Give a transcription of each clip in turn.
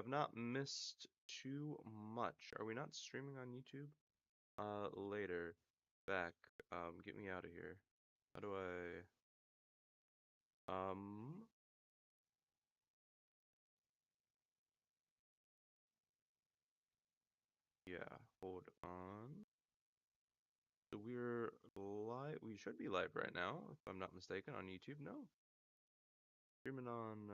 have not missed too much. Are we not streaming on YouTube? Later. Back. Get me out of here. How do I, yeah, hold on. So we're live. We should be live right now, if I'm not mistaken, on YouTube. No. Streaming on,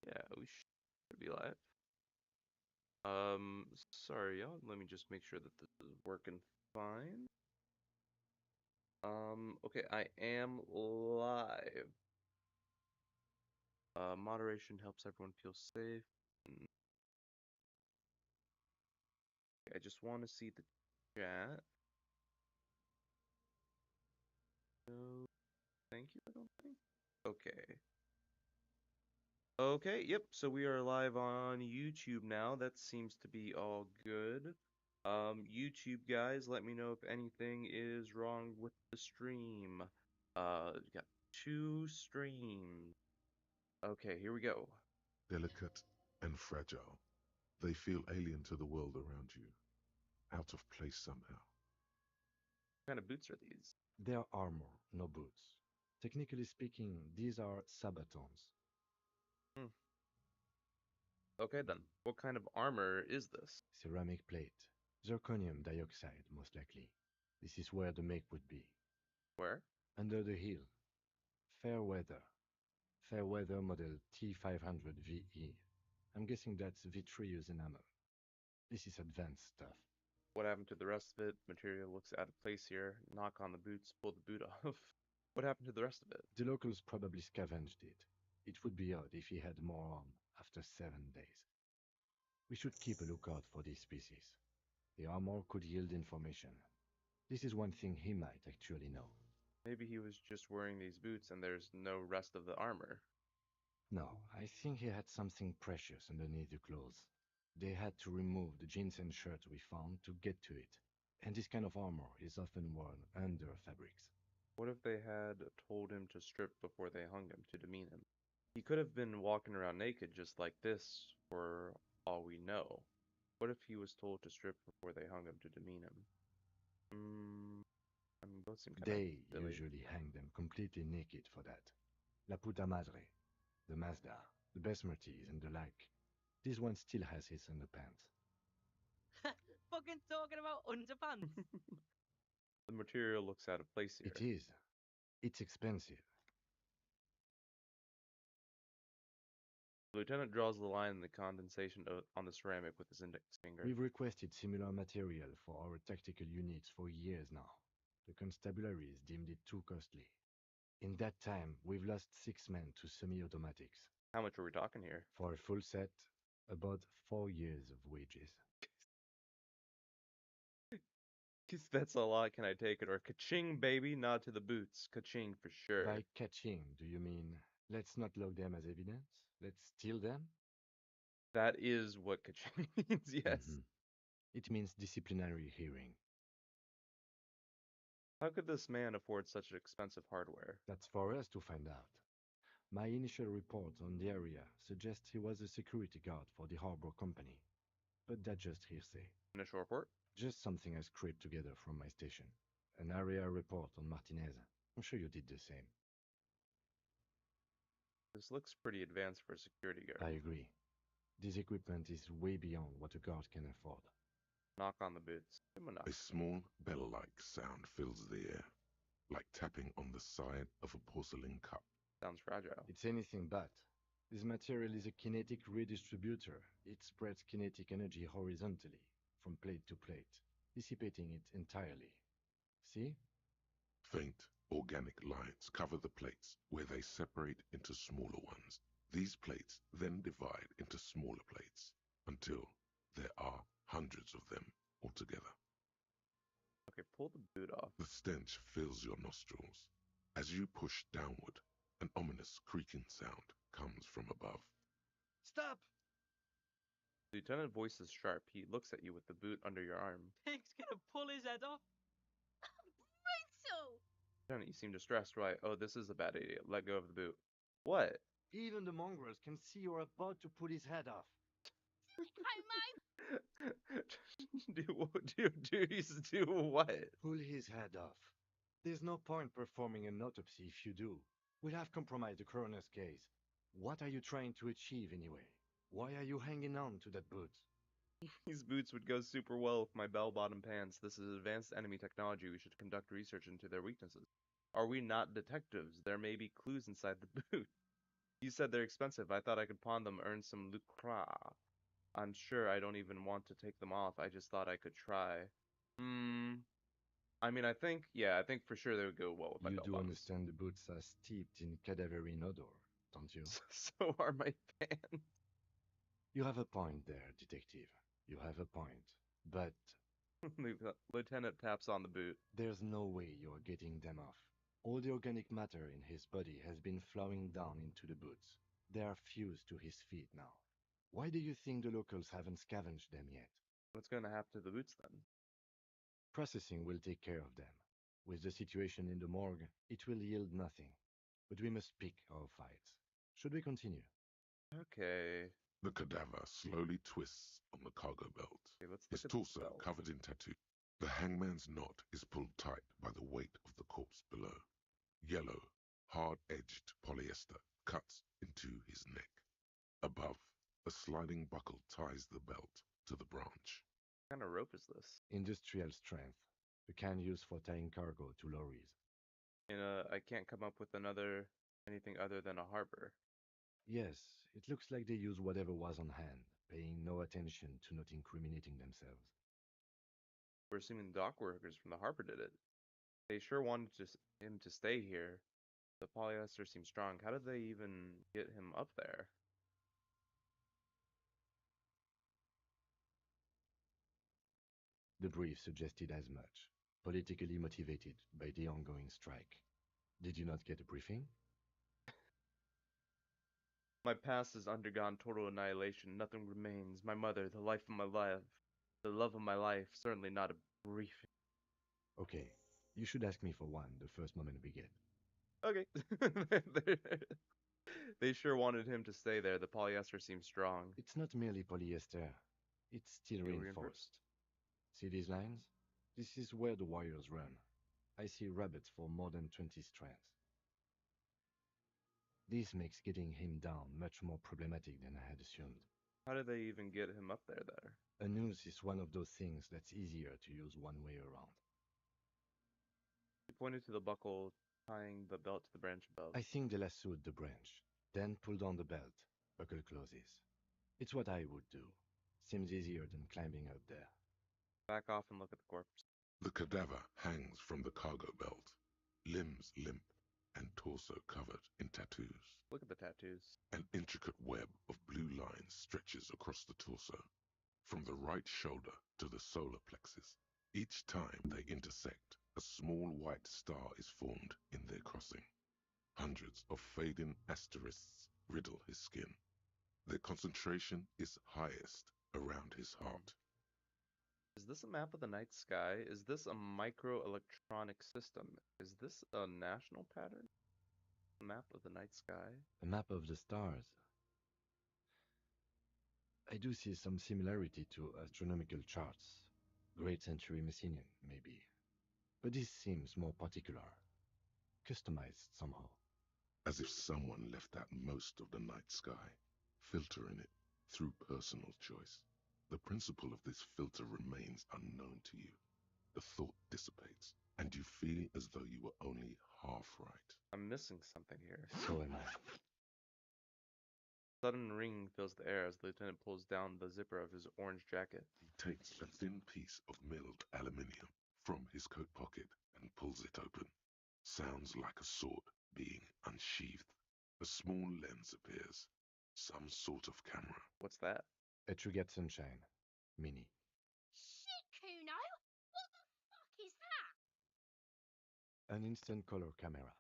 yeah, we should be live. Sorry, y'all. Let me just make sure that this is working fine. Okay, I am live. Moderation helps everyone feel safe. I just want to see the chat. No, thank you, I don't think. Okay. Okay, yep, so we are live on YouTube now. That seems to be all good. YouTube guys, let me know if anything is wrong with the stream. We got 2 streams. Okay, here we go. Delicate and fragile, they feel alien to the world around you, out of place somehow. What kind of boots are these? They are armor, no boots. Technically speaking, these are sabatons. Hmm. Okay then, what kind of armor is this? Ceramic plate. Zirconium dioxide, most likely. This is where the make would be. Where? Under the hill. Fair weather. Fair weather model T500VE. I'm guessing that's vitreous enamel. This is advanced stuff. What happened to the rest of it? Material looks out of place here. Knock on the boots, pull the boot off. What happened to the rest of it? The locals probably scavenged it. It would be odd if he had more on after 7 days. We should keep a lookout for these species. The armor could yield information. This is one thing he might actually know. Maybe he was just wearing these boots and there's no rest of the armor. No, I think he had something precious underneath the clothes. They had to remove the jeans and shirts we found to get to it. And this kind of armor is often worn under fabrics. What if they had told him to strip before they hung him to demean him? He could have been walking around naked just like this, for all we know. What if he was told to strip before they hung him to demean him? I mean, both seem kind They of silly. usually hang them completely naked for that. La puta madre, the Mazda, the Besmerties, and the like. This one still has his underpants. Fucking talking about underpants. The material looks out of place here. It is. It's expensive. The lieutenant draws the line in the condensation on the ceramic with his index finger. We've requested similar material for our tactical units for years now. The constabularies deemed it too costly. In that time, we've lost 6 men to semi-automatics. How much are we talking here? For a full set, about 4 years of wages. Cause that's a lot, can I take it? Or ka-ching, baby, nod to the boots. Ka-ching for sure. By catching, do you mean let's not log them as evidence? Let's steal them? That is what ka-ching means, yes. It means disciplinary hearing. How could this man afford such expensive hardware? That's for us to find out. My initial report on the area suggests he was a security guard for the harbor company. But that's just hearsay. Initial report? Just something I scraped together from my station. An area report on Martinez. I'm sure you did the same. This looks pretty advanced for a security guard. I agree. This equipment is way beyond what a guard can afford. Knock on the boots. A small bell-like sound fills the air, like tapping on the side of a porcelain cup. Sounds fragile. It's anything but. This material is a kinetic redistributor. It spreads kinetic energy horizontally, from plate to plate, dissipating it entirely. See? Faint, organic lines cover the plates where they separate into smaller ones. These plates then divide into smaller plates until there are hundreds of them altogether. Okay, pull the boot off. The stench fills your nostrils. As you push downward, an ominous creaking sound comes from above. Stop! The lieutenant's voice is sharp. He looks at you with the boot under your arm. Pig's gonna pull his head off. Rachel! Lieutenant, you seem distressed. Why? Oh, this is a bad idea. Let go of the boot. What? Even the mongrels can see you're about to pull his head off. Do what? Pull his head off. There's no point performing an autopsy if you do. We'll have compromised the coroner's case. What are you trying to achieve anyway? Why are you hanging on to that boot? These boots would go super well with my bell-bottom pants. This is advanced enemy technology. We should conduct research into their weaknesses. Are we not detectives? There may be clues inside the boot. You said they're expensive. I thought I could pawn them, earn some lucre. I'm sure I don't even want to take them off. I just thought I could try. I mean, I think for sure they would go well with my You bell do bottoms. understand the boots are steeped in cadaverine odor, don't you? So are my pants. You have a point there, detective. You have a point. But Lieutenant taps on the boot. there's no way you're getting them off. All the organic matter in his body has been flowing down into the boots. They are fused to his feet now. Why do you think the locals haven't scavenged them yet? What's going to happen to the boots then? Processing will take care of them. With the situation in the morgue, it will yield nothing. But we must pick our fights. Should we continue? Okay. The cadaver slowly twists on the cargo belt, Okay, let's his look at torso the belt. covered in tattoo. The hangman's knot is pulled tight by the weight of the corpse below. Yellow, hard-edged polyester cuts into his neck. Above, a sliding buckle ties the belt to the branch. What kind of rope is this? Industrial strength. The kind used for tying cargo to lorries. I can't come up with anything other than a harbor. Yes, it looks like they used whatever was on hand, paying no attention to not incriminating themselves. We're assuming the dock workers from the harbor did it. They sure wanted him to stay here. The polyester seems strong. How did they even get him up there? The brief suggested as much, politically motivated by the ongoing strike. Did you not get a briefing? My past has undergone total annihilation. Nothing remains. My mother, the life of my life, the love of my life. Certainly not a briefing. Okay, you should ask me for one the first moment we get. Okay. They sure wanted him to stay there. The polyester seems strong. It's not merely polyester, it's steel Steel reinforced. See these lines? This is where the wires run. I see rabbits for more than 20 strands. This makes getting him down much more problematic than I had assumed. How did they even get him up there? A noose is one of those things that's easier to use one way around. He pointed to the buckle tying the belt to the branch above. I think they lassoed the branch, then pulled on the belt. Buckle closes. It's what I would do. Seems easier than climbing up there. Back off and look at the corpse. The cadaver hangs from the cargo belt, limbs limp and torso covered in tattoos. Look at the tattoos. An intricate web of blue lines stretches across the torso, from the right shoulder to the solar plexus. Each time they intersect, a small white star is formed in their crossing. Hundreds of fading asterisks riddle his skin. Their concentration is highest around his heart. Is this a map of the night sky? Is this a microelectronic system? Is this a national pattern? A map of the night sky? A map of the stars. I do see some similarity to astronomical charts. Great Century Messinian, maybe. But this seems more particular. Customized somehow. As if someone left out most of the night sky, filtering it through personal choice. The principle of this filter remains unknown to you. The thought dissipates, and you feel as though you were only half right. I'm missing something here. So am I. Sudden ring fills the air as the lieutenant pulls down the zipper of his orange jacket. He takes a thin piece of milled aluminium from his coat pocket and pulls it open. Sounds like a sword being unsheathed. A small lens appears. Some sort of camera. What's that? A Trugat Sunshine. Mini. Shit, Kuno! What the fuck is that? An instant color camera.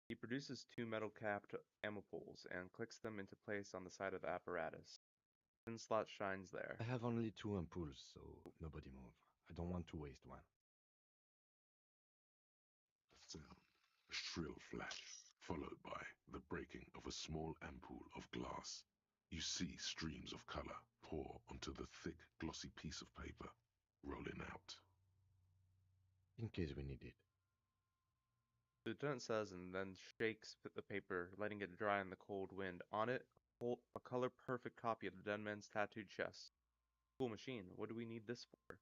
He produces two metal-capped ammo pulls and clicks them into place on the side of the apparatus. A thin slot shines there. I have only 2 ampoules, so nobody move. I don't want to waste one. A sound. A shrill flash. followed by the breaking of a small ampoule of glass. You see streams of color pour onto the thick, glossy piece of paper, rolling out. In case we need it. The lieutenant says and then shakes the paper, letting it dry in the cold wind. On it, a color-perfect copy of the dead man's tattooed chest. Cool machine. What do we need this for?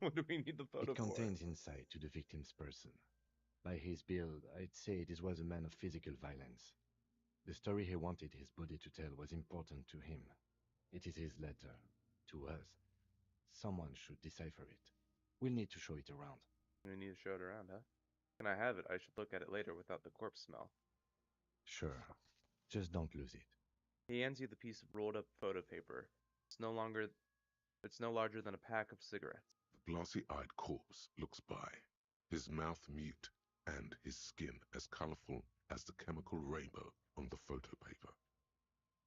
What do we need the photo It for? contains insight to the victim's person. By his build, I'd say this was a man of physical violence. The story he wanted his body to tell was important to him. It is his letter. To us. Someone should decipher it. We'll need to show it around. We need to show it around, huh? Can I have it? I should look at it later without the corpse smell. Sure. Just don't lose it. He hands you the piece of rolled up photo paper. It's no larger than a pack of cigarettes. The glassy-eyed corpse looks by, his mouth mute and his skin as colorful as the chemical rainbow on the photo paper,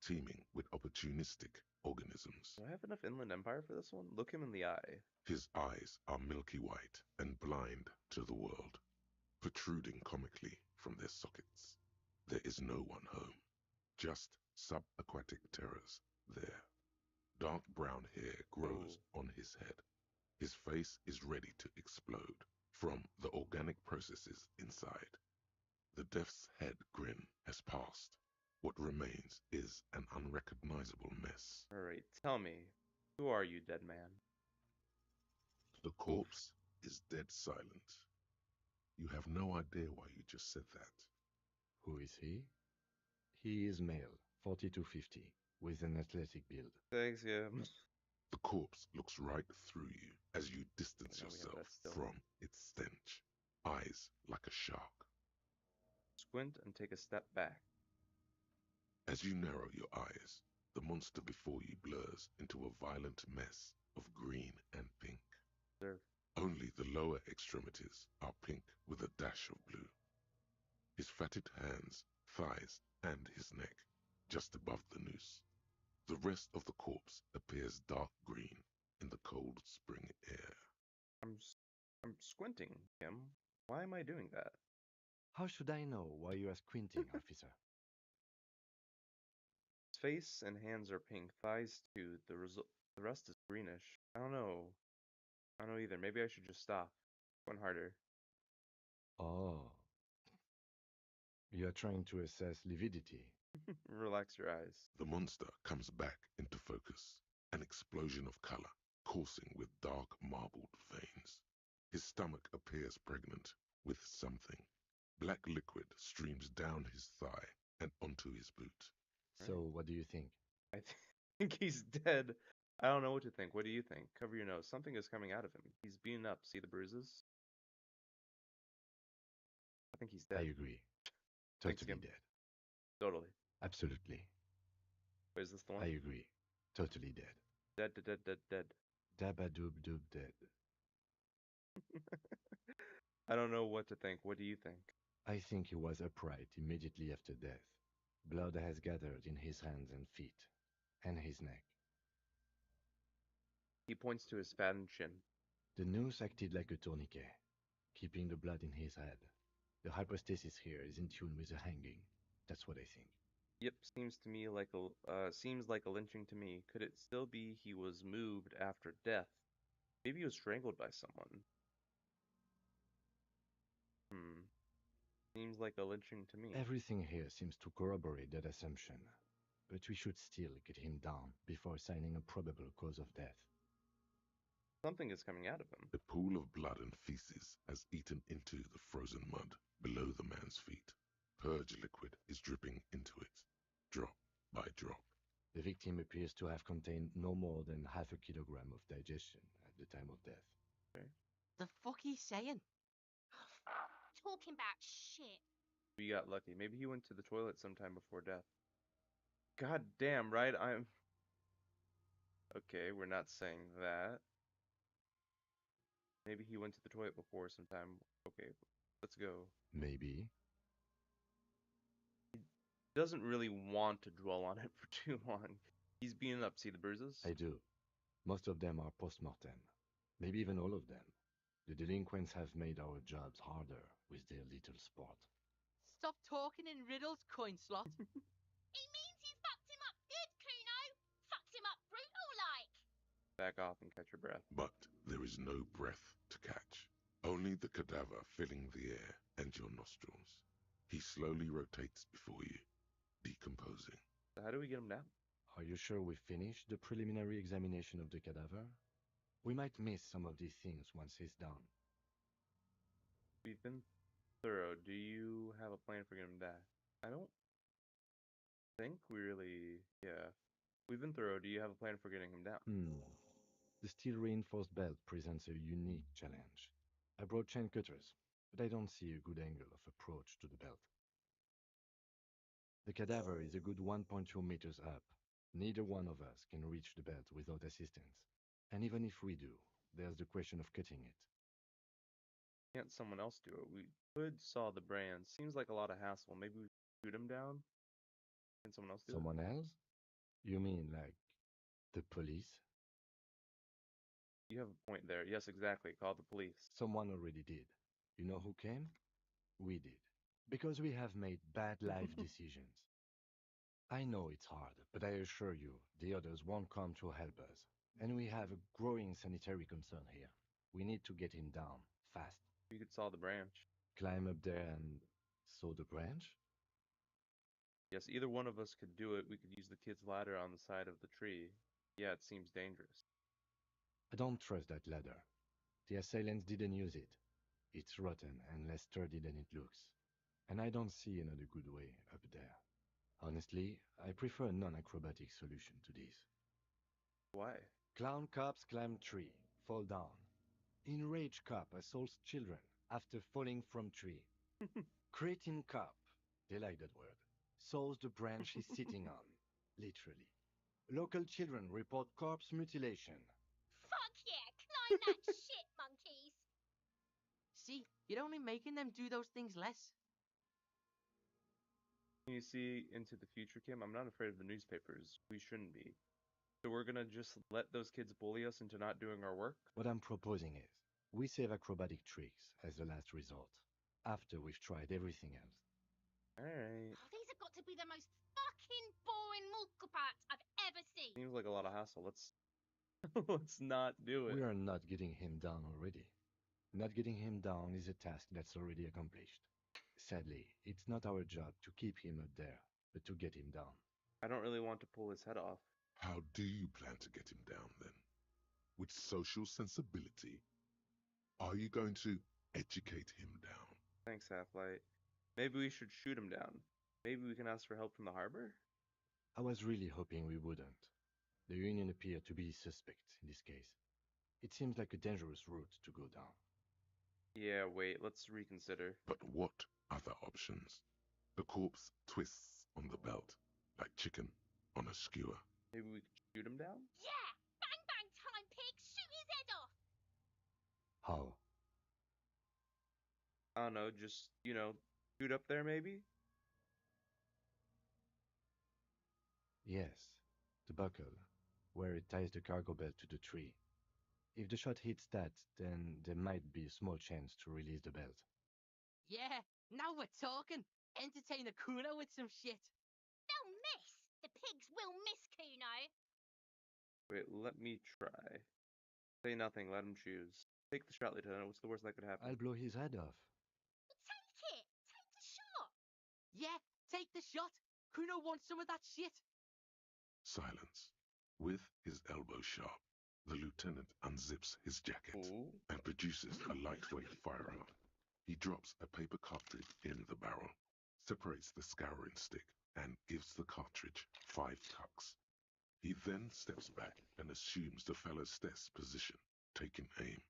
teeming with opportunistic organisms. Do I have enough Inland Empire for this one? Look him in the eye. His eyes are milky white and blind to the world, protruding comically from their sockets. There is no one home, just subaquatic terrors there. Dark brown hair grows on his head. His face is ready to explode from the organic processes inside. The death's head grin has passed. What remains is an unrecognizable mess. Alright, tell me, who are you, dead man? The corpse is dead silent. You have no idea why you just said that. Who is he? He is male, 40 to 50, with an athletic build. Thanks, yeah. The corpse looks right through you as you distance I know we have yourself that still. from its stench, eyes like a shark. Squint and take a step back. As you narrow your eyes, the monster before you blurs into a violent mess of green and pink. Observe. Only the lower extremities are pink with a dash of blue. His fatted hands, thighs, and his neck, just above the noose. The rest of the corpse appears dark green in the cold spring air. I'm squinting, Kim. Why am I doing that? How should I know why you are squinting, officer? His face and hands are pink, thighs too. The rest is greenish. I don't know. I don't know either. Maybe I should just stop. One harder. Oh. You are trying to assess lividity. Relax your eyes. The monster comes back into focus, an explosion of color, coursing with dark marbled veins. His stomach appears pregnant with something. Black liquid streams down his thigh and onto his boot. So, what do you think? I think he's dead. I don't know what to think. What do you think? Cover your nose. Something is coming out of him. He's beaten up. See the bruises? I think he's dead. I agree. Thanks, Totally Kim. dead. Totally. Absolutely. Wait, is this the one? I agree. Totally dead. Dead, dead, dead, dead, dead. Dabadoob doob dead. I don't know what to think. What do you think? I think he was upright immediately after death. Blood has gathered in his hands and feet, and his neck. He points to his fattened chin. The noose acted like a tourniquet, keeping the blood in his head. The hypostasis here is in tune with the hanging. That's what I think. Yep, seems like a lynching to me. Could it still be he was moved after death? Maybe he was strangled by someone. Seems like a lynching to me. Everything here seems to corroborate that assumption, but we should still get him down before assigning a probable cause of death. Something is coming out of him. A pool of blood and feces has eaten into the frozen mud below the man's feet. Purge liquid is dripping into it, drop by drop. The victim appears to have contained no more than half a kilogram of digestion at the time of death. The fuck he's saying? Talking about shit. We got lucky. Maybe he went to the toilet sometime before death. God damn, right? Okay, we're not saying that. Maybe he went to the toilet before sometime. Okay, let's go. Maybe. Doesn't really want to dwell on it for too long. He's beaten up. See the bruises? I do. Most of them are post-mortem. Maybe even all of them. The delinquents have made our jobs harder with their little sport. Stop talking in riddles, coin slot. He means you fucked him up good, Kuno. Fucked him up brutal like. Back off and catch your breath. But there is no breath to catch, only the cadaver filling the air and your nostrils. He slowly rotates before you, decomposing. So how do we get him down? Are you sure we finished the preliminary examination of the cadaver? We might miss some of these things once he's done. We've been thorough. Do you have a plan for getting him down? I don't think we really... Yeah. We've been thorough. Do you have a plan for getting him down? The steel reinforced belt presents a unique challenge. I brought chain cutters, but I don't see a good angle of approach to the belt. The cadaver is a good 1.2 meters up. Neither one of us can reach the belt without assistance. And even if we do, there's the question of cutting it. Can't someone else do it? We could saw the brand. Seems like a lot of hassle. Maybe we shoot him down? Can someone else do it? Someone else? You mean like the police? You have a point there. Yes, exactly. Call the police. Someone already did. You know who came? We did. Because we have made bad life decisions. I know it's hard, but I assure you, the others won't come to help us. And we have a growing sanitary concern here. We need to get him down, fast. You could saw the branch. Climb up there and saw the branch? Yes, either one of us could do it. We could use the kid's ladder on the side of the tree. Yeah, it seems dangerous. I don't trust that ladder. The assailants didn't use it. It's rotten and less sturdy than it looks. And I don't see another good way up there. Honestly, I prefer a non-acrobatic solution to this. Why? Clown cops climb tree, fall down. Enraged cop assaults children after falling from tree. Cretin cop, they like that word, saws the branch he's sitting on, literally. Local children report corpse mutilation. Fuck yeah, climb that shit, monkeys. See, you're only making them do those things less. Can you see into the future, Kim? I'm not afraid of the newspapers. We shouldn't be. So we're gonna just let those kids bully us into not doing our work? What I'm proposing is, we save acrobatic tricks as the last resort, after we've tried everything else. Alright. Oh, these have got to be the most fucking boring mulka parts I've ever seen. Seems like a lot of hassle. Let's let's not do it. We are not getting him down already. Not getting him down is a task that's already accomplished. Sadly, it's not our job to keep him up there, but to get him down. I don't really want to pull his head off. How do you plan to get him down then? With social sensibility? Are you going to educate him down? Thanks, Half-Light. Maybe we should shoot him down. Maybe we can ask for help from the harbor? I was really hoping we wouldn't. The Union appeared to be suspect in this case. It seems like a dangerous route to go down. Yeah, wait, let's reconsider. But what other options? The corpse twists on the belt, like chicken on a skewer. Maybe we could shoot him down? Yeah, bang bang time, pig, shoot his head off. How? I don't know, just, shoot up there maybe? Yes, the buckle, where it ties the cargo belt to the tree. If the shot hits that, then there might be a small chance to release the belt. Yeah, now we're talking. Entertain a Kuno with some shit. They'll miss. The pigs will miss Kuno. Wait, let me try. Say nothing, let him choose. Take the shot, Lieutenant. What's the worst that could happen? I'll blow his head off. Take it. Take the shot. Yeah, take the shot. Kuno wants some of that shit. Silence. With his elbow sharp, the lieutenant unzips his jacket Ooh. and produces a lightweight firearm. He drops a paper cartridge in the barrel, separates the scouring stick, and gives the cartridge 5 tucks. He then steps back and assumes the fellow's stance position, taking aim.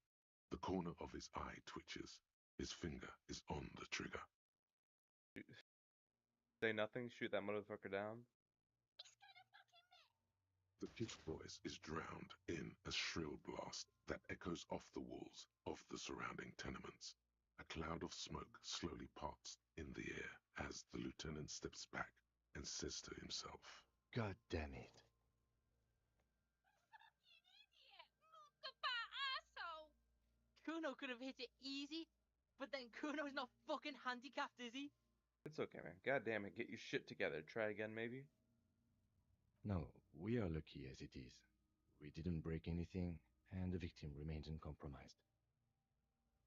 The corner of his eye twitches. His finger is on the trigger. Say nothing, shoot that motherfucker down. The kid's voice is drowned in a shrill blast that echoes off the walls of the surrounding tenements. A cloud of smoke slowly parts in the air as the lieutenant steps back and says to himself, God damn it. Goodbye, asshole. Kuno could have hit it easy, but then Kuno's not fucking handicapped, is he? It's okay, man. God damn it, get your shit together. Try again, maybe? No, we are lucky as it is. We didn't break anything, and the victim remains uncompromised.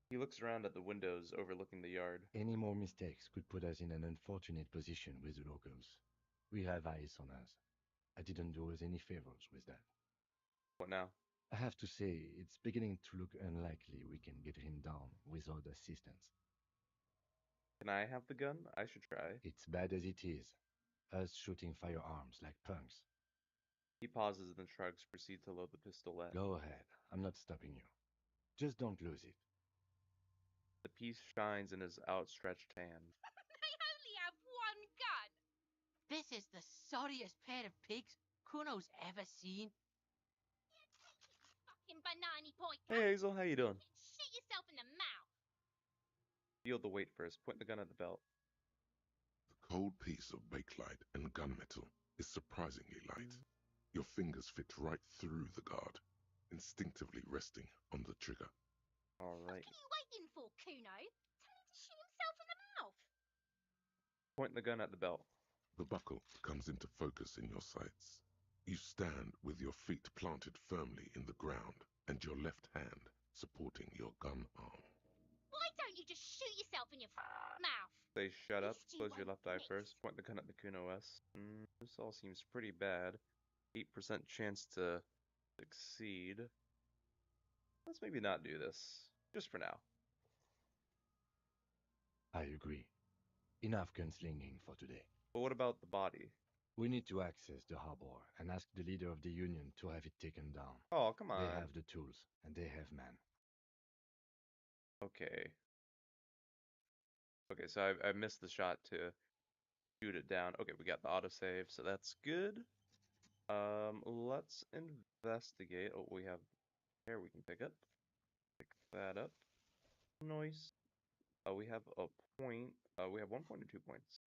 He looks around at the windows overlooking the yard. Any more mistakes could put us in an unfortunate position with the locals. We have eyes on us. I didn't do us any favors with that. What now? I have to say, it's beginning to look unlikely we can get him down without assistance. Can I have the gun? I should try. It's bad as it is. Us shooting firearms like punks. He pauses and then shrugs, proceeds to load the pistolet. Go ahead. I'm not stopping you. Just don't lose it. The piece shines in his outstretched hand. They only have one gun. This is the sorriest pair of pigs Kuno's ever seen. Fucking banana point. Hey Hazel, how you doing? Shoot yourself in the mouth. Feel the weight first. Point the gun at the belt. The cold piece of bakelite and gunmetal is surprisingly light. Your fingers fit right through the guard, instinctively resting on the trigger. Alright. What are you waiting for, Kuno? Tell him to shoot himself in the mouth. Point the gun at the belt. The buckle comes into focus in your sights. You stand with your feet planted firmly in the ground and your left hand supporting your gun arm. Why don't you just shoot yourself in your mouth? Say shut up. Least you Close your won't left eye miss. first. Point the gun at the Kuno S. This all seems pretty bad. 8% chance to succeed. Let's maybe not do this. Just for now. I agree. Enough gunslinging for today. But what about the body? We need to access the harbor and ask the leader of the Union to have it taken down. Oh, come on. They have the tools, and they have men. Okay. Okay, so I missed the shot to shoot it down. Okay, we got the autosave, so that's good. Let's investigate. Oh, we have hair we can pick up. Pick that up. Nice. We have a point. We have 1 point and 2 points.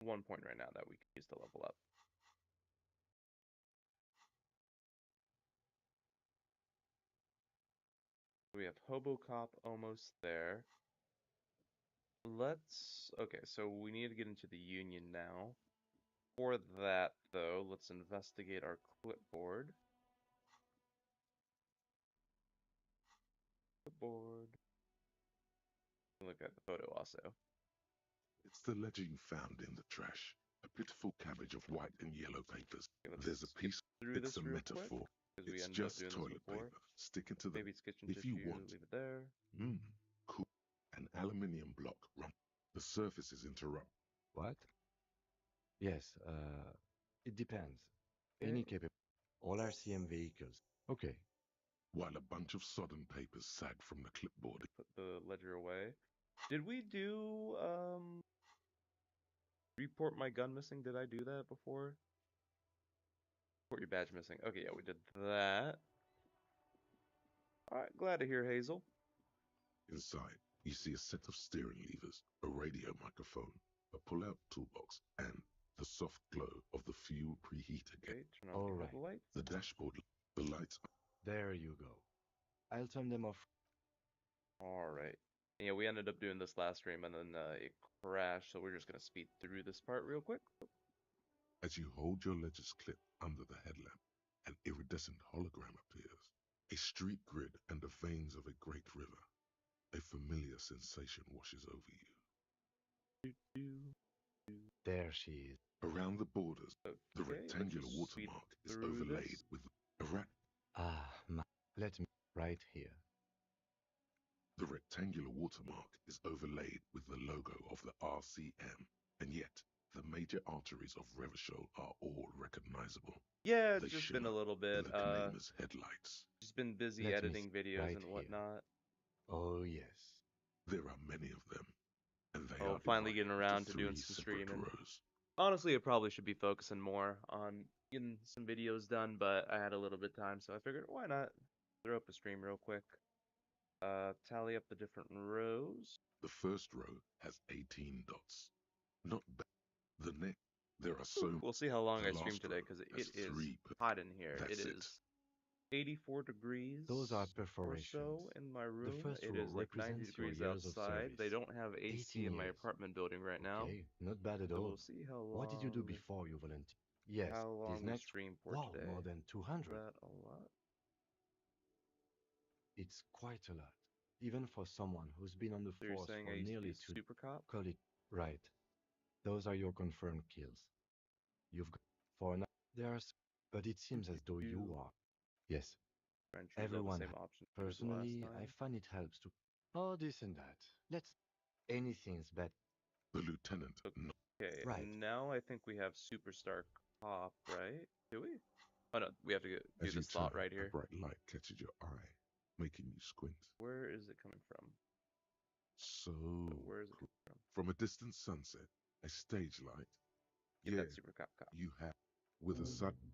1 point right now that we can use to level up. We have Hobocop almost there. Okay, so we need to get into the Union now. For that, though, let's investigate our clipboard. Clipboard. Look at the photo also. It's the ledger you found in the trash. A pitiful cabbage of white and yellow papers. Okay, let's There's a skip piece. through It's this a real metaphor. quick, because we It's ended up just doing this toilet before. paper. Stick it to the. Maybe it's kitchen If tissue, you want. leave it there. Cool. An aluminium block. The surface is interrupted. What? Yes, it depends. Okay. Any capable. All RCM vehicles. Okay. While a bunch of sodden papers sag from the clipboard. Put the ledger away. Did we do, report my gun missing? Did I do that before? Report your badge missing. Okay, yeah, we did that. Alright, glad to hear, Hazel. Inside, you see a set of steering levers, a radio microphone, a pull-out toolbox, and the soft glow of the fuel preheater Okay, gate. turn on the Alright. headlights. The dashboard, the lights. There you go. I'll turn them off. Alright. Yeah, we ended up doing this last stream and then it crashed, so we're just gonna speed through this part real quick. As you hold your ledger's clip under the headlamp, an iridescent hologram appears. A street grid and the veins of a great river. A familiar sensation washes over you. There she is. Around the borders, the Okay, let's rectangular just speed watermark is through overlaid this. with a rat. Let me right here. The rectangular watermark is overlaid with the logo of the RCM, and yet the major arteries of Revachol are all recognizable. Yeah, They it's just been a shimmer little in bit, the Kanema's headlights. just been busy Let me editing videos right and here. whatnot. Oh, yes. There are many of them, and they Oh, are finally divided getting around into to doing 3 some separate streaming. rows. Honestly, I probably should be focusing more on getting some videos done, but I had a little bit of time, so I figured, why not throw up a stream real quick. Tally up the different rows. The first row has 18 dots. Not bad. The next, there are so We'll see how long the I stream last today, row because has it is 3 hot in here. That's It it. is 84 degrees Those are or perforations. so in my The room. first It row is like 90 represents your degrees years of outside. They service. don't have AC 18 in my years. apartment building right now. Okay, not bad at So all. we'll see how What did you do long before you volunteered? Yes, this we next. stream for Wow, today. more than Is 200. that a lot? It's quite a lot, even for someone who's been on the So you're force saying for I used to be nearly a 2. super cop? Call it right. Those are your confirmed kills. You've got for an. There's, but it seems as though you You are. Yes, try and choose all the everyone. same options as last Personally, I time. find it helps to. Oh, this and that. Let's. Anything's better. The lieutenant Okay, Right. now I think we have Superstar Cop, right? Do we? Oh no, we have to do As you the slot turn, right a here. bright light catches your eye, making you squint. Where is it coming from? So Where is it cool. coming from? From a distant sunset, a stage light. Get Yeah, that Super Cop. you have. With a sudden,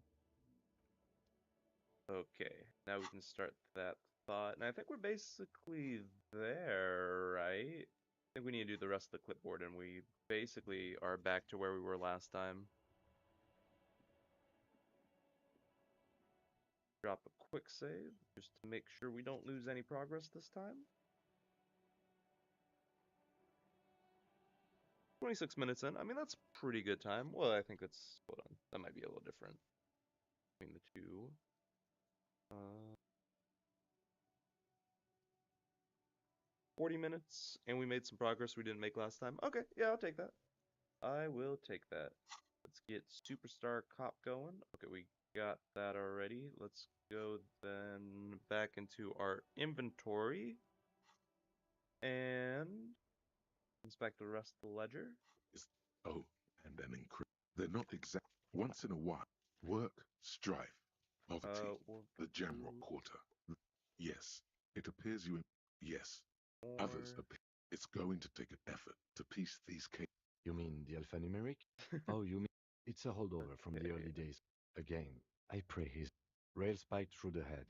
Okay, now we can start that thought, and I think we're basically there, right? I think we need to do the rest of the clipboard, and we basically are back to where we were last time. Drop a quick save, just to make sure we don't lose any progress this time. 26 minutes in. I mean, that's pretty good time. Well, I think that's... Hold on. That might be a little different between the two. 40 minutes, and we made some progress we didn't make last time. Okay, yeah, I'll take that. I will take that. Let's get Superstar Cop going. Okay, we got that already. Let's go then back into our inventory and inspect the rest of the ledger. is oh, and an incredible. They're not exact. Once in a while, work, strife, poverty, We'll the Jamrock do Quarter. Yes, it appears you. Yes, others more. appear. It's going to take an effort to piece these cases. You mean the alphanumeric? Oh, you mean it's a holdover from the early days. Again, I pray his rail spiked through the head.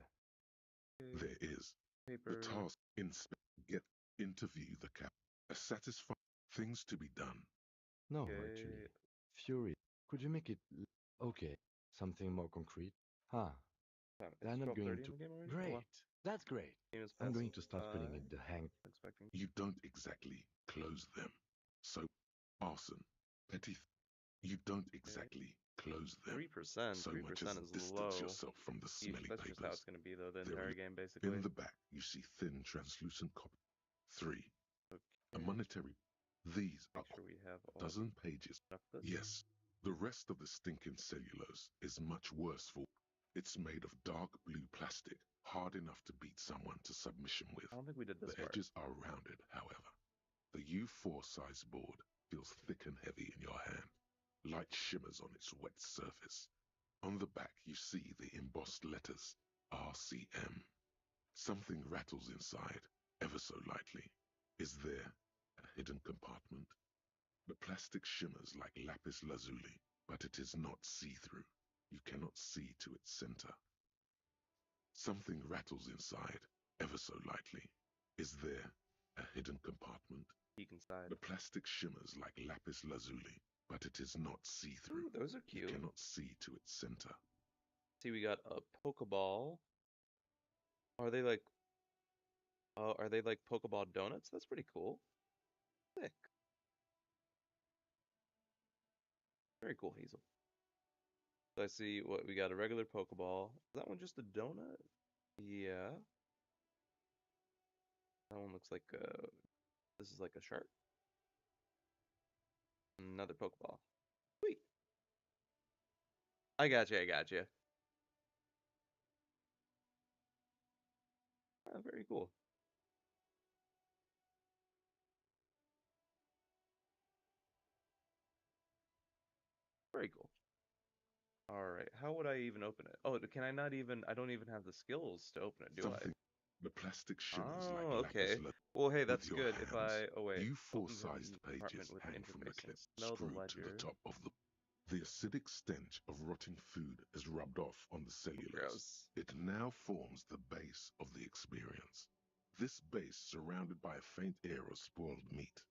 There is the Paper. task. Get interview the cap. A satisfying things to be done. No, Okay. actually. Fury. Could you make it okay? Something more concrete? Huh. It's Then I'm 12:30 going in to. the game already? Oh, Great. wow. That's great. Game is I'm going passing to start putting by. it the hang. Expecting. You don't exactly close them. So, arson, petty. You don't exactly close them. 3%. So much 3% as is distance low. yourself from the Yeesh, smelly that's just how papers. it's going to be, though, the There entire game, basically. in the back, you see thin, translucent copy. 3. A Okay. monetary. These are Make sure we have a all dozen pages. of this. Yes. The rest of the stinking cellulose is much worse for. It's made of dark blue plastic, hard enough to beat someone to submission with. I don't think we did this The part. edges are rounded, however. The U4 size board feels thick and heavy in your hand. Light shimmers on its wet surface. On the back, you see the embossed letters RCM. Something rattles inside, ever so lightly. Is there a hidden compartment? The plastic shimmers like lapis lazuli, but it is not see-through. You cannot see to its center. Something rattles inside, ever so lightly. Is there a hidden compartment? Peek inside. The plastic shimmers like lapis lazuli, but it is not see-through. Ooh, those are You cute. cannot see to its center. See, we got a Pokeball. Are they like Pokeball donuts? That's pretty cool. Sick. Very cool, Hazel. So I see what we got, a regular Pokeball. Is that one just a donut? Yeah. That one looks like this is like a shark. Another Pokeball. Sweet. I got you. Oh, very cool. Very cool. Alright, how would I even open it? Oh, can I not even... I don't even have the skills to open it, do Something. The plastic I? shimmers like Oh, lapis okay. lazuli. Well, hey, With that's your good. If hands, I... Oh, wait. U4 Open the sized compartment pages with hang an from the interface and clip, smell the screwed to the ledger. top of the. The acidic stench of rotting food is rubbed off on the cellulose. Gross. It now forms the base of the experience. This base surrounded by a faint air of spoiled meat,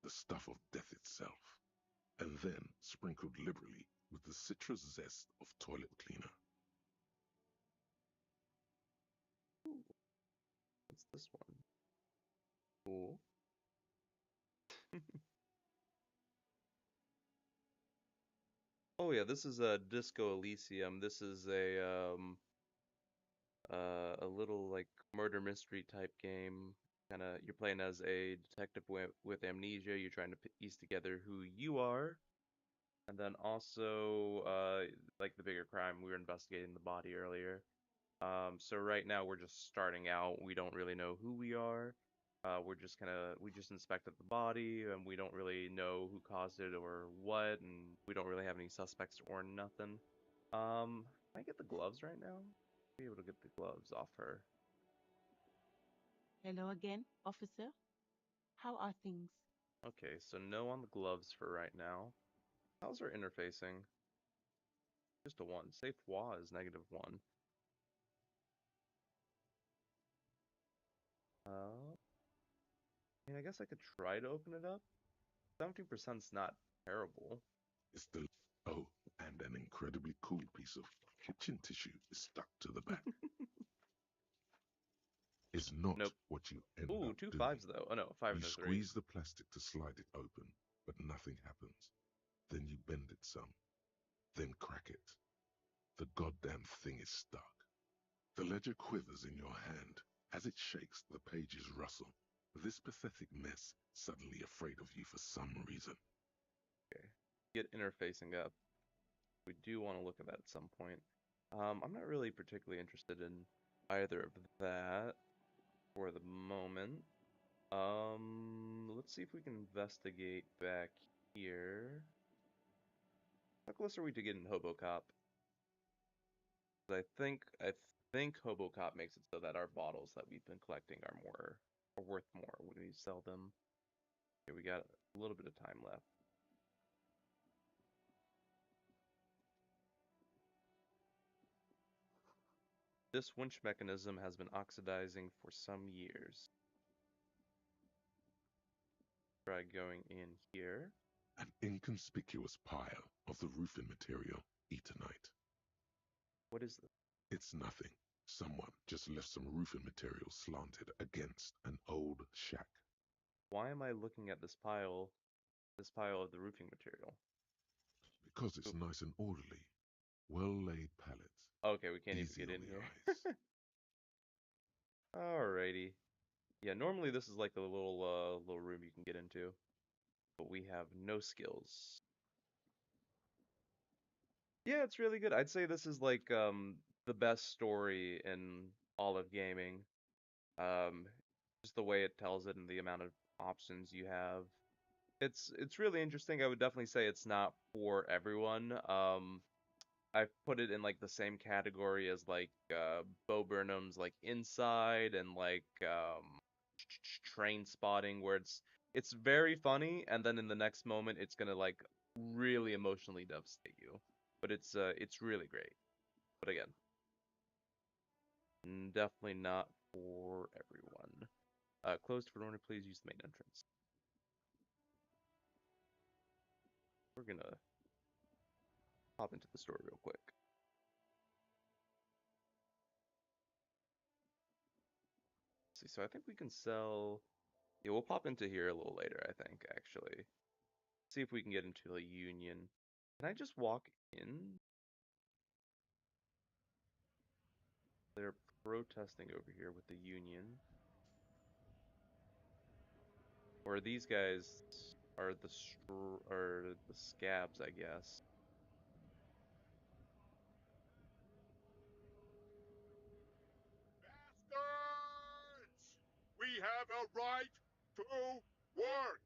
the stuff of death itself, and then sprinkled liberally with the citrus zest of toilet cleaner. What's this one? Cool. Oh yeah, this is a Disco Elysium. This is a little like murder mystery type game. Kind of you're playing as a detective with amnesia. You're trying to piece together who you are, and then also like the bigger crime, we were investigating the body earlier. So right now we're just starting out. We don't really know who we are. We just inspected the body and we don't really know who caused it or what, and we don't really have any suspects or nothing. Can I get the gloves right now? Be able to get the gloves off her. Hello again, officer. How are things? Okay, so no on the gloves for right now. How's our interfacing? Just a 1. Safe wa is -1. I mean, I guess I could try to open it up. 70%'s not terrible. It's the oh, and an incredibly cool piece of kitchen tissue is stuck to the back. Is not Nope. what you end Ooh, up two doing. fives though. Oh no, 5 You and a 3. squeeze the plastic to slide it open, but nothing happens. Then you bend it some, then crack it. The goddamn thing is stuck. The ledger quivers in your hand. As it shakes, the pages rustle. This pathetic mess suddenly afraid of you for some reason. Okay. Get interfacing up. We do want to look at that at some point. I'm not really particularly interested in either of that for the moment. Let's see if we can investigate back here. How close are we to getting Hobocop? I think Hobocop makes it so that our bottles that we've been collecting are worth more when we sell them. Okay, we got a little bit of time left. This winch mechanism has been oxidizing for some years. Try going in here. An inconspicuous pile of the roofing material, Eternite. What is this? It's nothing. Someone just left some roofing material slanted against an old shack. Why am I looking at this pile of the roofing material? Because it's Oop. nice and orderly. Well-laid pallets. Okay, we can't even Easy get on in the here. eyes. Alrighty. Yeah, normally this is like a little room you can get into, but we have no skills. Yeah, it's really good. I'd say this is like the best story in all of gaming. Um, just the way it tells it and the amount of options you have. It's really interesting. I would definitely say it's not for everyone. I've put it in like the same category as like Bo Burnham's like Inside and like Train Spotting, where it's very funny, and then in the next moment it's gonna like really emotionally devastate you. But it's really great. But again, definitely not for everyone. Closed for owner, please use the main entrance. We're gonna hop into the store real quick. See, so I think we can sell. Yeah, we'll pop into here a little later, I think, actually. See if we can get into a union. Can I just walk in? They're protesting over here with the union. Or these guys are the scabs, I guess. Bastards! We have a right to work!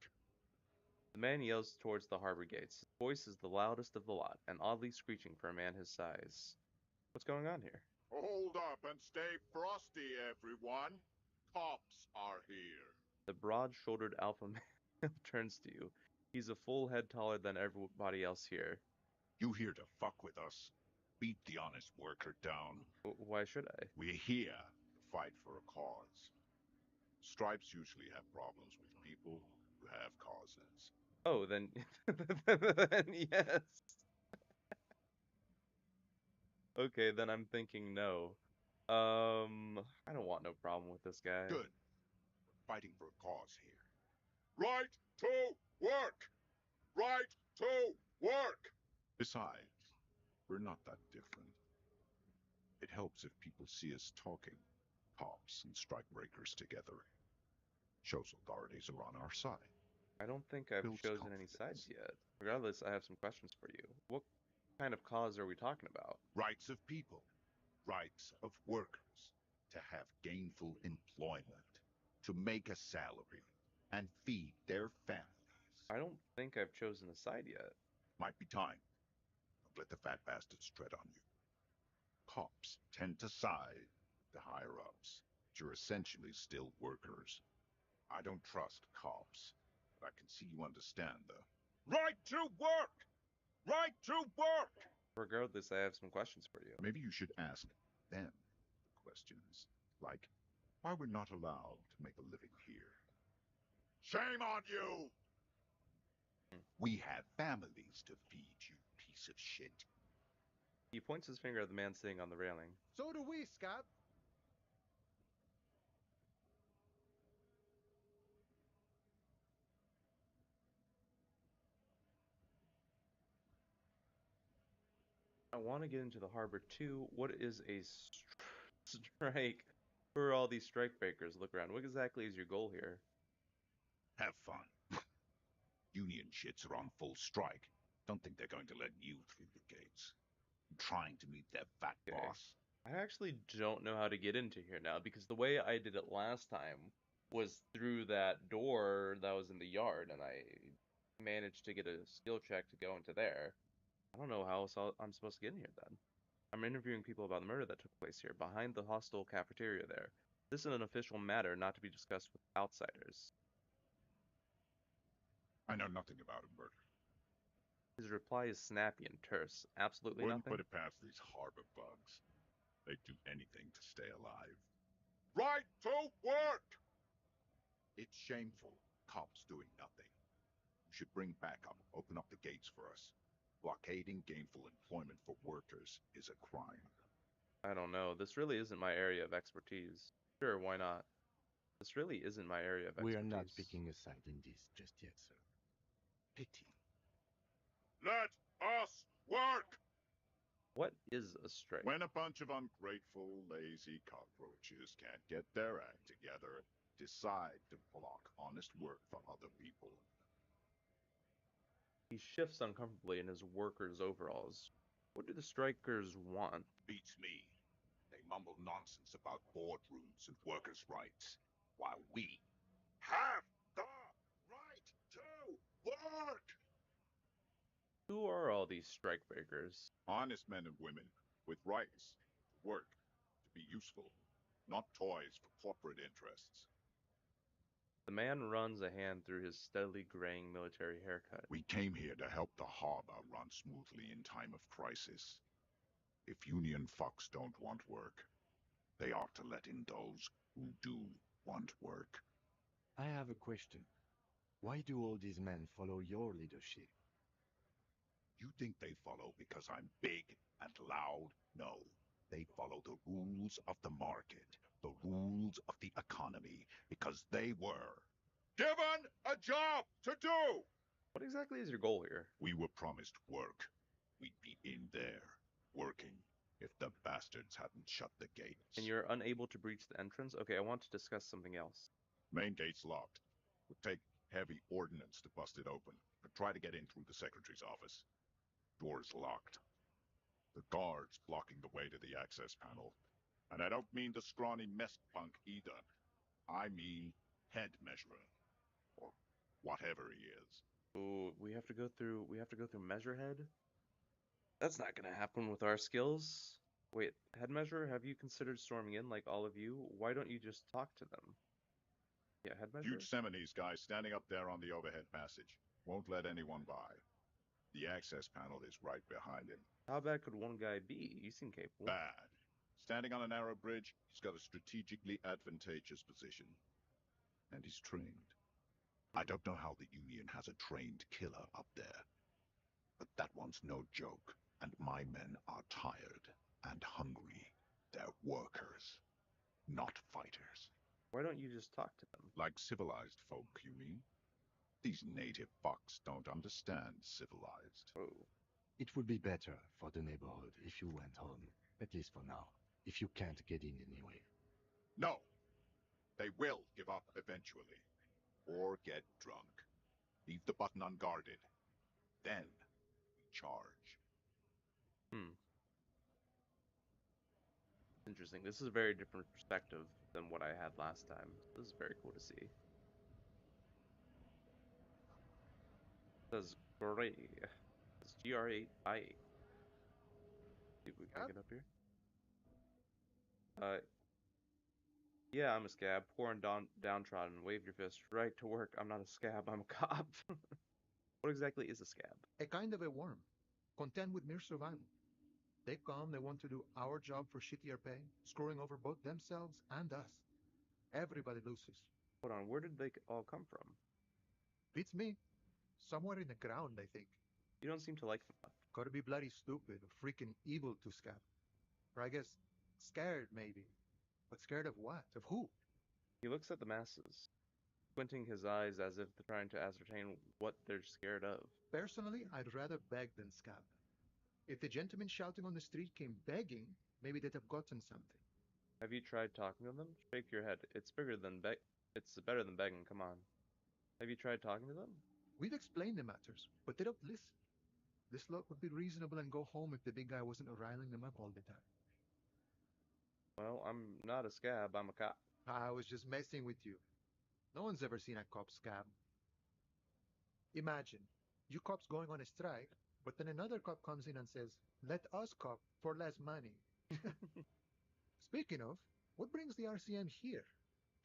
The man yells towards the harbor gates. His voice is the loudest of the lot, and oddly screeching for a man his size. What's going on here? Hold up and stay frosty, everyone. Cops are here. The broad-shouldered alpha male turns to you. He's a full head taller than everybody else here. You here to fuck with us? Beat the honest worker down. Why should I? We're here to fight for a cause. Stripes usually have problems with people who have causes. Oh, then, then yes. Okay, then I'm thinking no. I don't want no problem with this guy. Good. We're fighting for a cause here. Right to work! Right to work! Besides, we're not that different. It helps if people see us talking, cops and strikebreakers together. Shows authorities are on our side. I don't think I've Builds chosen any sides confidence. yet. Regardless, I have some questions for you. What kind of cause are we talking about? Rights of people, rights of workers, to have gainful employment, to make a salary, and feed their families. I don't think I've chosen a side yet. Might be time. Don't let the fat bastards tread on you. Cops tend to side with the higher-ups, but you're essentially still workers. I don't trust cops, but I can see you understand the right to work! Right to work! Regardless, I have some questions for you. Maybe you should ask them questions, like why we're not allowed to make a living here. Shame on you! Hmm. We have families to feed, you piece of shit. He points his finger at the man sitting on the railing. So do we, Scab. I want to get into the harbor too. What is a strike? Who are all these strike breakers? Look around. What exactly is your goal here? Have fun. Union shits are on full strike. Don't think they're going to let you through the gates. Trying to meet their fat Okay. boss. I actually don't know how to get into here now because the way I did it last time was through that door that was in the yard, and I managed to get a skill check to go into there. I don't know how else I'm supposed to get in here then. I'm interviewing people about the murder that took place here, behind the hostel cafeteria there. This is an official matter not to be discussed with outsiders. I know nothing about a murder. His reply is snappy and terse. Absolutely Wouldn't nothing. put it past these harbor bugs. They'd do anything to stay alive. Right to work! It's shameful. Cops doing nothing. You should bring backup. Open up the gates for us. Blockading gainful employment for workers is a crime. I don't know. This really isn't my area of expertise. Sure, why not? This really isn't my area of We expertise. are not picking a side in this just yet, sir. Pity. Let us work! What is a strike? When a bunch of ungrateful, lazy cockroaches can't get their act together, decide to block honest work for other people. He shifts uncomfortably in his worker's overalls. What do the strikers want? Beats me. They mumble nonsense about boardrooms and workers' rights, while we have the right to work! Who are all these strike breakers? Honest men and women with rights to work, to be useful, not toys for corporate interests. The man runs a hand through his steadily graying military haircut. We came here to help the harbor run smoothly in time of crisis. If union fucks don't want work, they ought to let in those who do want work. I have a question. Why do all these men follow your leadership? You think they follow because I'm big and loud? No. They follow the rules of the market, the rules of the economy, because they were given a job to do! What exactly is your goal here? We were promised work. We'd be in there, working, if the bastards hadn't shut the gates. And you're unable to breach the entrance? Okay, I want to discuss something else. Main gate's locked. Would take heavy ordnance to bust it open, but try to get in through the secretary's office. Door's locked. The guard's blocking the way to the access panel. And I don't mean the scrawny mess punk either. I mean head measurer. Or whatever he is. Ooh, we have to go through Measurehead? That's not gonna happen with our skills. Wait, Head Measure, have you considered storming in like all of you? Why don't you just talk to them? Yeah, Head Measure? Huge Seminese guy standing up there on the overhead passage. Won't let anyone by. The access panel is right behind him. How bad could one guy be? You seem capable. Bad. Standing on a narrow bridge, he's got a strategically advantageous position. And he's trained. I don't know how the Union has a trained killer up there. But that one's no joke, and my men are tired and hungry. They're workers, not fighters. Why don't you just talk to them? Like civilized folk, you mean? These native fucks don't understand civilized. Oh, It would be better for the neighborhood if you went home, at least for now, if you can't get in anyway. No! They will give up eventually. Or get drunk. Leave the button unguarded. Then we charge. hmm. Interesting. This is a very different perspective than what I had last time. This is very cool to see. It says Gray. It's GR8I8. See if we can get up here. Yeah, I'm a scab. Poor and downtrodden. Wave your fist. Right to work. I'm not a scab. I'm a cop. What exactly is a scab? A kind of a worm, content with mere survival. They come, they want to do our job for shittier pay, screwing over both themselves and us. Everybody loses. Hold on, where did they all come from? Beats me. Somewhere in the ground, I think. You don't seem to like them much. Gotta be bloody stupid or freaking evil to scab. Or I guess scared, maybe. But scared of what? Of who? He looks at the masses, squinting his eyes as if trying to ascertain what they're scared of. Personally, I'd rather beg than scab. If the gentleman shouting on the street came begging, maybe they'd have gotten something. Have you tried talking to them? Shake your head. It's better than begging. Come on. Have you tried talking to them? We've explained the matters, but they don't listen. This lot would be reasonable and go home if the big guy wasn't riling them up all the time. Well, I'm not a scab. I'm a cop. I was just messing with you. No one's ever seen a cop scab. Imagine, you cops going on a strike, but then another cop comes in and says, "Let us cop for less money." Speaking of, what brings the RCM here?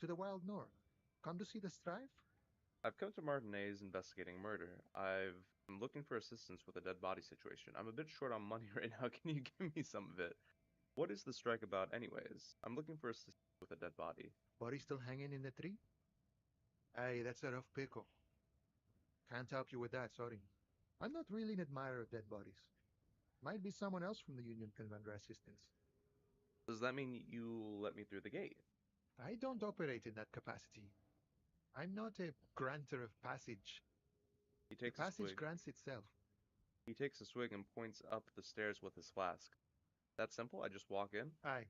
To the wild north? Come to see the strife? I've come to Martinez investigating murder. I'm looking for assistance with a dead body situation. I'm a bit short on money right now. Can you give me some of it? What is the strike about anyways? I'm looking for assistance with a dead body. Body still hanging in the tree? Hey, that's a rough pickle. Can't help you with that, sorry. I'm not really an admirer of dead bodies. Might be someone else from the Union can render assistance. Does that mean you let me through the gate? I don't operate in that capacity. I'm not a granter of passage. He The takes a passage swig. grants itself. He takes a swig and points up the stairs with his flask. That simple? I just walk in, Aye.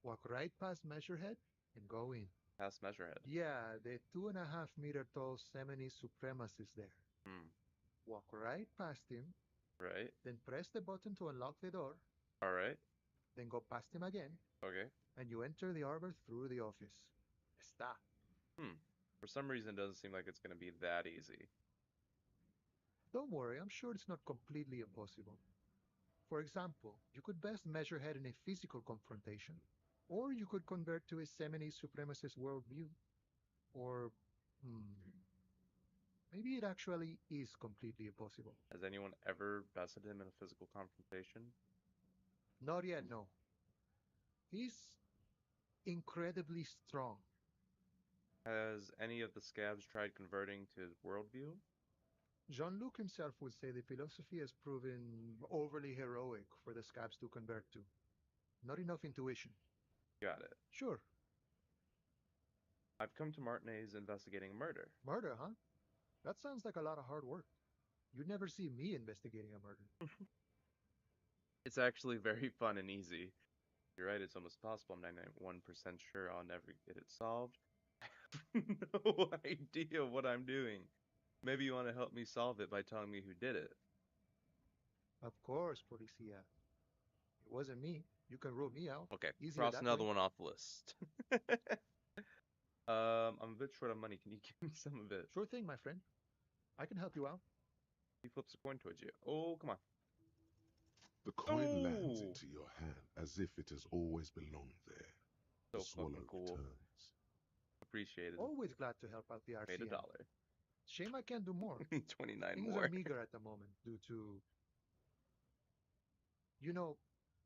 Walk right past Measurehead and go in. past Measurehead. Yeah, the 2.5 meter tall Semini supremacist there. Hmm. Walk right past him, Right. then press the button to unlock the door, All right. then go past him again, Okay. and you enter the arbor through the office. Está. For some reason, it doesn't seem like it's gonna be that easy. Don't worry, I'm sure it's not completely impossible. For example, you could best measure head in a physical confrontation, or you could convert to a Semini supremacist worldview. Or, maybe it actually is completely impossible. Has anyone ever bested him in a physical confrontation? Not yet, no. He's incredibly strong. Has any of the scabs tried converting to his worldview? Jean-Luc himself would say the philosophy has proven overly heroic for the scabs to convert to. Not enough intuition. Got it. Sure. I've come to Martinez investigating a murder. Murder, huh? That sounds like a lot of hard work. You'd never see me investigating a murder. It's actually very fun and easy. You're right, it's almost possible. I'm 91% sure I'll never get it solved. I have no idea what I'm doing. Maybe you want to help me solve it by telling me who did it. Of course, Policia. It wasn't me. You can rule me out. Okay, Easier cross that another way. one off the list. I'm a bit short on money. Can you give me some of it? Sure thing, my friend. I can help you out. He flips a coin towards you. Oh, come on. The coin lands Oh! into your hand as if it has always belonged there. So The swallow fucking cool. returns. Appreciated. Always glad to help out the RCM. Made $1. Shame I can't do more. 29 Things more. are meager at the moment due to... You know,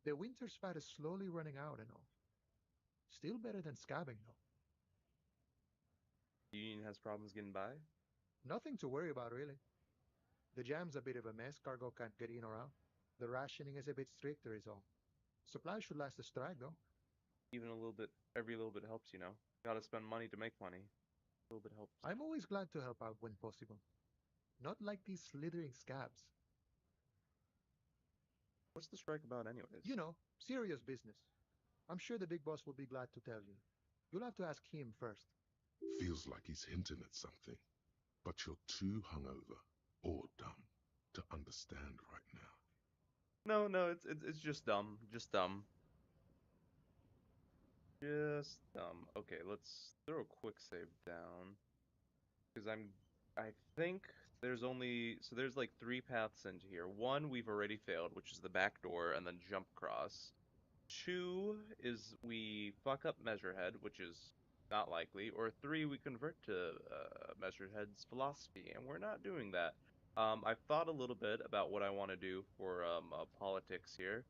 the winter's fat is slowly running out and all. Still better than scabbing, though. Union has problems getting by? Nothing to worry about, really. The jam's a bit of a mess. Cargo can't get in or out. The rationing is a bit stricter, is all. Supplies should last the strike, though. Even a little bit, every little bit helps, you know. Gotta spend money to make money. A little bit helps. I'm always glad to help out when possible. Not like these slithering scabs. What's the strike about, anyways? You know, serious business. I'm sure the big boss will be glad to tell you. You'll have to ask him first. Feels like he's hinting at something, but you're too hungover or dumb to understand right now. No, it's just dumb, just dumb, just dumb. Okay, let's throw a quick save down because I think there's like three paths into here. One we've already failed, which is the back door and then jump across. Two is we fuck up Measurehead, which is not likely. Or three, we convert to Measurehead's philosophy, and we're not doing that. I've thought a little bit about what I want to do for politics here.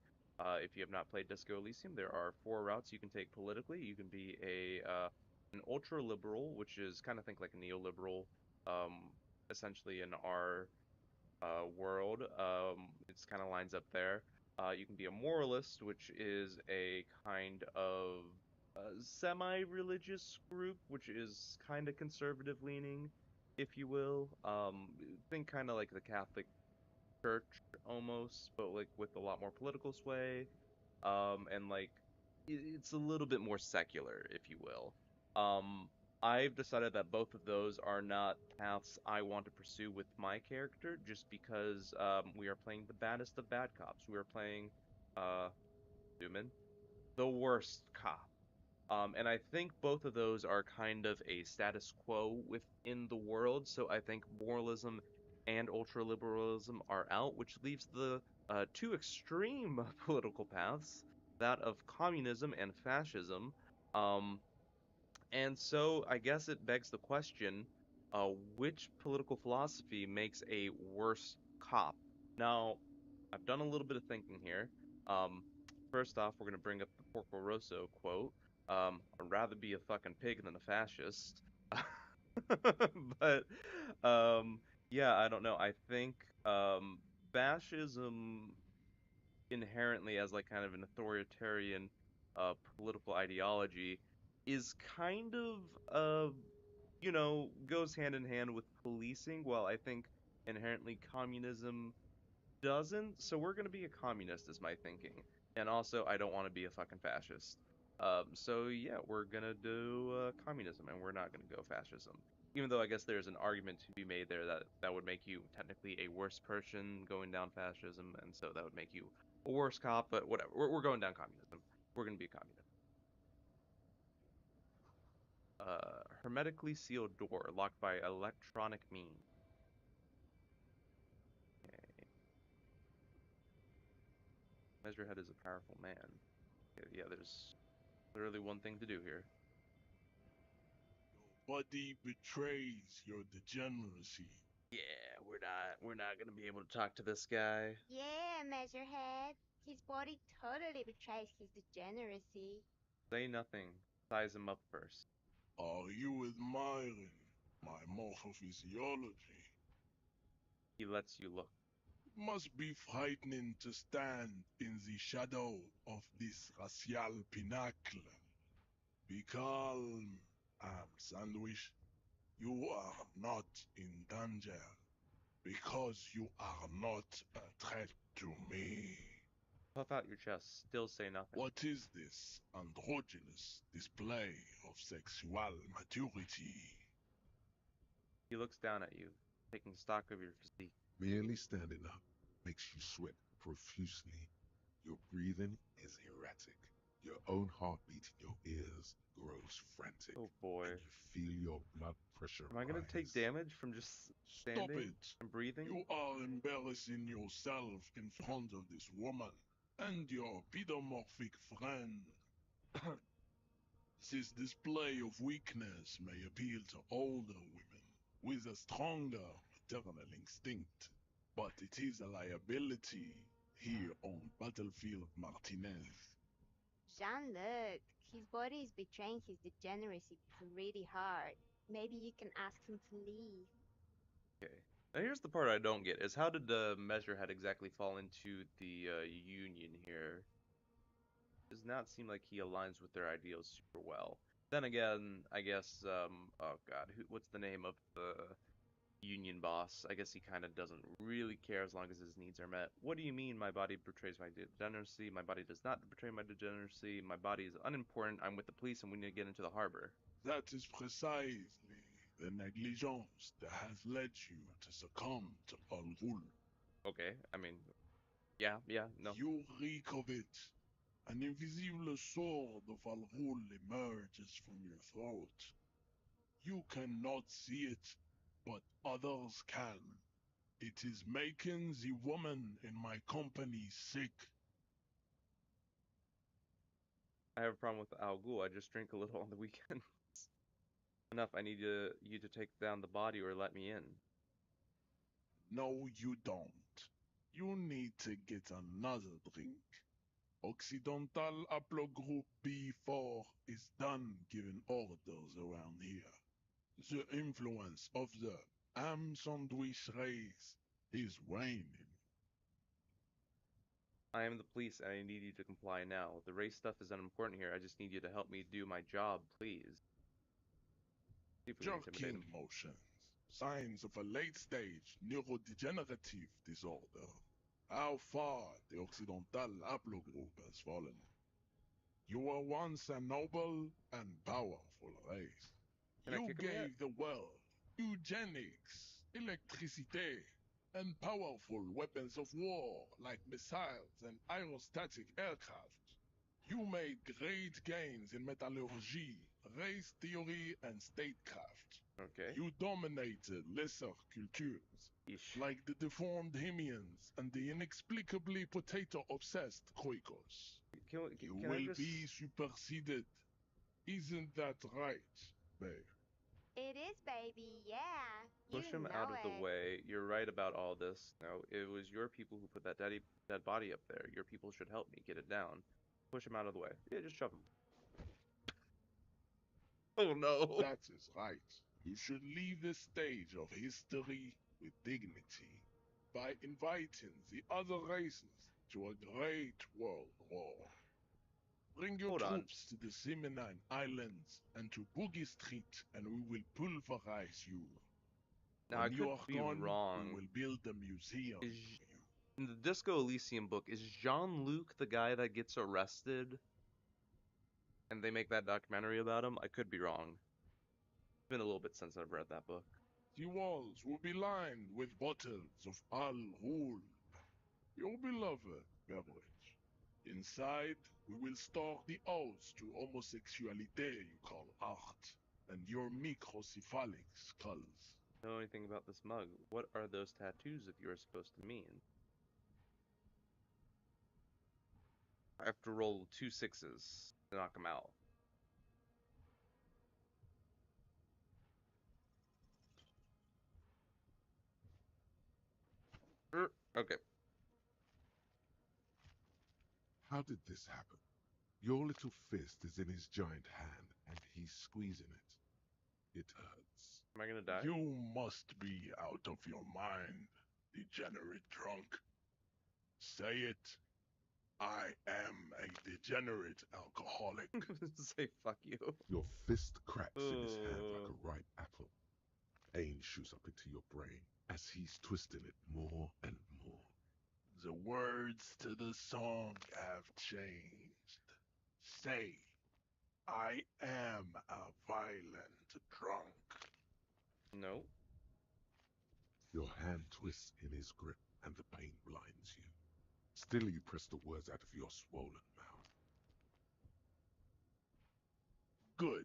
If you have not played Disco Elysium, there are four routes you can take politically. You can be an ultra liberal, which is kind of think like a neoliberal, um, essentially in our world. It's kind of lines up there. You can be a moralist, which is a kind of semi-religious group, which is kind of conservative leaning, if you will. Think kind of like the Catholic Church almost, but like with a lot more political sway. And like it's a little bit more secular, if you will. I've decided that both of those are not paths I want to pursue with my character, just because we are playing the baddest of bad cops. We are playing uh, Newman, the worst cop. And I think both of those are kind of a status quo within the world. So I think moralism and ultraliberalism are out, which leaves the two extreme political paths, that of communism and fascism. Um, and so I guess it begs the question, which political philosophy makes a worse cop? Now, I've done a little bit of thinking here. Um, First off, we're going to bring up the Porco Rosso quote. I'd rather be a fucking pig than a fascist. But, um, yeah, I don't know. I think fascism inherently, as like kind of an authoritarian political ideology, is kind of goes hand in hand with policing, while I think inherently communism doesn't. So we're gonna be a communist, is my thinking. And also, I don't want to be a fucking fascist. So yeah, we're gonna do communism, and we're not gonna go fascism. Even though I guess there's an argument to be made there that that would make you technically a worse person going down fascism, and so that would make you a worse cop. But whatever, we're going down communism. We're gonna be a communist. Hermetically sealed door locked by electronic means. Okay. Measurehead is a powerful man. Yeah, there's literally one thing to do here. Body betrays your degeneracy. Yeah, we're not gonna be able to talk to this guy. Yeah, Measurehead. His body totally betrays his degeneracy. Say nothing. Size him up first. Are you admiring my morphophysiology? He lets you look. It must be frightening to stand in the shadow of this racial pinnacle. Be calm, Sandwich. You are not in danger because you are not a threat to me. Puff out your chest. Still say nothing. What is this androgynous display of sexual maturity? He looks down at you, taking stock of your physique. Merely standing up makes you sweat profusely. Your breathing is erratic. Your own heartbeat in your ears grows frantic. Oh boy. And you feel your blood pressure Am I gonna rise. take damage from just Stop standing it! and breathing? You are embarrassing yourself in front of this woman and your pedomorphic friend. This display of weakness may appeal to older women with a stronger maternal instinct, but it is a liability here on Battlefield Martinez. Jean-Luc, his body is betraying his degeneracy pretty hard. Maybe you can ask him to leave. Okay. Now here's the part I don't get: is how did the Measurehead exactly fall into the union here? does not seem like he aligns with their ideals super well. Then again, I guess, oh god, what's the name of the union boss? I guess he kind of doesn't really care as long as his needs are met. What do you mean my body betrays my degeneracy? My body does not betray my degeneracy. My body is unimportant. I'm with the police and we need to get into the harbor. That is precisely the negligence that has led you to succumb to Al Ghul. Okay, I mean, yeah, no. You reek of it. An invisible sword of Al Ghul emerges from your throat. You cannot see it, but others can. It is making the woman in my company sick. I have a problem with Al Ghul. I just drink a little on the weekends. Enough. I need you to take down the body or let me in. No, you don't. You need to get another drink. Occidental Haplogroup B4 is done giving orders around here. The influence of the ham sandwich race is waning. I am the police and I need you to comply now. The race stuff is unimportant here. I just need you to help me do my job, please. See if we can intimidate Jerking him. motions. Signs of a late-stage neurodegenerative disorder. How far the Occidental Haplogroup has fallen. You were once a noble and powerful race. Can I You kick him yet? gave the world eugenics, electricity, and powerful weapons of war like missiles and aerostatic aircraft. You made great gains in metallurgy, race theory, and statecraft. Okay. You dominated lesser cultures, Yeesh. like the deformed Hemians and the inexplicably potato-obsessed Quakers. You Can I will just... be superseded. Isn't that right, babe? It is, baby. Yeah. You Push him know out of the it. way. You're right about all this. No, it was your people who put that dead body up there. Your people should help me get it down. Push him out of the way. Yeah, just shove him. Oh no. That is right. You should leave the stage of history with dignity by inviting the other races to a great world war. Bring your Hold on. troops to the Seminine Islands and to Boogie Street, and we will pulverize you. Now, I When you could are be gone, we wrong. will build a museum Is for you. in the Disco Elysium book, is Jean-Luc the guy that gets arrested and they make that documentary about him? I could be wrong. It's been a little bit since I've read that book. The walls will be lined with bottles of Al Ghul, your beloved beverage. Inside, we will store the odes to homosexuality you call art, and your microcephalic skulls. Know anything about this mug? What are those tattoos if you are supposed to mean? I have to roll 2 6s to knock him out. Okay. How did this happen? Your little fist is in his giant hand, and he's squeezing it. It hurts. Am I gonna die? You must be out of your mind, degenerate drunk. Say it. I am a degenerate alcoholic. Say fuck you. Your fist cracks in his hand like a ripe apple. Pain shoots up into your brain as he's twisting it more and more. The words to the song have changed. Say, I am a violent drunk. No. Your hand twists in his grip and the pain blinds you. Still you press the words out of your swollen mouth. Good.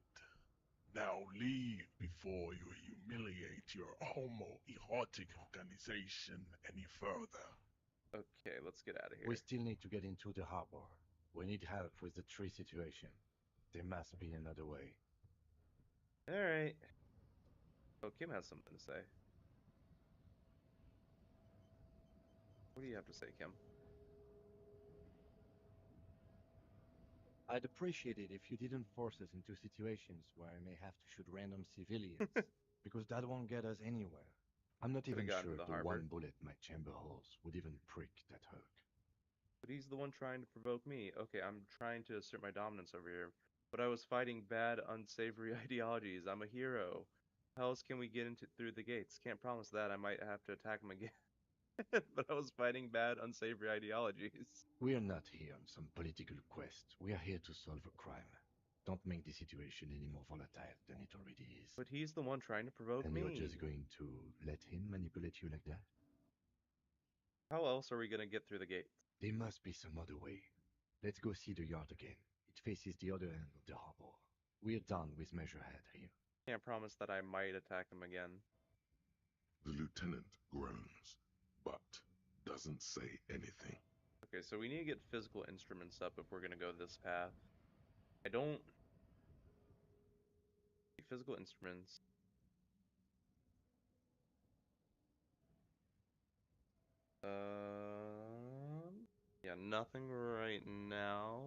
Now leave before you humiliate your homoerotic organization any further. Okay, let's get out of here. We still need to get into the harbor. We need help with the tree situation. There must be another way. Alright. Oh, Kim has something to say. What do you have to say, Kim? I'd appreciate it if you didn't force us into situations where I may have to shoot random civilians, because that won't get us anywhere. I'm not Could've even gotten sure to if the the harbor. one bullet my chamber holes would even prick that hook. But he's the one trying to provoke me. Okay, I'm trying to assert my dominance over here. But I was fighting bad, unsavory ideologies. I'm a hero. How else can we get into through the gates? Can't promise that. I might have to attack him again. But I was fighting bad, unsavory ideologies. We are not here on some political quest. We are here to solve a crime. Don't make the situation any more volatile than it already is. But he's the one trying to provoke And me. you're just going to let him manipulate you like that? How else are we gonna get through the gate? There must be some other way. Let's go see the yard again. It faces the other end of the harbor. We're done with Measurehead here. Can't promise that I might attack him again. The lieutenant groans, but doesn't say anything. Okay, so we need to get physical instruments up if we're gonna go this path. I don't... Physical instruments. Yeah, nothing right now.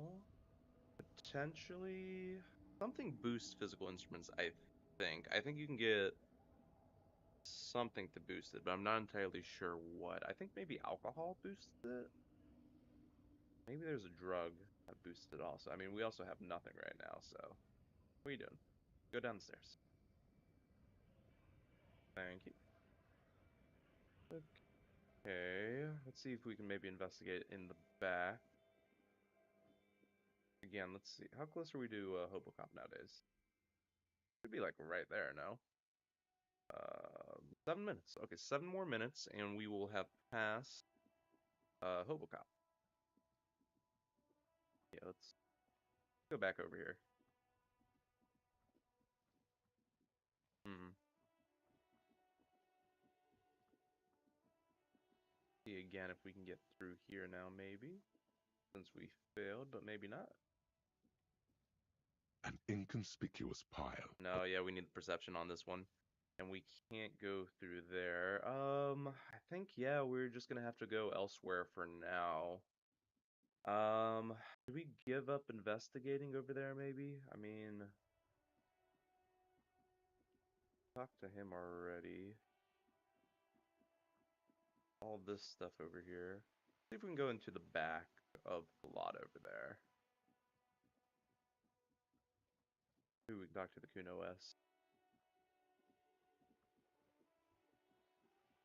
Potentially something boosts physical instruments, I think. I think you can get something to boost it, but I'm not entirely sure what. I think maybe alcohol boosts it. Maybe there's a drug that boosts it also. I mean, we also have nothing right now, so what are you doing? Go downstairs. Thank you. Okay, let's see if we can maybe investigate in the back. Again, let's see. How close are we to Hobocop nowadays? Should be like right there, no? 7 minutes. Okay, 7 more minutes, and we will have passed Hobocop. Yeah, let's go back over here. See again if we can get through here now, maybe. Since we failed, but maybe not. An inconspicuous pile. No, yeah, we need the perception on this one. And we can't go through there. I think, yeah, we're just gonna have to go elsewhere for now. Do we give up investigating over there, maybe? I mean, talked to him already. All this stuff over here. See if we can go into the back of the lot over there. Ooh, we can talk to the Kuno S.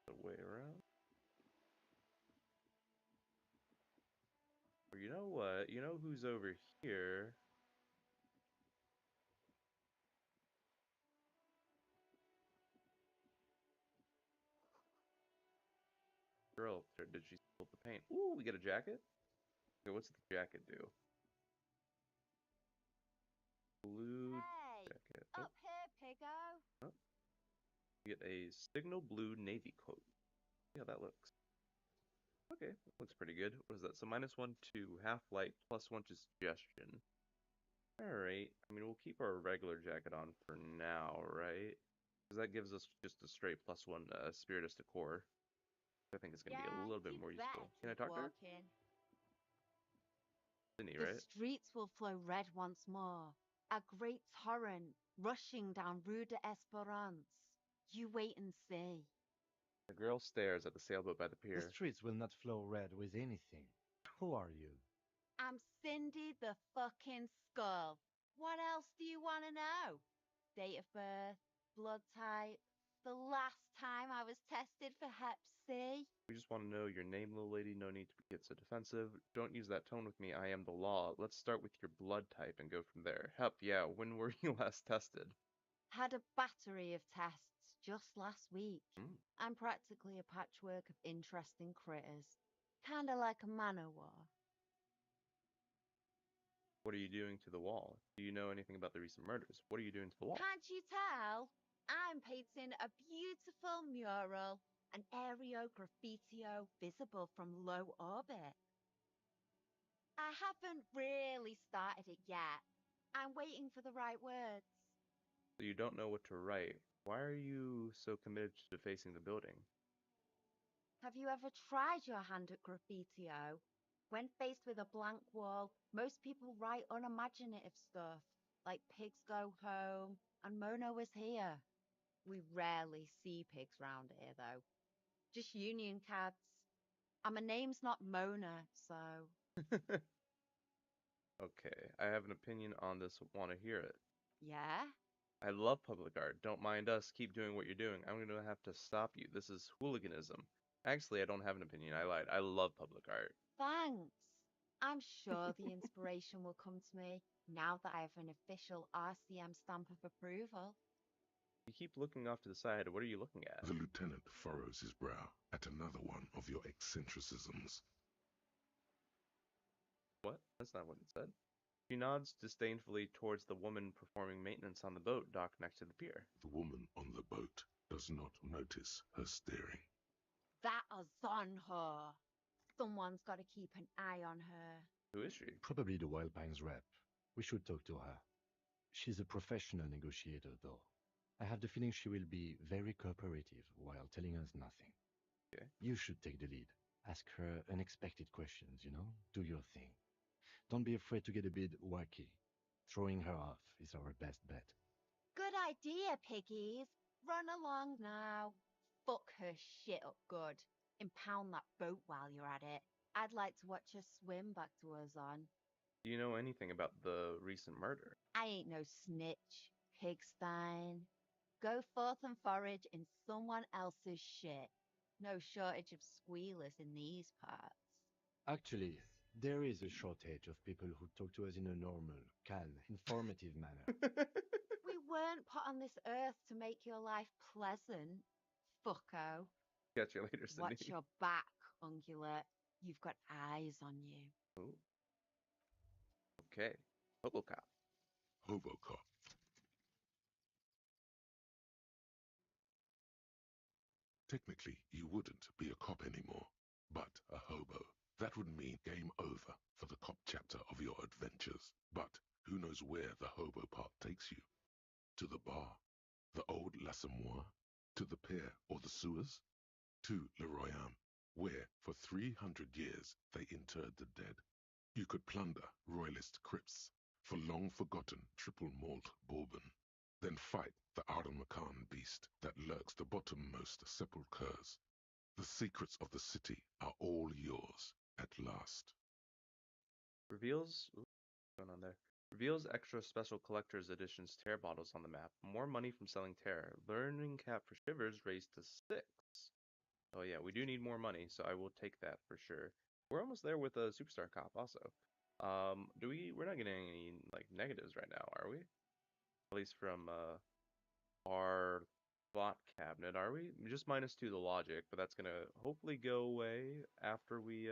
The way around. Or you know what? You know who's over here? Girl, did she spill the paint? Ooh, we get a jacket? Okay, what's the jacket do? Blue Hey, jacket. up here, Piggo. Oh. We get a signal blue navy coat. Yeah, that looks. Okay, looks pretty good. What is that? So -1 to half light, +1 to suggestion. Alright. I mean, we'll keep our regular jacket on for now, right? Because that gives us just a straight +1 Spiritus to core. I think it's going to be a little bit more useful. Can I talk to her? Sydney, The right? streets will flow red once more, a great torrent rushing down Rue d'Esperance. You wait and see. The girl stares at the sailboat by the The pier. streets will not flow red with anything. Who are you? I'm Cindy the fucking Skull. What else do you want to know? Date of birth, blood type, the last time I was tested for Hep C. We just want to know your name, little lady. No need to get so defensive. Don't use that tone with me. I am the law. Let's start with your blood type and go from there. Hep, yeah. When were you last tested? Had a battery of tests just last week. Mm. I'm practically a patchwork of interesting critters. Kinda like a manowar. What are you doing to the wall? Do you know anything about the recent murders? What are you doing to the wall? Can't you tell? I'm painting a beautiful mural, an aereo graffitio visible from low orbit. I haven't really started it yet. I'm waiting for the right words. So you don't know what to write. Why are you so committed to defacing the building? Have you ever tried your hand at graffitio? When faced with a blank wall, most people write unimaginative stuff, like pigs go home and Mona was here. We rarely see pigs round here, though. Just union cads. And my name's not Mona, so Okay, I have an opinion on this. Want to hear it? Yeah? I love public art. Don't mind us. Keep doing what you're doing. I'm gonna have to stop you. This is hooliganism. Actually, I don't have an opinion. I lied. I love public art. Thanks. I'm sure the inspiration will come to me now that I have an official RCM stamp of approval. You keep looking off to the side. What are you looking at? The lieutenant furrows his brow at another one of your eccentricisms. What? That's not what it said. She nods disdainfully towards the woman performing maintenance on the boat docked next to the pier. The woman on the boat does not notice her staring. That is on her. Someone's got to keep an eye on her. Who is she? Probably the Wild Pines rep. We should talk to her. She's a professional negotiator, though. I have the feeling she will be very cooperative while telling us nothing. Okay. You should take the lead. Ask her unexpected questions, Do your thing. Don't be afraid to get a bit wacky. Throwing her off is our best bet. Good idea, piggies. Run along now. Fuck her shit up good. Impound that boat while you're at it. I'd like to watch her swim back to us on. Do you know anything about the recent murder? I ain't no snitch, pigstein. Go forth and forage in someone else's shit. No shortage of squealers in these parts. Actually, there is a shortage of people who talk to us in a normal, calm, informative manner. We weren't put on this earth to make your life pleasant, fucko. Catch you later, Cindy. Watch your back, ungulate. You've got eyes on you. Ooh. Okay. Hobocop. Hobocop. Technically, you wouldn't be a cop anymore, but a hobo. That would mean game over for the cop chapter of your adventures. But who knows where the hobo part takes you? To the bar, the old l'Assommoir, to the pier or the sewers, to Le Royaume, where for 300 years they interred the dead. You could plunder royalist crypts for long-forgotten triple malt bourbon, then fight the Arden-Macan beast that lurks the bottommost sepulchres. The secrets of the city are all yours at last. Reveals. Ooh, what's going on there? Reveals extra special collector's editions tear bottles on the map. More money from selling tear. Learning cap for shivers raised to 6. Oh yeah, we do need more money, so I will take that for sure. We're almost there with a superstar cop also. We're not getting any like negatives right now, are we? At least from our thought cabinet, are we? Just -2 the logic, but that's gonna hopefully go away after we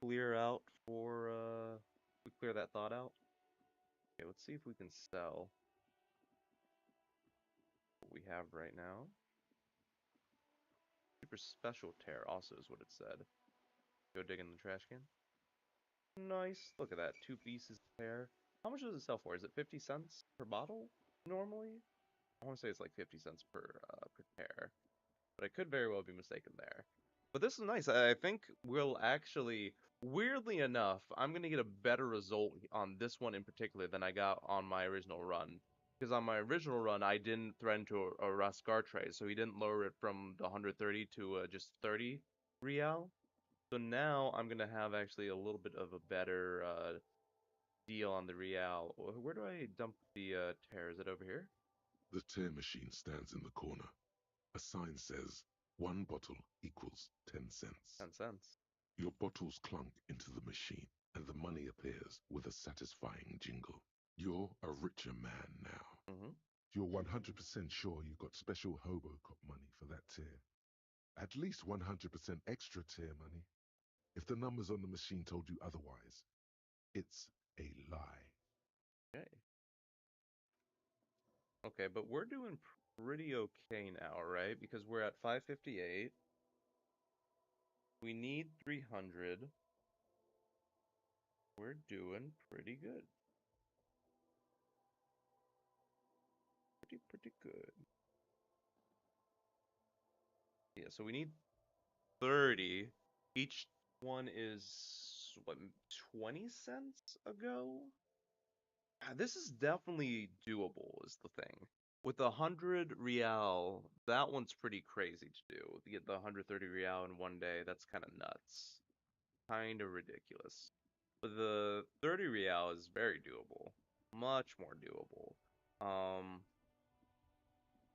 clear out for we clear that thought out. Okay, let's see if we can sell what we have right now. Super special tear also is what it said. Go dig in the trash can. Nice. Look at that. 2 pieces of tear. How much does it sell for? Is it 50 cents per bottle normally? I want to say it's like 50 cents per tear, but I could very well be mistaken there. But this is nice. I think we'll actually, weirdly enough, I'm gonna get a better result on this one in particular than I got on my original run. Because on my original run, I didn't threaten to a Rascar trade, so he didn't lower it from the 130 to just 30 real. So now I'm gonna have actually a little bit of a better deal on the real. Where do I dump the tear? Is it over here? The tear machine stands in the corner. A sign says, 1 bottle equals 10 cents. 10 cents. Your bottles clunk into the machine, and the money appears with a satisfying jingle. You're a richer man now. Mm-hmm. You're 100% sure you got special Hobocop money for that tear. At least 100% extra tear money. If the numbers on the machine told you otherwise, it's a lie. Okay. Okay, but we're doing pretty okay now, right? Because we're at 558. We need 300. We're doing pretty good. Pretty good. Yeah, so we need 30. Each one is, what, 20 cents a go? This is definitely doable, is the thing. With the 100 real, that one's pretty crazy to do. To get the 130 real in one day, that's kind of nuts. kind of ridiculous. But the 30 real is very doable. Much more doable.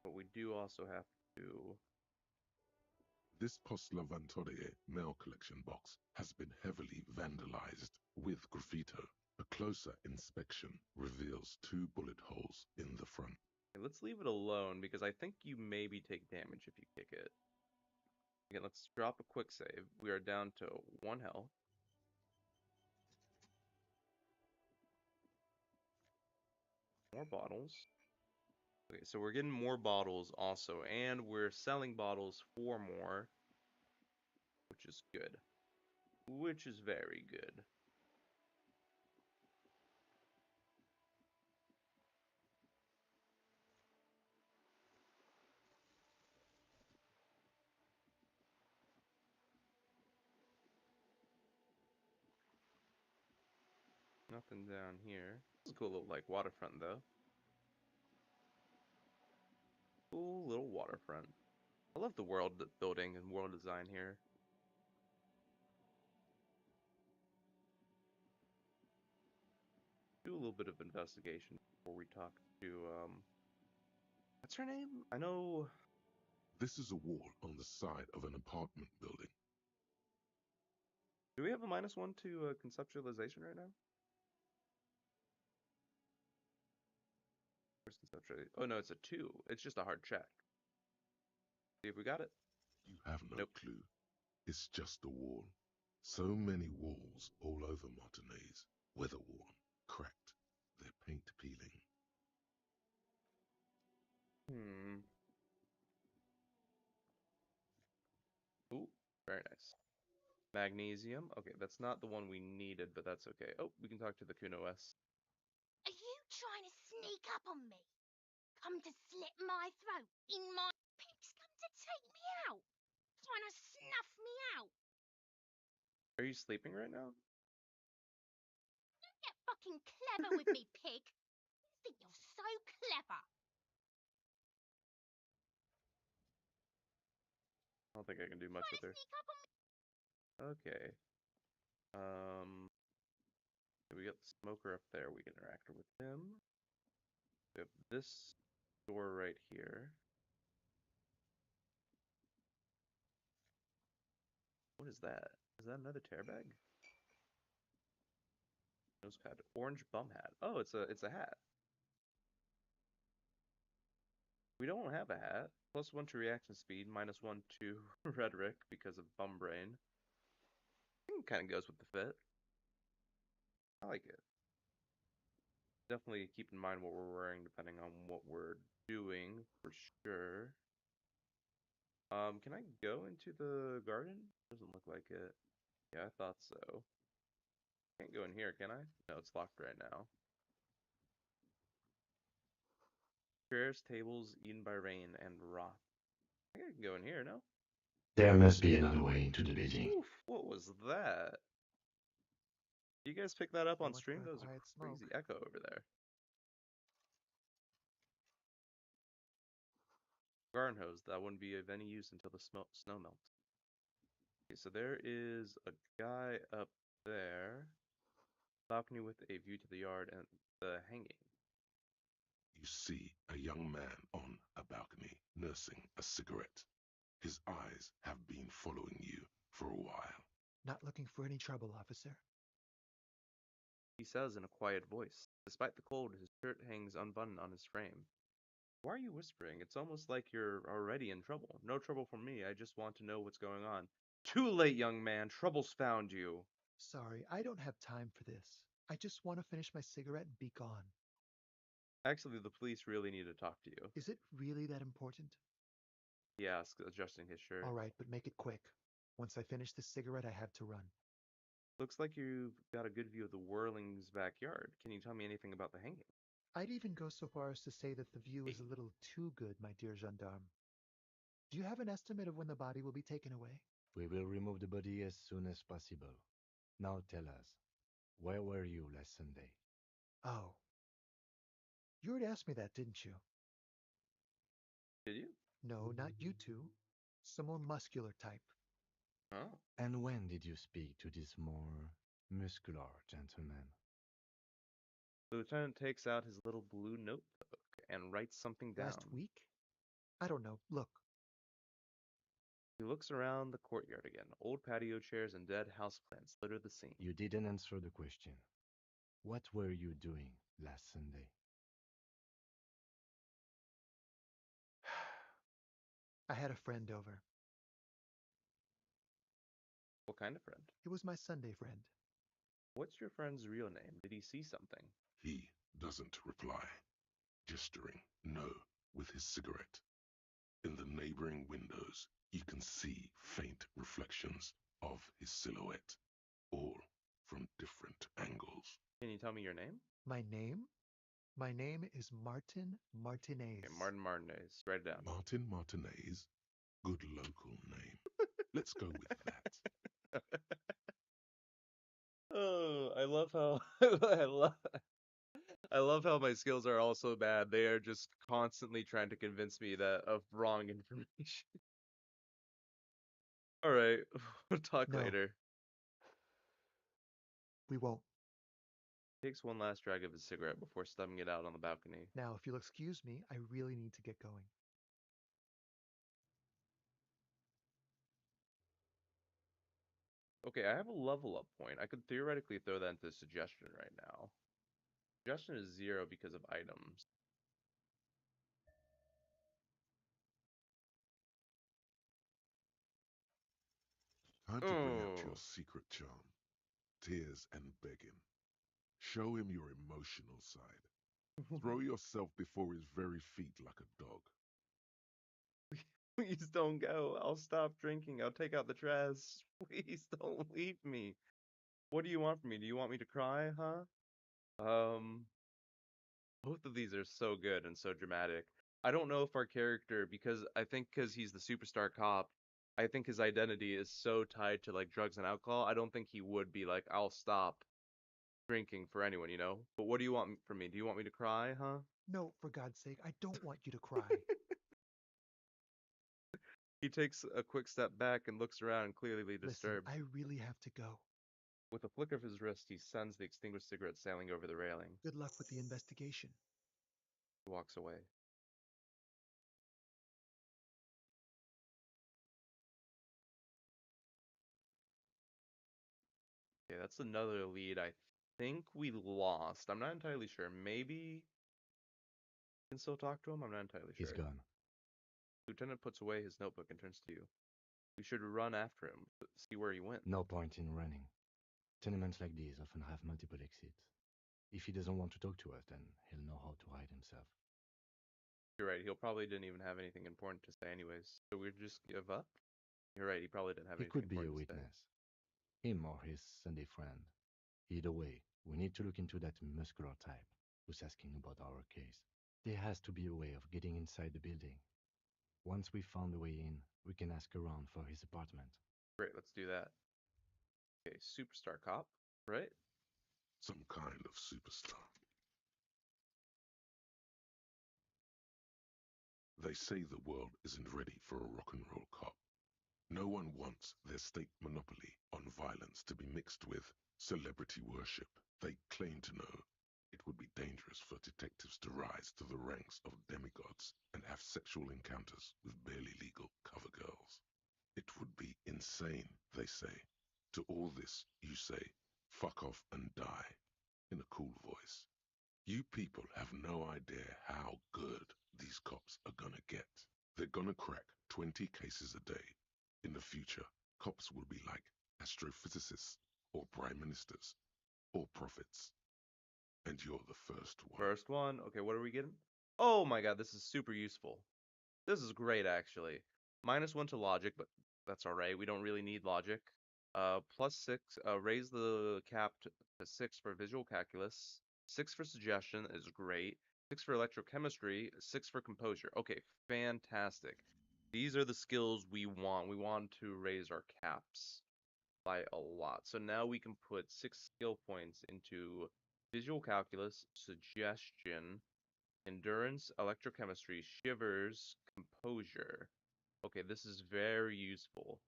But we do also have to... This Post Lavatorie mail collection box has been heavily vandalized with graffito. A closer inspection reveals 2 bullet holes in the front. Okay, let's leave it alone because I think you maybe take damage if you kick it. Again, let's drop a quick save. We are down to 1 health. More bottles. Okay, so we're getting more bottles also, and we're selling bottles for more, which is good. Which is very good. Nothing down here. This is a cool little, like, waterfront, though. Cool little waterfront. I love the world building and world design here. Do a little bit of investigation before we talk to, what's her name? I know... This is a wall on the side of an apartment building. Do we have a -1 to conceptualization right now? Where's conceptualization? Oh no, it's a 2. It's just a hard check. See if we got it. You have no Nope. clue. It's just a wall. So many walls all over Martinez, weather-worn, cracked, their paint peeling. Ooh, very nice. Magnesium. Okay, that's not the one we needed, but that's okay. Oh, we can talk to the Kuno S. Are you trying to sneak up on me? Come to slit my throat in my... Pigs come to take me out. Trying to snuff me out. Are you sleeping right now? Don't get fucking clever with me, pig. You think you're so clever. I don't think I can do much with her. Sneak up on me. Okay. We got the smoker up there. We can interact with him. We have this door right here. What is that? Is that another tear bag? Nosepad. Orange bum hat. Oh, it's a hat. We don't have a hat. +1 to reaction speed, -1 to rhetoric because of bum brain. I think it kind of goes with the fit. I like it. Definitely keep in mind what we're wearing depending on what we're doing, for sure. Can I go into the garden? Doesn't look like it. Yeah, I thought so. Can't go in here, can I? No, it's locked right now. Chairs, tables, eaten by rain, and rot. I think I can go in here, no? There must be another way into the building. Oof, what was that? You guys pick that up So on much stream? for That a was a quiet crazy smoke. echo over there. Garden hose, that wouldn't be of any use until the snow melts. Okay, so there is a guy up there. Balcony with a view to the yard and the hanging. You see a young man on a balcony nursing a cigarette. His eyes have been following you for a while. Not looking for any trouble, officer. He says in a quiet voice. Despite the cold, his shirt hangs unbuttoned on his frame. Why are you whispering? It's almost like you're already in trouble. No trouble for me. I just want to know what's going on. Too late, young man. Trouble's found you. Sorry, I don't have time for this. I just want to finish my cigarette and be gone. Actually, the police really need to talk to you. Is it really that important? He asks, adjusting his shirt. All right, but make it quick. Once I finish this cigarette, I have to run. Looks like you've got a good view of the Whirling's backyard. Can you tell me anything about the hanging? I'd even go so far as to say that the view is a little too good, my dear gendarme. Do you have an estimate of when the body will be taken away? We will remove the body as soon as possible. Now tell us, where were you last Sunday? Oh. You already asked me that, didn't you? Did you? No, not you two. Some more muscular type. Oh. And when did you speak to this more muscular gentleman? The lieutenant takes out his little blue notebook and writes something Last down. week? I don't know. Look, He looks around the courtyard again. Old patio chairs and dead houseplants litter the scene. You didn't answer the question. What were you doing last Sunday? I had a friend over. What kind of friend? He was my Sunday friend. What's your friend's real name? Did he see something? He doesn't reply, gesturing no with his cigarette. In the neighboring windows, you can see faint reflections of his silhouette, all from different angles. Can you tell me your name? My name? My name is Martin Martinez. Okay, Martin Martinez. Write it down. Martin Martinez, good local name. Let's go with that. Oh, I love how I love how my skills are also bad. They are just constantly trying to convince me that of wrong information. All right, we'll talk No, later. we won't. Takes one last drag of his cigarette before stubbing it out on the balcony. Now, if you'll excuse me, I really need to get going. Okay, I have a level up point. I could theoretically throw that into suggestion right now. Suggestion is 0 because of items. Time to bring out your secret charm. Tears and begging. Show him your emotional side. Throw yourself before his very feet like a dog. Please don't go. I'll stop drinking. I'll take out the trash. Please don't leave me. What do you want from me? Do you want me to cry, huh? Both of these are so good and so dramatic. I don't know if our character, because he's the superstar cop, I think his identity is so tied to like drugs and alcohol. I don't think he would be like, I'll stop drinking for anyone, you know? But what do you want from me? Do you want me to cry, huh? No, for God's sake, I don't want you to cry. He takes a quick step back and looks around, clearly Listen, disturbed. I really have to go. With a flick of his wrist, he sends the extinguished cigarette sailing over the railing. Good luck with the investigation. He walks away. Okay, that's another lead I think we lost. I'm not entirely sure. Maybe we can still talk to him? I'm not entirely He's sure. gone. Lieutenant puts away his notebook and turns to you. We should run after him, see where he went. No point in running. Tenements like these often have multiple exits. If he doesn't want to talk to us, then he'll know how to hide himself. You're right, he probably didn't even have anything important to say anyways. So we just give up? You're right, he probably didn't have He anything could be a important to say. witness. Him or his Sunday friend. Either way, we need to look into that muscular type who's asking about our case. There has to be a way of getting inside the building. Once we found a way in, we can ask around for his apartment. Great, let's do that. Okay, superstar cop, right? Some kind of superstar. They say the world isn't ready for a rock and roll cop. No one wants their state monopoly on violence to be mixed with celebrity worship. They claim to know it would be dangerous for detectives to rise to the ranks of demigods and have sexual encounters with barely legal cover girls. It would be insane, they say. To all this, you say, fuck off and die, in a cool voice. You people have no idea how good these cops are gonna get. They're gonna crack 20 cases a day. In the future, cops will be like astrophysicists, or prime ministers, or prophets. And you're the first one. First one. Okay, what are we getting? Oh my god, this is super useful. This is great, actually. -1 to logic, but that's alright. We don't really need logic. +6, raise the cap to 6 for visual calculus. 6 for suggestion is great. 6 for electrochemistry. 6 for composure. Okay, fantastic. These are the skills we want. We want to raise our caps by a lot. So now we can put 6 skill points into visual calculus, suggestion, endurance, electrochemistry, shivers, composure. Okay, this is very useful.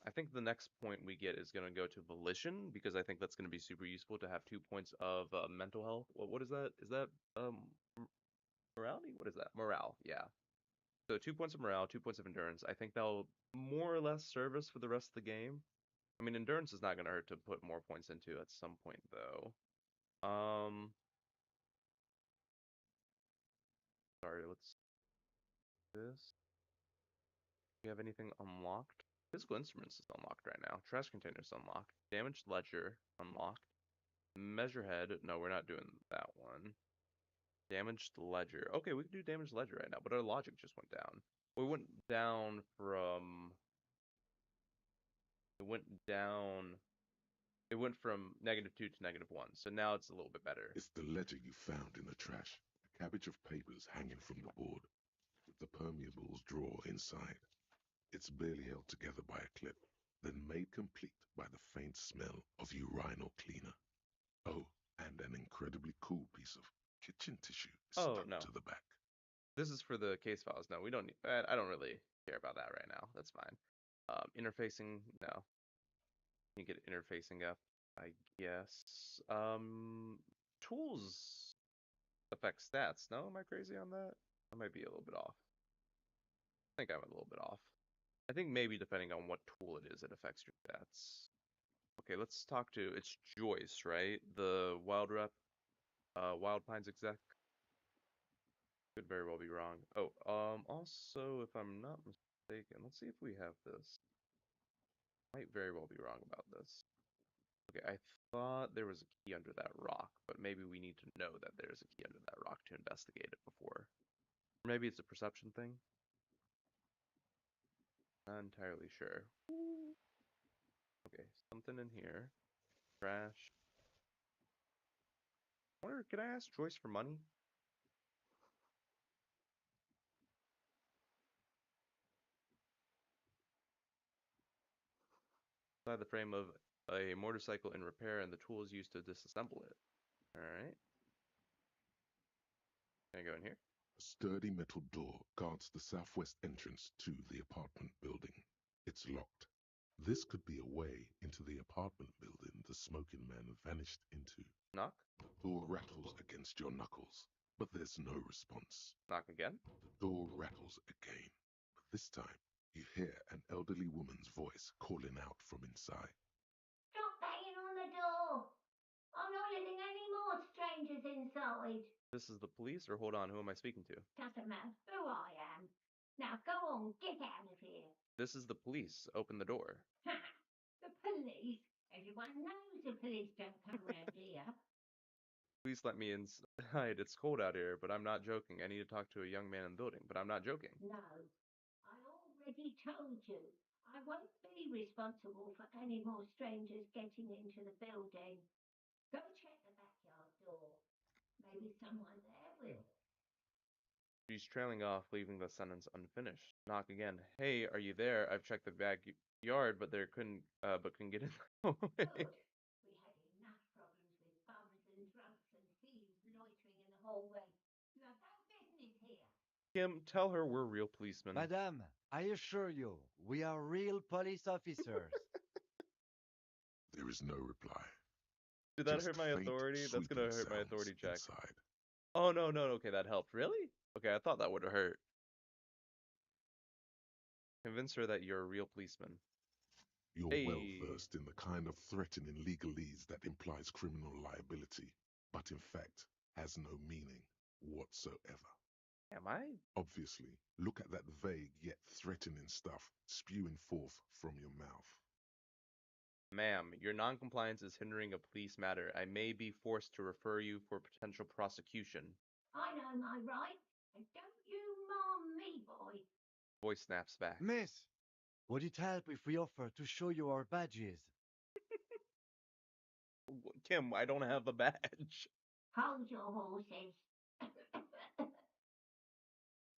I think the next point we get is going to go to volition because I think that's going to be super useful to have 2 points of mental health. What is that? Is that morality? What is that? Morale. Yeah. So 2 points of morale, 2 points of endurance. I think that'll more or less serve us for the rest of the game. I mean, endurance is not going to hurt to put more points into at some point though. Sorry, let's do this. Do you have anything unlocked? Physical instruments is unlocked right now. Trash containers unlocked. Damaged ledger unlocked. Measurehead. No, we're not doing that one. Damaged ledger. Okay, we can do damaged ledger right now, but our logic just went down. We went down from. It went down. It went from -2 to -1, so now it's a little bit better. It's the ledger you found in the trash. A cabbage of papers hanging from the board, with the permeables drawer inside. It's barely held together by a clip, then made complete by the faint smell of urinal cleaner. Oh, and an incredibly cool piece of kitchen tissue stuck to the back. This is for the case files. No, we don't need. I don't really care about that right now. That's fine. Interfacing. No. You get interfacing up, I guess. Tools affect stats. No, am I crazy on that? I might be a little bit off. I think I'm a little bit off. I think maybe depending on what tool it is, it affects your stats. Okay, let's talk to. It's Joyce, right? The Wild Rep, Wild Pines exec. Could very well be wrong. Oh, also, if I'm not mistaken, let's see if we have this. Might very well be wrong about this. Okay, I thought there was a key under that rock, but maybe we need to know that there's a key under that rock to investigate it before. Or maybe it's a perception thing. Not entirely sure. Okay, something in here. Trash. I wonder, can I ask Joyce for money? Inside the frame of a motorcycle in repair and the tools used to disassemble it. Alright. Can I go in here? A sturdy metal door guards the southwest entrance to the apartment building. It's locked. This could be a way into the apartment building the smoking man vanished into. Knock? The door rattles against your knuckles, but there's no response. Knock again? The door rattles again, but this time you hear an elderly woman's voice calling out from inside. Stop banging on the door! I'm not letting any more strangers inside. This is the police, or hold on, who am I speaking to? Doesn't matter who I am. Now go on, get out of here. This is the police. Open the door. Ha! The police? Everyone knows the police don't come round here. Please let me inside. It's cold out here, but I'm not joking. I need to talk to a young man in the building, but I'm not joking. No, I already told you. I won't be responsible for any more strangers getting into the building. Go check the backyard door. Maybe someone there will. She's trailing off, leaving the sentence unfinished. Knock again. Hey, are you there? I've checked the backyard, but couldn't get in. Good. We had enough problems with bums and drunks and thieves loitering in the hallway. You have no business here. Kim, tell her we're real policemen. Madame, I assure you, we are real police officers. There is no reply. Did that Just hurt my faint, authority? That's gonna hurt my sweeping authority check. sounds inside. Oh, no. Okay, that helped. Really? Okay, I thought that would have hurt. Convince her that you're a real policeman. You're Hey. well versed in the kind of threatening legalese that implies criminal liability, but in fact has no meaning whatsoever. Am I? Obviously, look at that vague yet threatening stuff spewing forth from your mouth. Ma'am, your noncompliance is hindering a police matter. I may be forced to refer you for potential prosecution. I know my rights, and don't you mom me, boy. Voice snaps back. Miss, would it help if we offer to show you our badges? Kim, I don't have a badge. Hold your horses.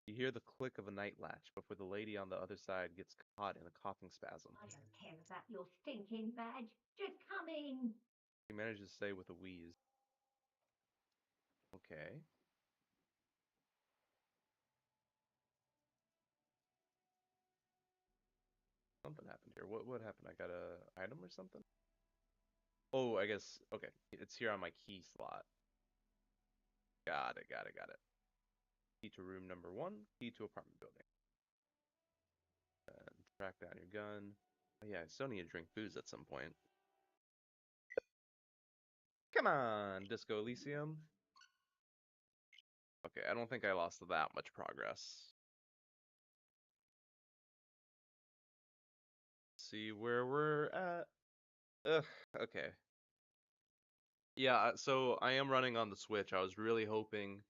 You hear the click of a night latch before the lady on the other side gets caught in a coughing spasm. I don't care about your stinking badge. Just come in. She manages to say with a wheeze. Okay. Something happened here? What happened? I got a item or something? Oh, I guess okay. It's here on my key slot. Got it. Key to room number 1. Key to apartment building. And track down your gun. Oh yeah, I still need to drink booze at some point. Come on, Disco Elysium. Okay, I don't think I lost that much progress. See where we're at. Ugh, okay. Yeah, so I am running on the Switch. I was really hoping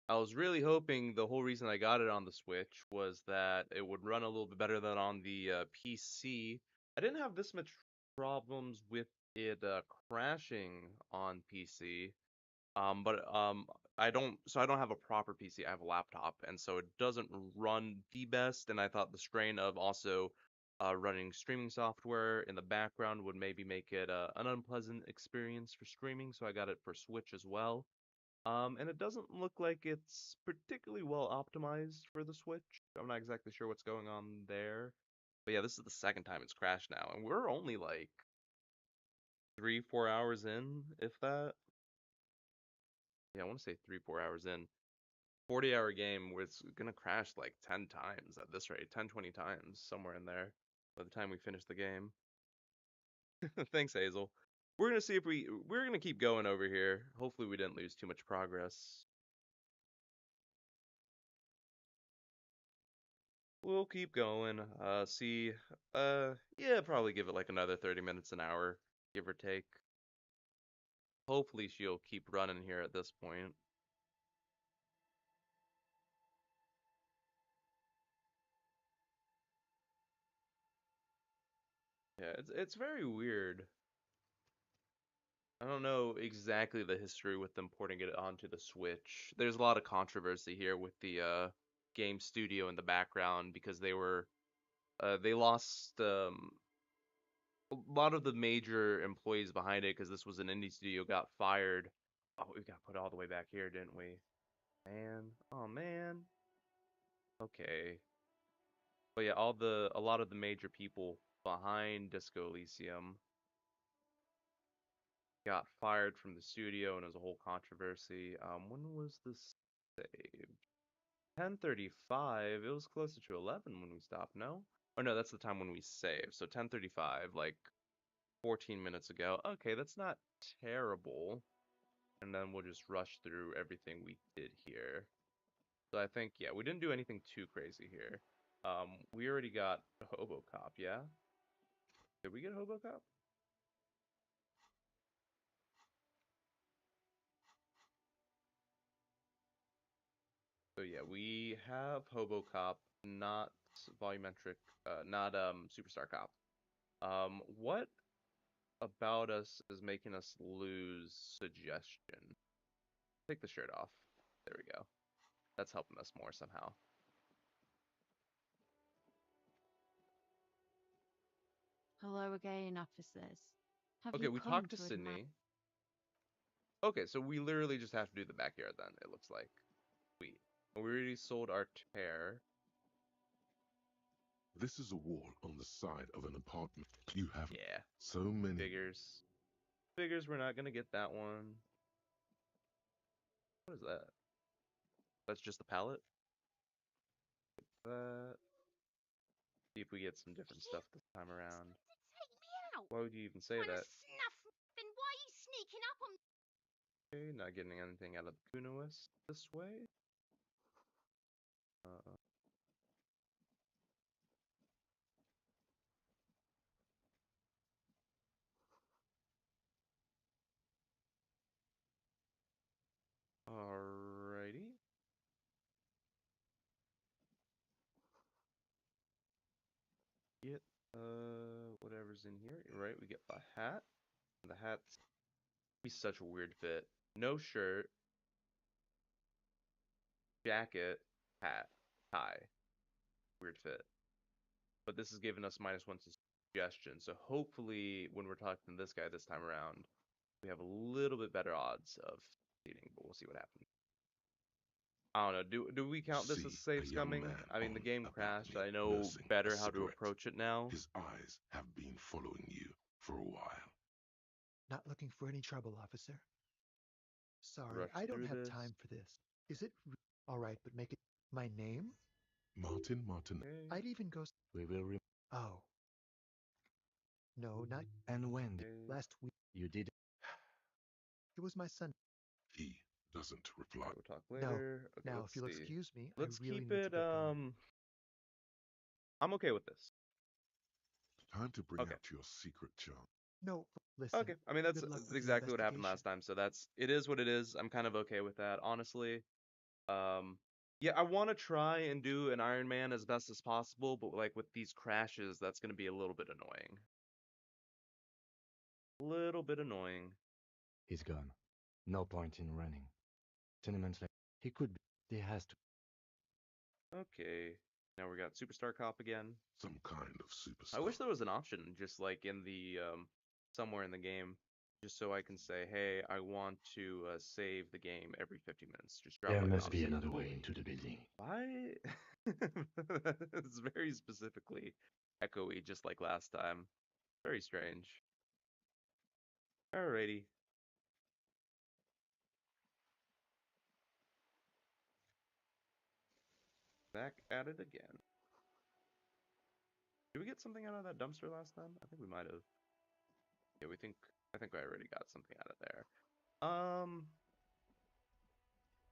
the whole reason I got it on the Switch was that it would run a little bit better than on the PC. I didn't have this much problems with it crashing on PC. But I don't have a proper PC. I have a laptop, and so it doesn't run the best. And I thought the strain of also running streaming software in the background would maybe make it an unpleasant experience for streaming. So I got it for Switch as well. And it doesn't look like it's particularly well optimized for the Switch. I'm not exactly sure what's going on there. But yeah, this is the second time it's crashed now, and we're only like 3-4 hours in, if that. Yeah, I want to say 3-4 hours in. 40-hour game where it's gonna crash like 10 times at this rate, 10, 20 times, somewhere in there by the time we finish the game. Thanks, Hazel. We're gonna see if we're gonna keep going over here. Hopefully we didn't lose too much progress. We'll keep going. Yeah, probably give it like another 30 minutes, an hour, give or take. Hopefully she'll keep running here at this point. Yeah, it's very weird. I don't know exactly the history with them porting it onto the Switch. There's a lot of controversy here with the game studio in the background because they lost a lot of the major employees behind it because this was an indie studio got fired. Oh, we got put all the way back here, didn't we? Man, oh man. Okay. But yeah, a lot of the major people behind Disco Elysium got fired from the studio, and it was a whole controversy. When was this saved? 10:35. It was closer to 11 when we stopped. No? Oh no, that's the time when we saved. So 10:35, like 14 minutes ago. Okay, that's not terrible. And then we'll just rush through everything we did here. So I think, yeah, we didn't do anything too crazy here. We already got Hobo Cop, yeah? Did we get Hobo Cop? So yeah, we have Hobo Cop, not volumetric, not Superstar Cop. What about us is making us lose suggestion? Take the shirt off. There we go. That's helping us more somehow. Hello again, officers. Have Okay, you we come talked to to admire? Sydney. Okay, so we literally just have to do the backyard then, it looks like. Sweet. We already sold our tear. This is a wall on the side of an apartment. You have Yeah. so many. Figures we're not gonna get that one. What is that? That's just the palette? That. See if we get some different stuff this time around. Take me out. Why would you even say that? Snuff. Then why are you sneaking up on me? Okay, not getting anything out of the Kunoist this way. Alrighty. Get whatever's in here. Right, we get a hat. The hat's be such a weird fit. No shirt, jacket, hat, tie. Weird fit. But this is giving us -1 to suggestion. So hopefully when we're talking to this guy this time around, we have a little bit better odds of succeeding, but we'll see what happens. I don't know. Do we count this as See safe a young scumming? man I mean, the on game a crashed. balcony I know nursing a better how to cigarette. approach it now. His eyes have been following you for a while. Not looking for any trouble, officer. Sorry, Rush I don't through have this. time for this. Is it all right? But make it my name. Martin. Okay. I'd even go. We will. Oh no, not And when Okay. last week. you did, It was my son. He doesn't reply. We'll talk No. later. Okay, Now, let's if you'll see. excuse me, Let's I really keep need to it. get going. I'm okay with this. Time to bring Okay. out your secret charm. No, listen. Okay. I mean, that's Good luck with the exactly what happened last investigation. time. So it is what it is. I'm kind of okay with that, honestly. Yeah, I want to try and do an Iron Man as best as possible, but like with these crashes, that's going to be a little bit annoying. Little bit annoying. he's gone. No point in running. Tenements like he could be. He has to. Okay. Now we got Superstar Cop again. Some kind of superstar. I wish there was an option just like in the somewhere in the game, just so I can say, hey, I want to save the game every 50 minutes. Just drop There like an must be option. another way into the building. Why? It's very specifically echoey, just like last time. Very strange. Alrighty. Back at it again. Did we get something out of that dumpster last time? I think we might have. Yeah, I think I already got something out of there.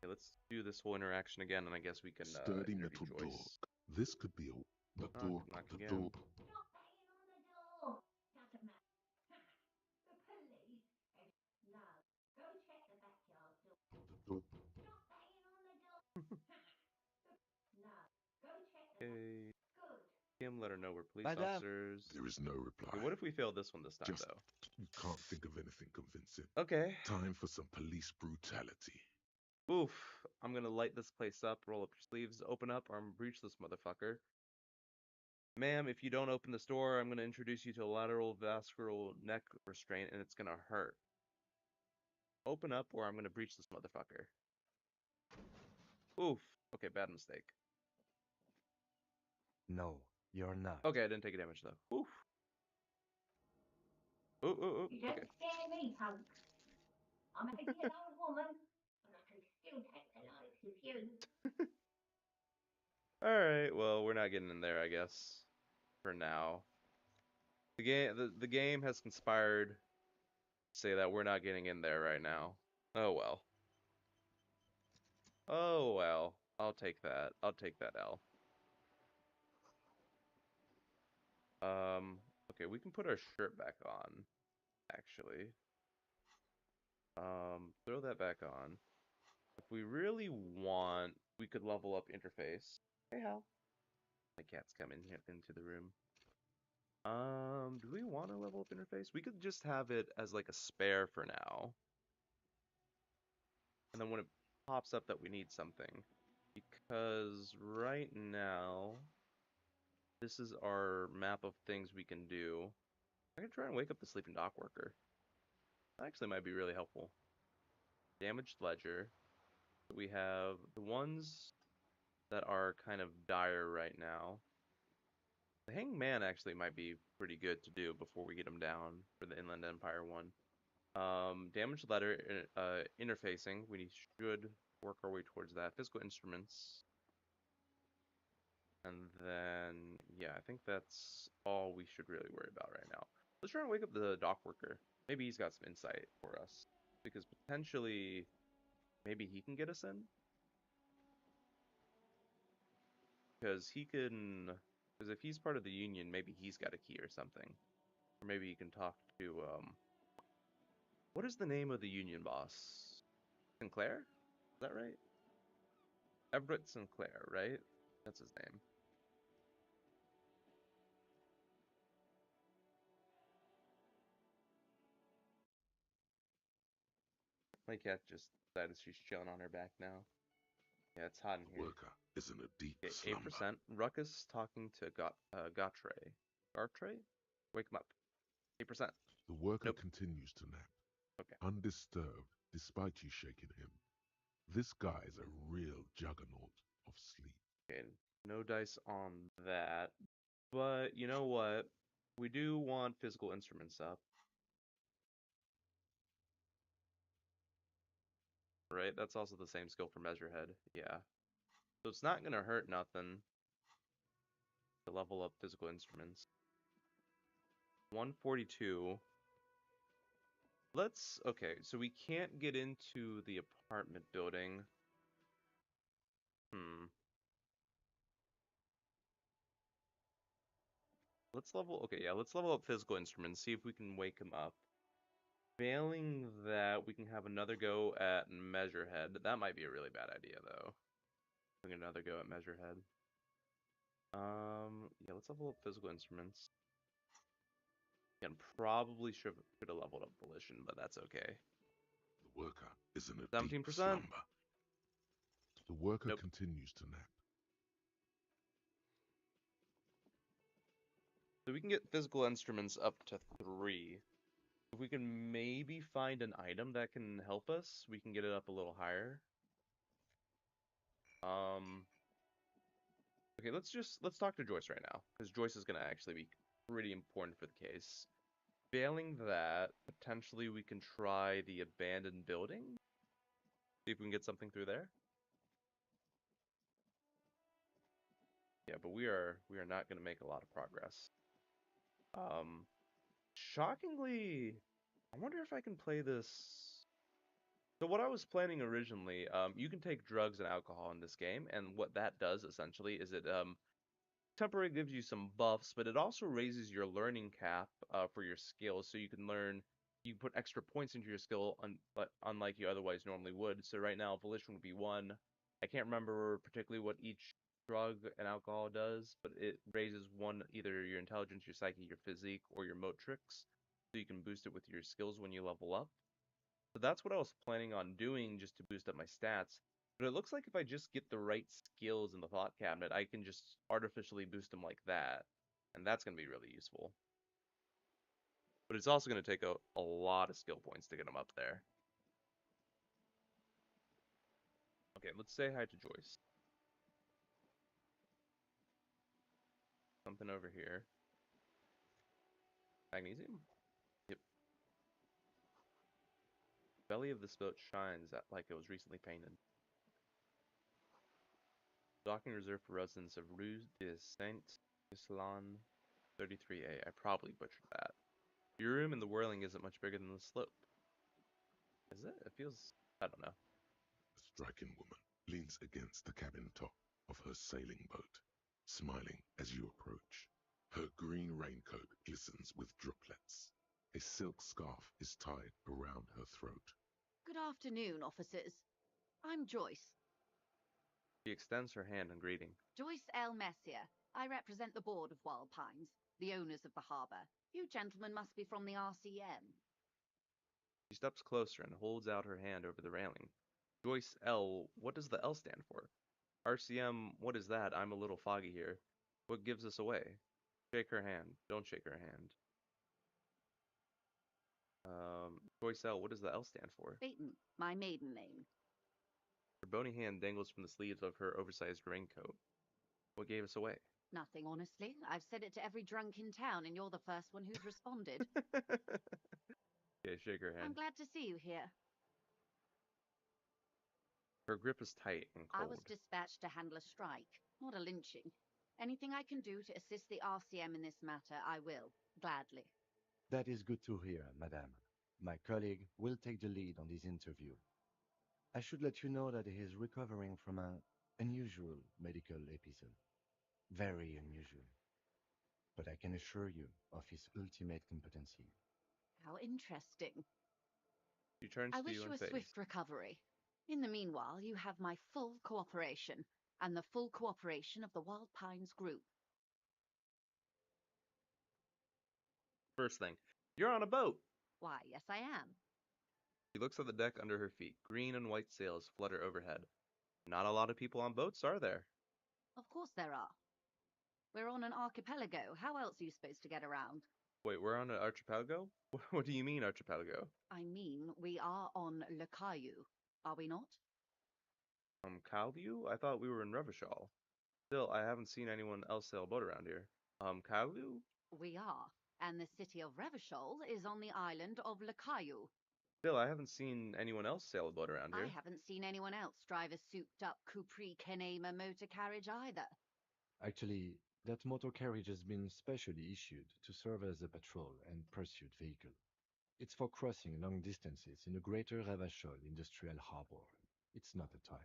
Okay, let's do this whole interaction again, and I guess we can Sturdy interview metal door. Joyce. This could be the Knock, door. knock The again. door. Stop banging on the door. Doesn't matter. The police. No. Go check the backyard door. The door. Stop banging on the door. No. Go check the Okay. Good. Kim, let her know we're police Madame. officers. There is no reply. Okay, what if we fail this one this time, Just though? you can't think of anything convincing. Okay. Time for some police brutality. Oof. I'm gonna light this place up, roll up your sleeves, open up, or I'm gonna breach this motherfucker. Ma'am, if you don't open this door, I'm gonna introduce you to a lateral vascular neck restraint, and it's gonna hurt. Open up, or I'm gonna breach this motherfucker. Oof. Okay, bad mistake. No, you're not. Okay, I didn't take a damage though. Oof. Ooh, ooh, ooh. You don't Okay. scare me, punk. I'm a 80-year-old woman, and I can still take the likes of you. Alright, well, we're not getting in there, I guess. For now. The game has conspired to say that we're not getting in there right now. Oh well. Oh well. I'll take that. I'll take that L. Okay, we can put our shirt back on, actually. Throw that back on. If we really want, we could level up interface. Hey, Hal. My cat's coming here into the room. Do we want to level up interface? We could just have it as like a spare for now. And then when it pops up that we need something. Because right now, this is our map of things we can do. I can try and wake up the sleeping dock worker. That actually might be really helpful. Damaged ledger. We have the ones that are kind of dire right now. The Hanged Man actually might be pretty good to do before we get him down for the Inland Empire one. Damaged letter interfacing. We should work our way towards that. Physical instruments. And then, yeah, I think that's all we should really worry about right now. Let's try and wake up the dock worker. Maybe he's got some insight for us. Because potentially, maybe he can get us in? Because he can... Because if he's part of the Union, maybe he's got a key or something. Or maybe you can talk to, what is the name of the Union boss? Sinclair? Is that right? Everett Sinclair, right? That's his name. My cat just decided she's chilling on her back now. Yeah, it's hot in here. Worker is in a deep Okay, slumber. 8%. Ruckus talking to Gautre. Gartre? Wake him up. 8%. The worker Nope. continues to nap. Okay. Undisturbed, despite you shaking him. This guy's a real juggernaut of sleep. Okay, no dice on that. But you know what? We do want physical instruments up. Right? That's also the same skill for Measurehead. Yeah. So it's not gonna hurt nothing to level up physical instruments. 142. Okay, so we can't get into the apartment building. Let's level up physical instruments, see if we can wake him up. Failing that, we can have another go at Measurehead. That might be a really bad idea, though. Having another go at Measurehead. Yeah, let's level up physical instruments. And probably should have leveled up Volition, but that's okay. The worker is in a 17%. deep slumber. The worker Nope. continues to nap. So we can get physical instruments up to 3. If we can maybe find an item that can help us, we can get it up a little higher. Okay, let's talk to Joyce right now, because Joyce is gonna actually be pretty important for the case. Failing that, potentially we can try the abandoned building. See if we can get something through there. Yeah, but we are not gonna make a lot of progress. Shockingly, I wonder if I can play this. So what I was planning originally, you can take drugs and alcohol in this game, and what that does essentially is it temporarily gives you some buffs, but it also raises your learning cap for your skills, so you can learn. You put extra points into your skill, unlike you otherwise normally would. So right now, Volition would be 1. I can't remember particularly what each drug and alcohol does, but it raises 1 either your intelligence, your psyche, your physique, or your motrix, so you can boost it with your skills when you level up. So that's what I was planning on doing just to boost up my stats. But it looks like if I just get the right skills in the thought cabinet, I can just artificially boost them like that. And that's going to be really useful. But it's also going to take a lot of skill points to get them up there. Okay, let's say hi to Joyce. Something over here. Magnesium? Yep. Belly of this boat shines like it was recently painted. Docking reserved for residents of Rue de Saint-Islande 33A. I probably butchered that. Your room in the whirling isn't much bigger than the slope. Is it? It feels... I don't know. A striking woman leans against the cabin top of her sailing boat, smiling as you approach. Her green raincoat glistens with droplets. A silk scarf is tied around her throat. Good afternoon, officers. I'm Joyce. She extends her hand in greeting. Joyce L. Messier. I represent the board of Wild Pines, the owners of the harbour. You gentlemen must be from the RCM. She steps closer and holds out her hand over the railing. Joyce L. What does the L stand for? RCM, what is that? I'm a little foggy here. What gives us away? Shake her hand. Don't shake her hand. Joyce L. What does the L stand for? Baton, my maiden name. Her bony hand dangles from the sleeves of her oversized raincoat. What gave us away? Nothing, honestly. I've said it to every drunk in town, and you're the first one who's responded. Okay, shake her hand. I'm glad to see you here. Her grip is tight and cold. I was dispatched to handle a strike, not a lynching. Anything I can do to assist the RCM in this matter, I will, gladly. That is good to hear, madame. My colleague will take the lead on this interview. I should let you know that he is recovering from an unusual medical episode. Very unusual. But I can assure you of his ultimate competency. How interesting. She turns I to wish you you and a says, swift recovery. In the meanwhile, you have my full cooperation, and the full cooperation of the Wild Pines Group. first thing, you're on a boat. Why, yes I am. She looks at the deck under her feet. Green and white sails flutter overhead. Not a lot of people on boats, are there? Of course there are. We're on an archipelago. How else are you supposed to get around? Wait, we're on an archipelago? What do you mean, archipelago? I mean, we are on Le Caillou, are we not? Kalyu? I thought we were in Revachol. Still, I haven't seen anyone else sail a boat around here. Kalyu? We are, and the city of Revachol is on the island of Lakayu. Still, I haven't seen anyone else sail a boat around I here. haven't seen anyone else drive a souped-up Capri Kenema motor carriage either. Actually, that motor carriage has been specially issued to serve as a patrol and pursuit vehicle. It's for crossing long distances in the greater Ravachol industrial harbor. It's not a toy.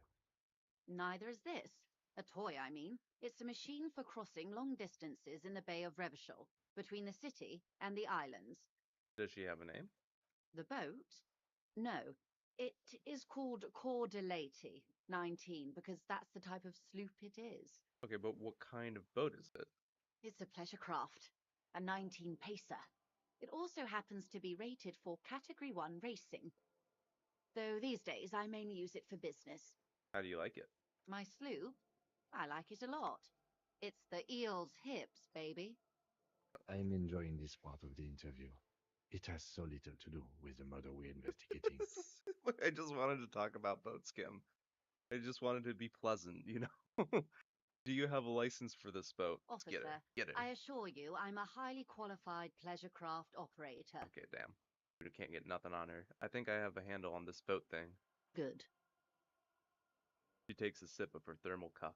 Neither is this. A toy, I mean. It's a machine for crossing long distances in the Bay of Revachol, between the city and the islands. Does she have a name? The boat? No. It is called Cordelati 19 because that's the type of sloop it is. Okay, but what kind of boat is it? It's a pleasure craft, a 19 pacer. It also happens to be rated for Category 1 racing. Though these days I mainly use it for business. How do you like it? My sloop? I like it a lot. It's the eel's hips, baby. I'm enjoying this part of the interview. It has so little to do with the murder we're investigating. I just wanted to talk about boat skim. I just wanted to be pleasant, you know? Do you have a license for this boat? Officer, Get it. I assure you I'm a highly qualified pleasure craft operator. Okay, damn. We can't get nothing on her. I think I have a handle on this boat thing. Good. She takes a sip of her thermal cup.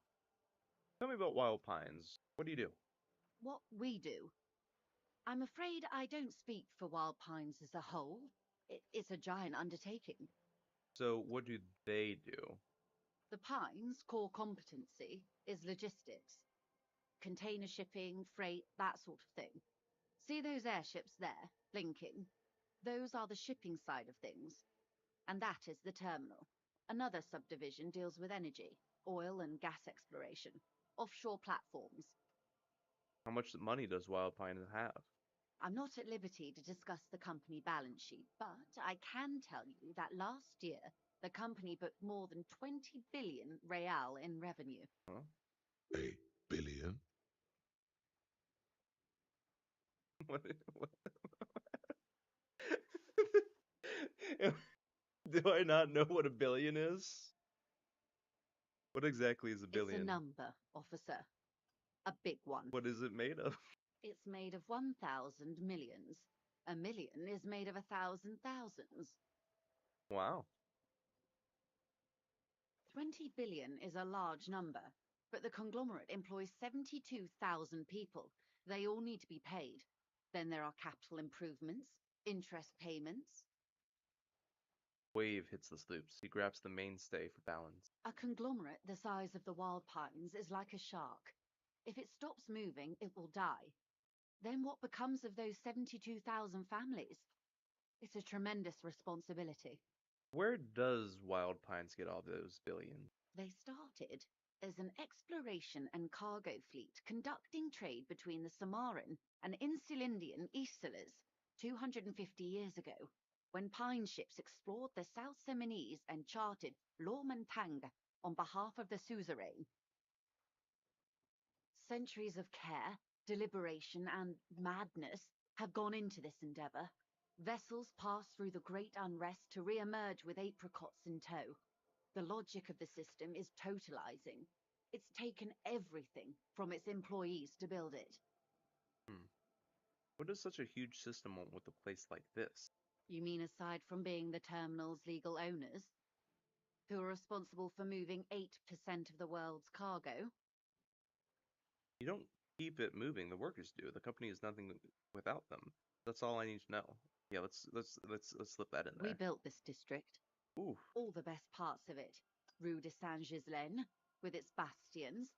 Tell me about Wild Pines. What do you do? What we do? I'm afraid I don't speak for Wild Pines as a whole. It's a giant undertaking. So, what do they do? The Pines' core competency is logistics. Container shipping, freight, that sort of thing. See those airships there, blinking? Those are the shipping side of things. And that is the terminal. Another subdivision deals with energy, oil and gas exploration, offshore platforms. How much money does Wild Pines have? I'm not at liberty to discuss the company balance sheet, but I can tell you that last year the company booked more than 20 billion real in revenue. Huh? A billion? What? Do I not know what a billion is? What exactly is a billion? It's a number, officer. A big one. What is it made of? It's made of 1,000 millions. A million is made of 1,000 thousands. Wow. 20 billion is a large number, but the conglomerate employs 72,000 people. They all need to be paid. Then there are capital improvements, interest payments. Wave hits the sloops. He grabs the mainstay for balance. A conglomerate the size of the Wild Pines is like a shark. If it stops moving, it will die. Then what becomes of those 72,000 families? It's a tremendous responsibility. Where does Wild Pines get all those billions? They started as an exploration and cargo fleet conducting trade between the Samaran and Insulindian Isolas 250 years ago, when pine ships explored the South Seminese and charted Lomantang on behalf of the suzerain. Centuries of care, deliberation, and madness have gone into this endeavour. Vessels pass through the great unrest to re-emerge with apricots in tow. The logic of the system is totalizing. It's taken everything from its employees to build it. What does such a huge system want with a place like this? You mean aside from being the terminal's legal owners, who are responsible for moving 8% of the world's cargo? You don't keep it moving. The workers do. The company is nothing without them. That's all I need to know. Yeah, let's slip that in there. We built this district. Ooh. All the best parts of it. Rue de Saint-Ghislain, with its bastions,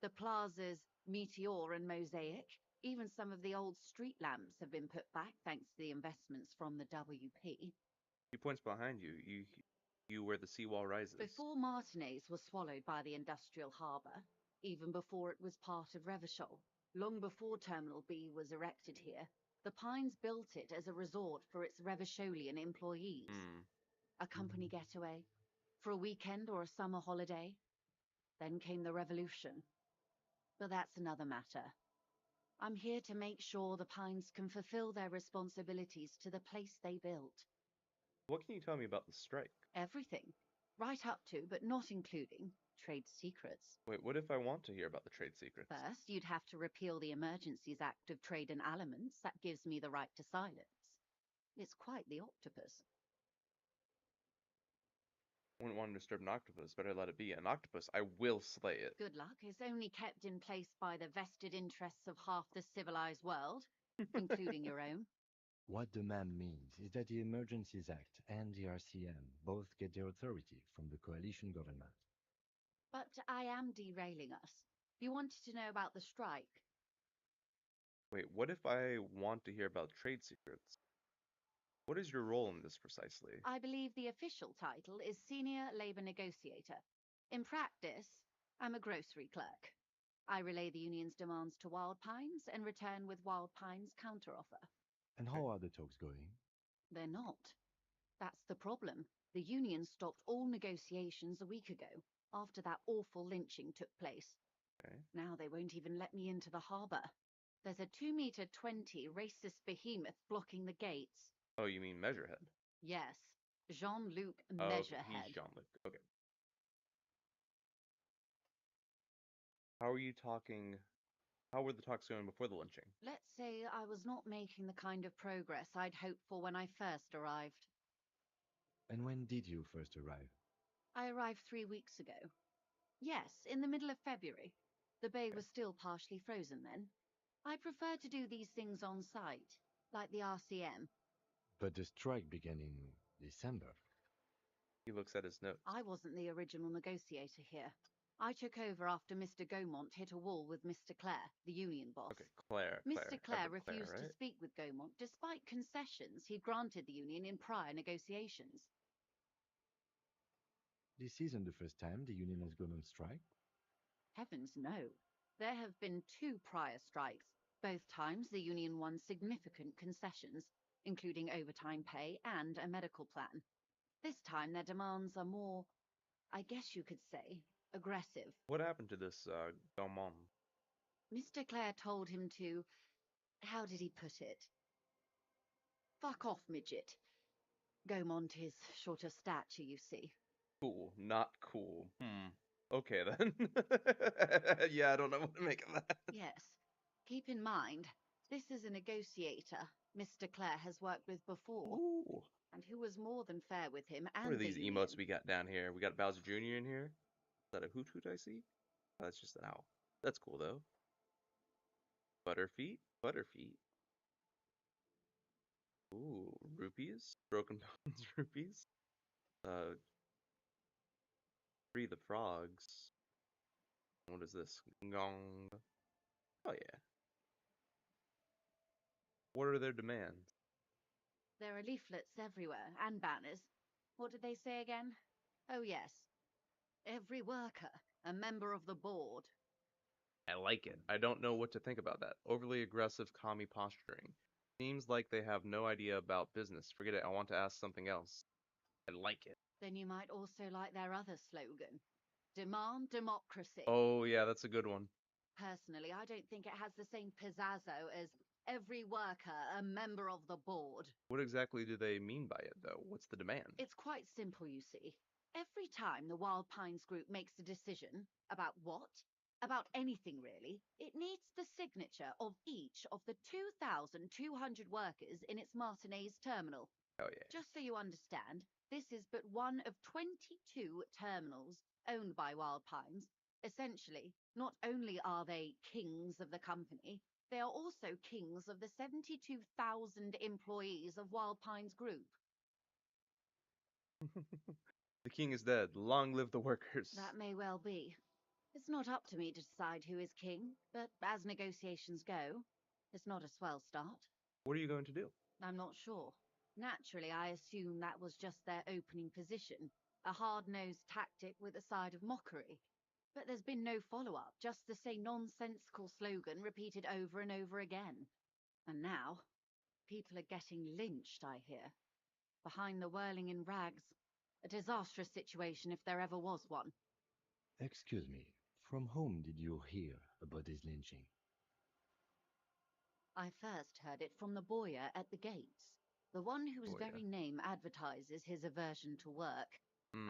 the plazas Meteor and Mosaic, even some of the old street lamps have been put back thanks to the investments from the WP. He points behind you. You where the seawall rises. Before Martinez was swallowed by the industrial harbour, even before it was part of Revachol, long before Terminal B was erected here, the Pines built it as a resort for its Revacholian employees. A company getaway, for a weekend or a summer holiday. Then came the revolution. But that's another matter. I'm here to make sure the Pines can fulfill their responsibilities to the place they built. What can you tell me about the strike? Everything. Right up to, but not including, trade secrets. Wait, what if I want to hear about the trade secrets? First, you'd have to repeal the Emergencies Act of Trade and Aliments. That gives me the right to silence. It's quite the octopus. Wouldn't want to disturb an octopus. Better let it be. An octopus, I will slay it. Good luck. It's only kept in place by the vested interests of half the civilized world, including your own. What the ma'am means is that the Emergencies Act and the RCM both get their authority from the coalition government. But I am derailing us. You wanted to know about the strike. Wait, what if I want to hear about trade secrets? What is your role in this precisely? I believe the official title is Senior Labor Negotiator. In practice, I'm a grocery clerk. I relay the union's demands to Wild Pines and return with Wild Pines' counteroffer. And how are the talks going? They're not. That's the problem. The union stopped all negotiations a week ago, after that awful lynching took place. Okay. Now they won't even let me into the harbour. There's a 2-meter 20 racist behemoth blocking the gates. Oh, you mean Measurehead? Yes, Jean-Luc Oh, okay. Measurehead. He's Jean-Luc. Okay. How are you talking? How were the talks going before the lynching? Let's say I was not making the kind of progress I'd hoped for when I first arrived. And when did you first arrive? I arrived 3 weeks ago. Yes, in the middle of February. The bay Okay. was still partially frozen then. I prefer to do these things on site, like the RCM. But the strike began in December. He looks at his notes. I wasn't the original negotiator here. I took over after Mr. Gaumont hit a wall with Mr. Clare, the union boss. Okay, Claire. Mr. Clare Everett refused Claire, to right? speak with Gaumont despite concessions he'd granted the union in prior negotiations. This isn't the first time the union has gone on strike. Heavens no. There have been 2 prior strikes. Both times the union won significant concessions, including overtime pay and a medical plan. This time their demands are more, I guess you could say, aggressive. What happened to this Gaumont? Mr. Clare told him to, how did he put it? Fuck off, midget. Gaumont is short of stature, you see. Cool, not cool. Okay then. Yeah, I don't know what to make of that. Yes. Keep in mind, this is a negotiator Mr. Clare has worked with before, Ooh. and who was more than fair with him and What are the these union. emotes we got down here? We got Bowser Jr. in here. Is that a hoot hoot I see? Oh, that's just an owl. That's cool though. Butterfeet? Butterfeet. Ooh, rupees? Broken Bones rupees? Free the frogs. What is this? Gong. Oh yeah. What are their demands? There are leaflets everywhere, and banners. What did they say again? Oh yes. Every worker, a member of the board. I like it. I don't know what to think about that. Overly aggressive commie posturing. Seems like they have no idea about business. Forget it. I want to ask something else. I like it. Then you might also like their other slogan. Demand democracy. Oh yeah, that's a good one. Personally, I don't think it has the same pizzazzo as every worker, a member of the board. What exactly do they mean by it, though? What's the demand? It's quite simple, you see. Every time the Wild Pines group makes a decision about what? About anything really, it needs the signature of each of the 2,200 workers in its Martinez terminal. Oh yeah. Just so you understand, this is but one of 22 terminals owned by Wild Pines. Essentially, not only are they kings of the company, they are also kings of the 72,000 employees of Wild Pines Group. The king is dead. Long live the workers. That may well be. It's not up to me to decide who is king, but as negotiations go, it's not a swell start. What are you going to do? I'm not sure. Naturally, I assume that was just their opening position, a hard-nosed tactic with a side of mockery. But there's been no follow-up, just the same nonsensical slogan repeated over and over again. And now, people are getting lynched, I hear. Behind the whirling in rags. A disastrous situation if there ever was one. Excuse me, from whom did you hear about this lynching? I first heard it from the bowyer at the gates, the one whose Bowyer. very name advertises his aversion to work.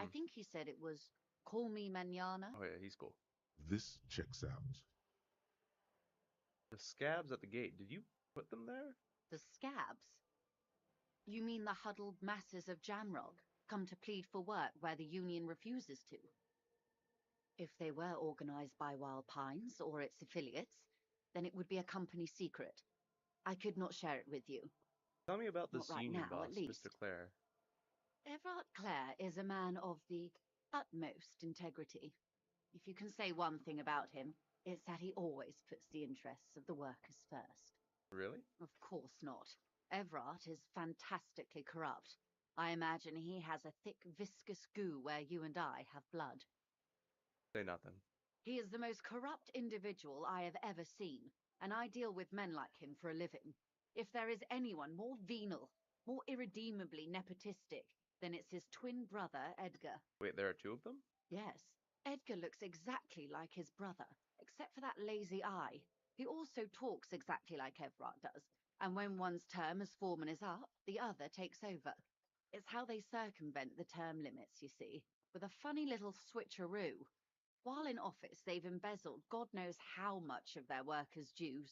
I think he said it was call me manana. Oh yeah, he's cool. This checks out. The scabs at the gate. Did you put them there? The scabs? You mean the huddled masses of Jamrog, come to plead for work where the Union refuses to? If they were organized by Wild Pines or its affiliates, then it would be a company secret. I could not share it with you. Tell me about Not this right union now, boss, at least. Mr. Clare. Everard Clare is a man of the utmost integrity. If you can say one thing about him, it's that he always puts the interests of the workers first. Really? Of course not. Everard is fantastically corrupt. I imagine he has a thick, viscous goo where you and I have blood. Say nothing. He is the most corrupt individual I have ever seen, and I deal with men like him for a living. If there is anyone more venal, more irredeemably nepotistic, then it's his twin brother, Edgar. Wait, there are two of them? Yes, Edgar looks exactly like his brother, except for that lazy eye. He also talks exactly like Everard does, and when one's term as foreman is up, the other takes over. It's how they circumvent the term limits, you see, with a funny little switcheroo. While in office, they've embezzled God knows how much of their workers' dues.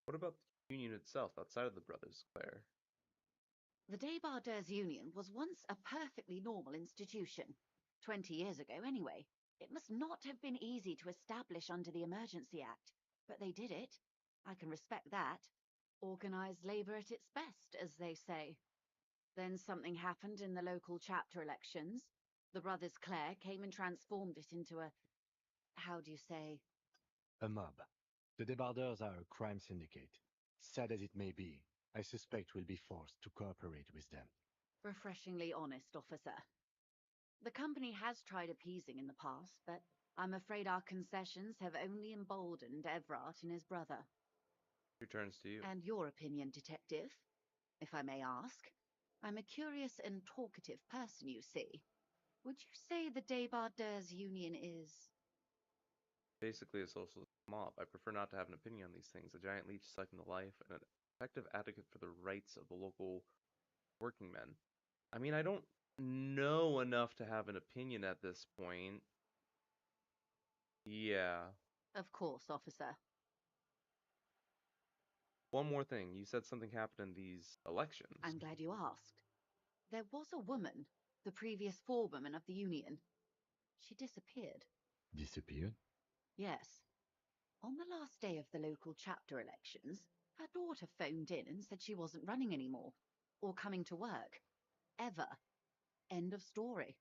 What about the union itself outside of the brothers, Clare? The Débardeurs Union was once a perfectly normal institution. 20 years ago, anyway. It must not have been easy to establish under the Emergency Act, but they did it. I can respect that. Organised labour at its best, as they say. Then something happened in the local chapter elections. The brothers Clare came and transformed it into a... how do you say? A mob. The Débardeurs are a crime syndicate. Sad as it may be, I suspect we'll be forced to cooperate with them. Refreshingly honest, officer. The company has tried appeasing in the past, but I'm afraid our concessions have only emboldened Everard and his brother. Returns to you. And your opinion, detective, if I may ask? I'm a curious and talkative person, you see. Would you say the Débardeurs Union is... Basically a social mob. I prefer not to have an opinion on these things. A giant leech sucking the life and an effective advocate for the rights of the local working men. I mean, I don't know enough to have an opinion at this point. Yeah. Of course, officer. One more thing. You said something happened in these elections. I'm glad you asked. There was a woman, the previous forewoman of the Union. She disappeared. Disappeared? Yes. On the last day of the local chapter elections, her daughter phoned in and said she wasn't running anymore, or coming to work. Ever. End of story.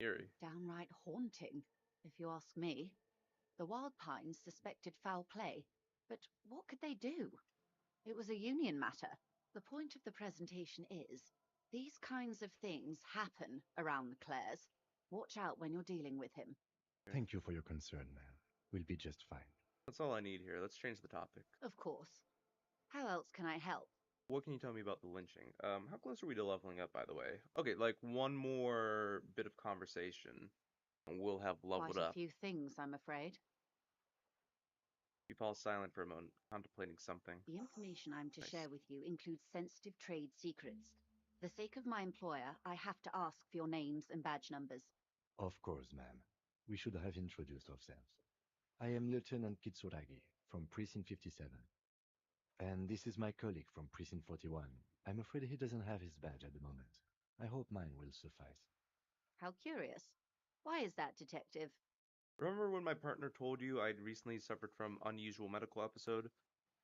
Eerie. Downright haunting, if you ask me. The Wild Pines suspected foul play, but what could they do? It was a union matter. The point of the presentation is, these kinds of things happen around the Clares. Watch out when you're dealing with him. Thank you for your concern, ma'am. We'll be just fine. That's all I need here. Let's change the topic. Of course. How else can I help? What can you tell me about the lynching? How close are we to leveling up, by the way? Okay, like one more bit of conversation, and we'll have leveled Quite a up. few things, I'm afraid. You fall silent for a moment, contemplating something. The information I'm to Nice. share with you includes sensitive trade secrets. For the sake of my employer, I have to ask for your names and badge numbers. Of course, ma'am. We should have introduced ourselves. I am Lieutenant Kitsuragi from Precinct 57. And this is my colleague from Precinct 41. I'm afraid he doesn't have his badge at the moment. I hope mine will suffice. How curious. Why is that, detective? Remember when my partner told you I'd recently suffered from unusual medical episode?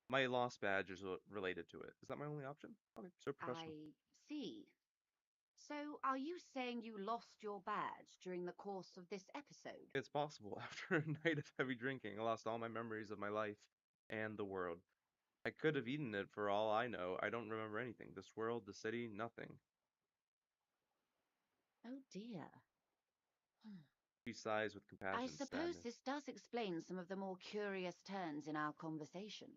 My lost badge is related to it. Is that my only option? Okay, so professional. I see. So, are you saying you lost your badge during the course of this episode? It's possible. After a night of heavy drinking, I lost all my memories of my life and the world. I could have eaten it for all I know. I don't remember anything. This world, the city, nothing. Oh dear. She sighs with compassion I and suppose sadness. this does explain some of the more curious turns in our conversation.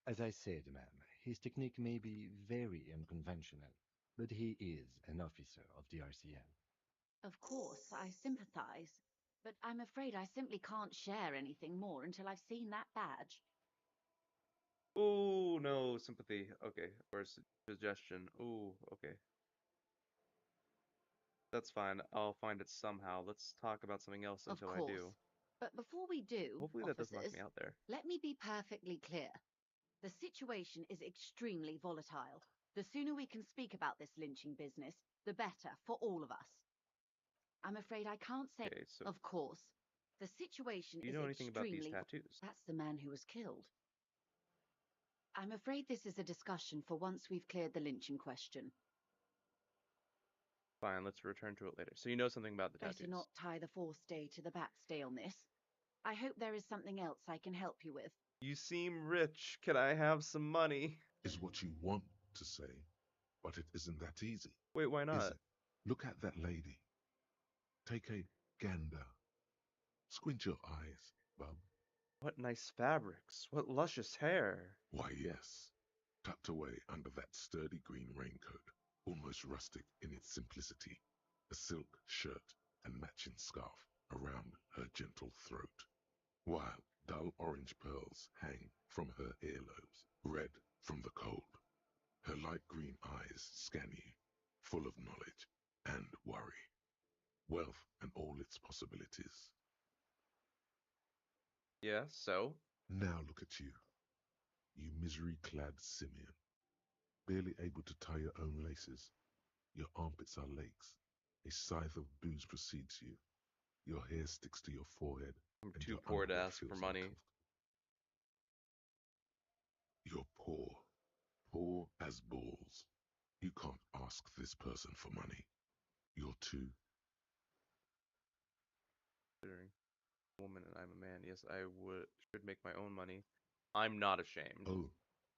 As I said, ma'am, his technique may be very unconventional, but he is an officer of the RCM. Of course, I sympathize, but I'm afraid I simply can't share anything more until I've seen that badge. Ooh, no sympathy. Okay, or suggestion. Ooh, okay. That's fine. I'll find it somehow. Let's talk about something else Of until I course. do. But before we do, Hopefully that doesn't knock officers, me out there. let me be perfectly clear. The situation is extremely volatile. The sooner we can speak about this lynching business, the better for all of us. I'm afraid I can't say. Okay, so Of course. The situation do you is know anything about these extremely. tattoos? That's the man who was killed. I'm afraid this is a discussion for once we've cleared the lynching question. Fine, let's return to it later. So you know something about the tattoos. Better not tie the forestay to the backstay on this. I hope there is something else I can help you with. You seem rich. Can I have some money? Is what you want to say, but it isn't that easy. Wait, why Is not? it? Look at that lady. Take a gander. Squint your eyes, bub. What nice fabrics. What luscious hair. Why, yes. Tucked away under that sturdy green raincoat, almost rustic in its simplicity, a silk shirt and matching scarf around her gentle throat, while dull orange pearls hang from her earlobes, red from the cold. Her light green eyes scan you, full of knowledge and worry, wealth and all its possibilities. Yeah, so? Now look at you, you misery-clad simian, barely able to tie your own laces. Your armpits are lakes. A scythe of booze precedes you. Your hair sticks to your forehead, I'm and too your poor to underwear ask for feels money. uncomfortable. You're poor, poor as balls. You can't ask this person for money. You're too. Considering I'm a woman and I'm a man, yes, I should make my own money. I'm not ashamed. Oh,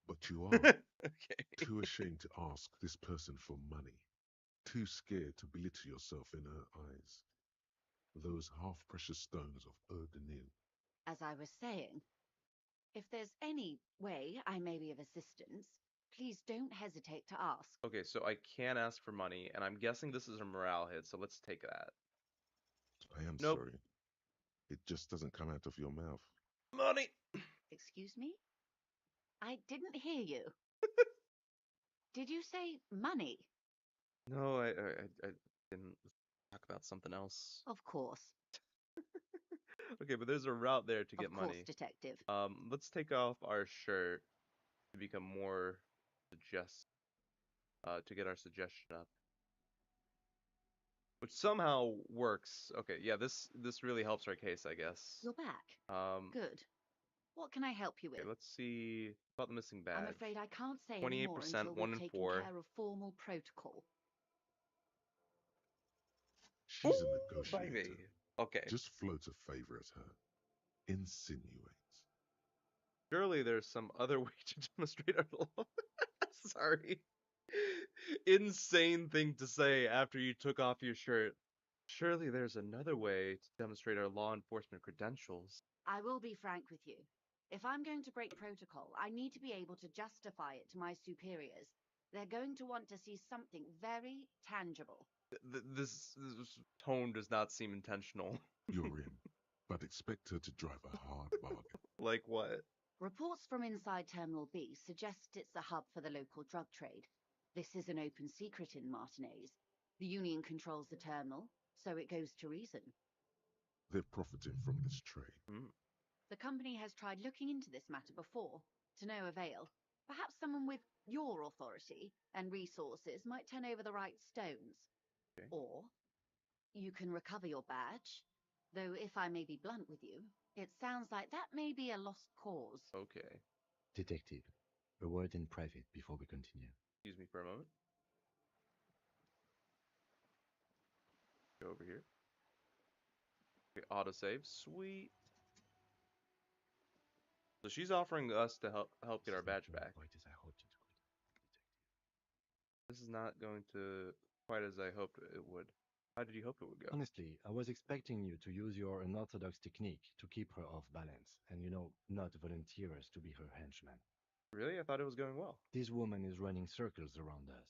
but you are. Okay. Too ashamed to ask this person for money. Too scared to belittle yourself in her eyes. Those half-precious stones of eau de Nil. As I was saying, if there's any way I may be of assistance, please don't hesitate to ask. Okay, so I can't ask for money, and I'm guessing this is a morale hit, so let's take that. I am Nope. sorry. It just doesn't come out of your mouth. Money! Excuse me? I didn't hear you. Did you say money? No, I didn't talk about something else. Of course. Okay, but there's a route there to get Of course, money. detective. Let's take off our shirt to become more to get our suggestion up. Which somehow works. Okay, yeah, this really helps our case, I guess. You're back. Um, Good. What can I help you with? okay, let's see about the missing badge. I'm afraid I can't say any more 28%, until 1 we've in taken 4. care of formal protocol. She's a Ooh, negotiator. baby. Okay. Just floats a favor at her. Insinuates. Surely there's some other way to demonstrate our love. Sorry. Insane thing to say after you took off your shirt. Surely there's another way to demonstrate our law enforcement credentials. I will be frank with you. If I'm going to break protocol, I need to be able to justify it to my superiors. They're going to want to see something very tangible. This tone does not seem intentional. You're in, but expect her to drive a hard bargain. Like what? Reports from inside Terminal B suggest it's a hub for the local drug trade. This is an open secret in Martinez. The Union controls the terminal, so it goes to reason. They're profiting from this trade. Mm. The company has tried looking into this matter before, to no avail. Perhaps someone with your authority and resources might turn over the right stones. Okay. Or you can recover your badge. Though if I may be blunt with you, it sounds like that may be a lost cause. Okay. Detective, a word in private before we continue. Excuse me for a moment. Go over here. Okay, autosave. Sweet. So she's offering us to help get our badge back. Quite as I hoped it would. This is not going to quite as I hoped it would. How did you hope it would go? Honestly, I was expecting you to use your unorthodox technique to keep her off balance and, not volunteer us to be her henchman. Really? I thought it was going well. This woman is running circles around us.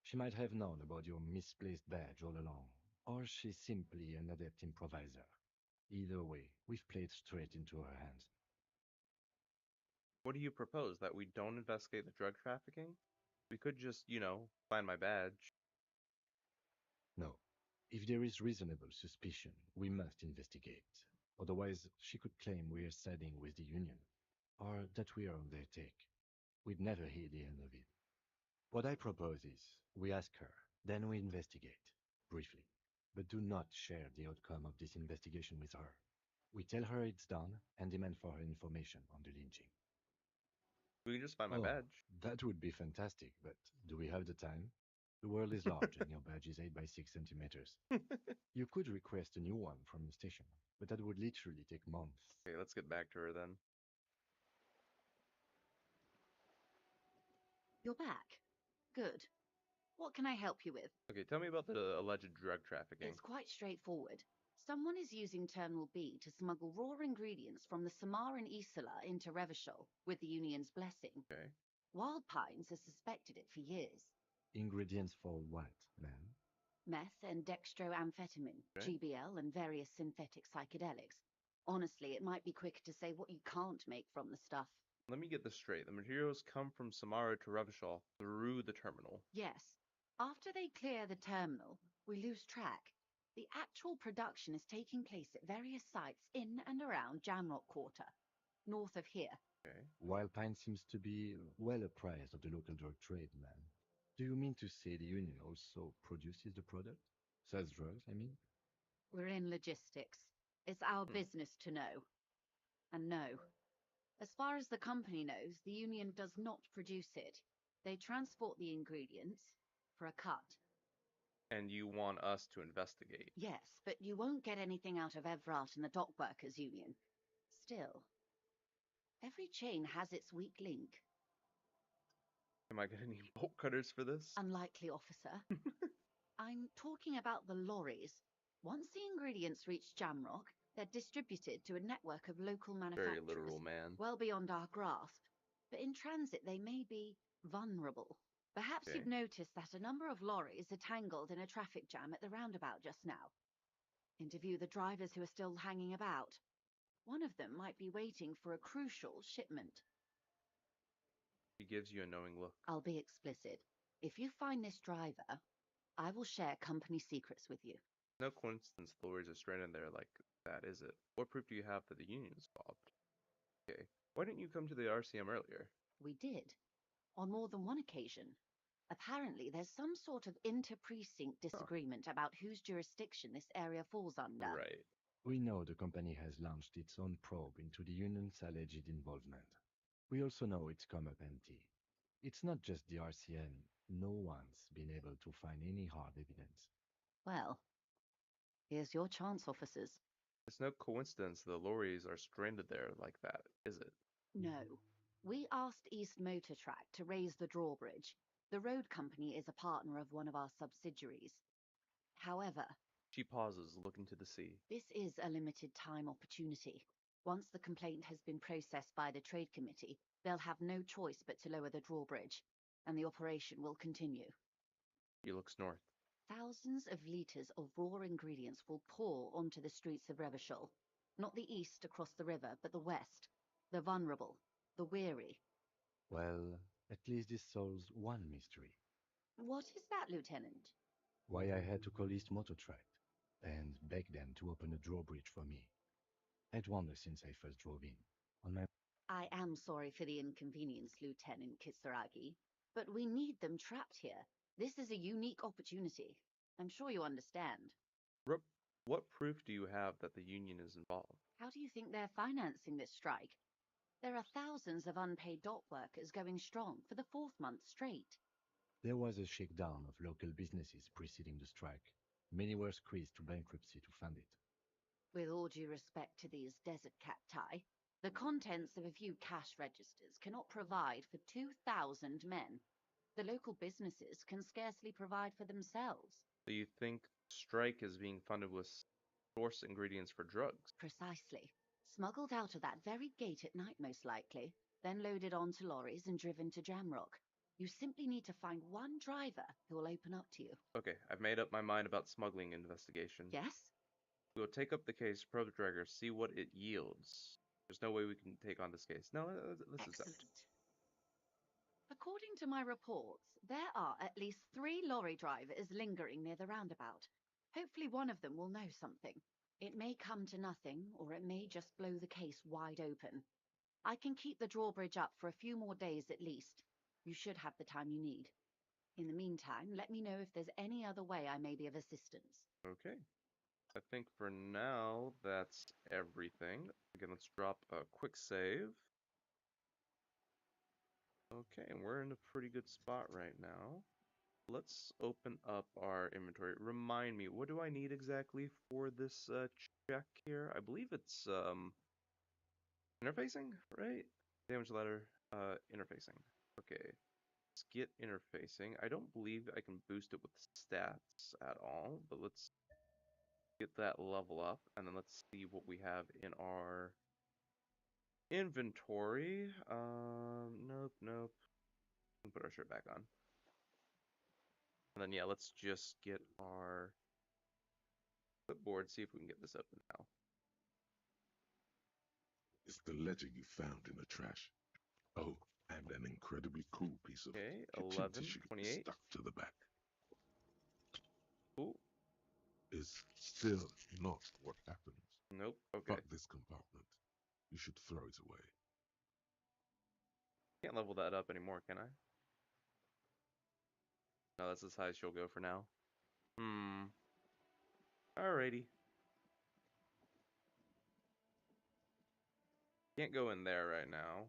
She might have known about your misplaced badge all along, or she's simply an adept improviser. Either way, we've played straight into her hands. What do you propose? That we don't investigate the drug trafficking? We could just, find my badge. No, If there is reasonable suspicion, we must investigate. Otherwise, she could claim we are siding with the Union, or that we are on their take. We'd never hear the end of it. What I propose is we ask her, then we investigate, briefly. But do not share the outcome of this investigation with her. We tell her it's done and demand for her information on the lynching. We can just find my Oh, badge. that would be fantastic, but do we have the time? The world is large and your badge is 8 by 6 centimeters. You could request a new one from the station, but that would literally take months. Okay, let's get back to her then. You're back. Good. What can I help you with? Okay, tell me about the alleged drug trafficking. It's quite straightforward. Someone is using Terminal B to smuggle raw ingredients from the Samaran Isola into Revachol with the Union's blessing. Okay. Wild Pines has suspected it for years. Ingredients for what, ma'am? Meth and dextroamphetamine, Okay. GBL, and various synthetic psychedelics. Honestly, it might be quicker to say what you can't make from the stuff. Let me get this straight. The materials come from Samara to Revachol through the terminal. Yes. After they clear the terminal, we lose track. The actual production is taking place at various sites in and around Jamrock Quarter, north of here. Okay. Wild Pine seems to be well apprised of the local drug trade, ma'am. Do you mean to say the Union also produces the product? Sells drugs, I mean? We're in logistics. It's our business to know. And no. As far as the company knows, the Union does not produce it. They transport the ingredients for a cut. And you want us to investigate? Yes, but you won't get anything out of Evrat and the Dock Workers Union. Still, every chain has its weak link. Am I gonna need bolt cutters for this? Unlikely, officer. I'm talking about the lorries. Once the ingredients reach Jamrock, they're distributed to a network of local manufacturers. Very literal, man. Well beyond our grasp. But in transit, they may be vulnerable. Perhaps Okay. you've noticed that a number of lorries are tangled in a traffic jam at the roundabout just now. Interview the drivers who are still hanging about. One of them might be waiting for a crucial shipment. He gives you a knowing look. I'll be explicit. If you find this driver, I will share company secrets with you. No coincidence the lorries are stranded there like that, is it? What proof do you have that the Union's involved? Okay. Why didn't you come to the RCM earlier? We did. On more than one occasion. Apparently, there's some sort of inter-precinct disagreement about whose jurisdiction this area falls under. Right. We know the company has launched its own probe into the Union's alleged involvement. We also know it's come up empty. It's not just the RCM. No one's been able to find any hard evidence. Well, here's your chance, officers. It's no coincidence the lorries are stranded there like that, is it? No. We asked East Motor Track to raise the drawbridge. The road company is a partner of one of our subsidiaries. However, She pauses, looking to the sea. this is a limited time opportunity. Once the complaint has been processed by the Trade Committee, they'll have no choice but to lower the drawbridge, and the operation will continue. He looks north. Thousands of litres of raw ingredients will pour onto the streets of Revachol. Not the east across the river, but the west. The vulnerable, the weary. Well, at least this solves one mystery. What is that, Lieutenant? Why I had to call East Motor Tract and beg them to open a drawbridge for me. I'd wondered since I first drove in. On my I am sorry for the inconvenience, Lieutenant Kisaragi, but we need them trapped here. This is a unique opportunity. I'm sure you understand. What proof do you have that the Union is involved? How do you think they're financing this strike? There are thousands of unpaid dock workers going strong for the fourth month straight. There was a shakedown of local businesses preceding the strike. Many were squeezed to bankruptcy to fund it. With all due respect to these desert cacti, the contents of a few cash registers cannot provide for 2,000 men. The local businesses can scarcely provide for themselves. So you think strike is being funded with source ingredients for drugs? Precisely. Smuggled out of that very gate at night, most likely, then loaded onto lorries and driven to Jamrock. You simply need to find one driver who will open up to you. Okay, I've made up my mind about smuggling investigation. Yes? We'll take up the case, probe the dragger, see what it yields. There's no way we can take on this case. No, this is Excellent. According to my reports, there are at least 3 lorry drivers lingering near the roundabout. Hopefully one of them will know something. It may come to nothing, or it may just blow the case wide open. I can keep the drawbridge up for a few more days at least. You should have the time you need. In the meantime, let me know if there's any other way I may be of assistance. Okay. I think for now, that's everything. Again, let's drop a quick save. Okay, and we're in a pretty good spot right now. Let's open up our inventory. Remind me, what do I need exactly for this check here? I believe it's interfacing, right? Damage ladder, interfacing. Okay, let's get interfacing. I don't believe I can boost it with stats at all, but let's get that level up, and then let's see what we have in our inventory. Nope. Put our shirt back on. And then, yeah, let's just get our clipboard, see if we can get this open now. It's the ledger you found in the trash. Oh, and an incredibly cool piece of Okay, kitchen 11, tissue 28. stuck to the back. Ooh. Is still not what happens. Nope, okay. Fuck this compartment. You should throw it away. Can't level that up anymore, can I? No, that's as high as she'll go for now. Alrighty. Can't go in there right now.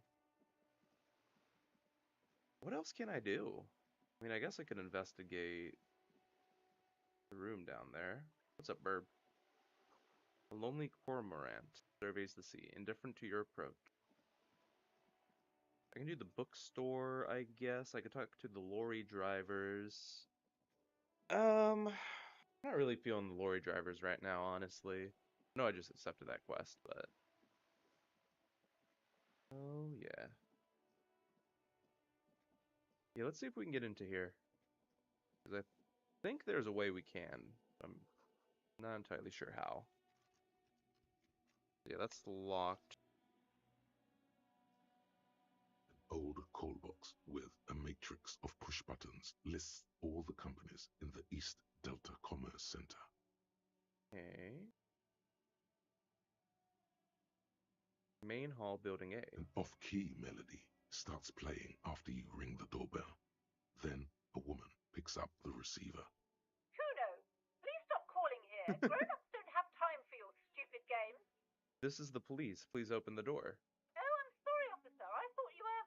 What else can I do? I mean, I guess I could investigate the room down there. What's up, Burb? A lonely cormorant surveys the sea, indifferent to your approach. I can do the bookstore, I guess. I could talk to the lorry drivers. Not really feeling the lorry drivers right now, honestly. No, I just accepted that quest, but... Oh, yeah. Yeah, let's see if we can get into here. Because I think there's a way we can. I'm not entirely sure how. Yeah, that's locked. An old call box with a matrix of push buttons lists all the companies in the East Delta Commerce Center. Okay. Main hall, building A. An off-key melody starts playing after you ring the doorbell. Then a woman picks up the receiver. Kuno, please stop calling here. Grown-ups don't have time for your stupid games. This is the police. Please open the door. Oh, I'm sorry, officer. I thought you were...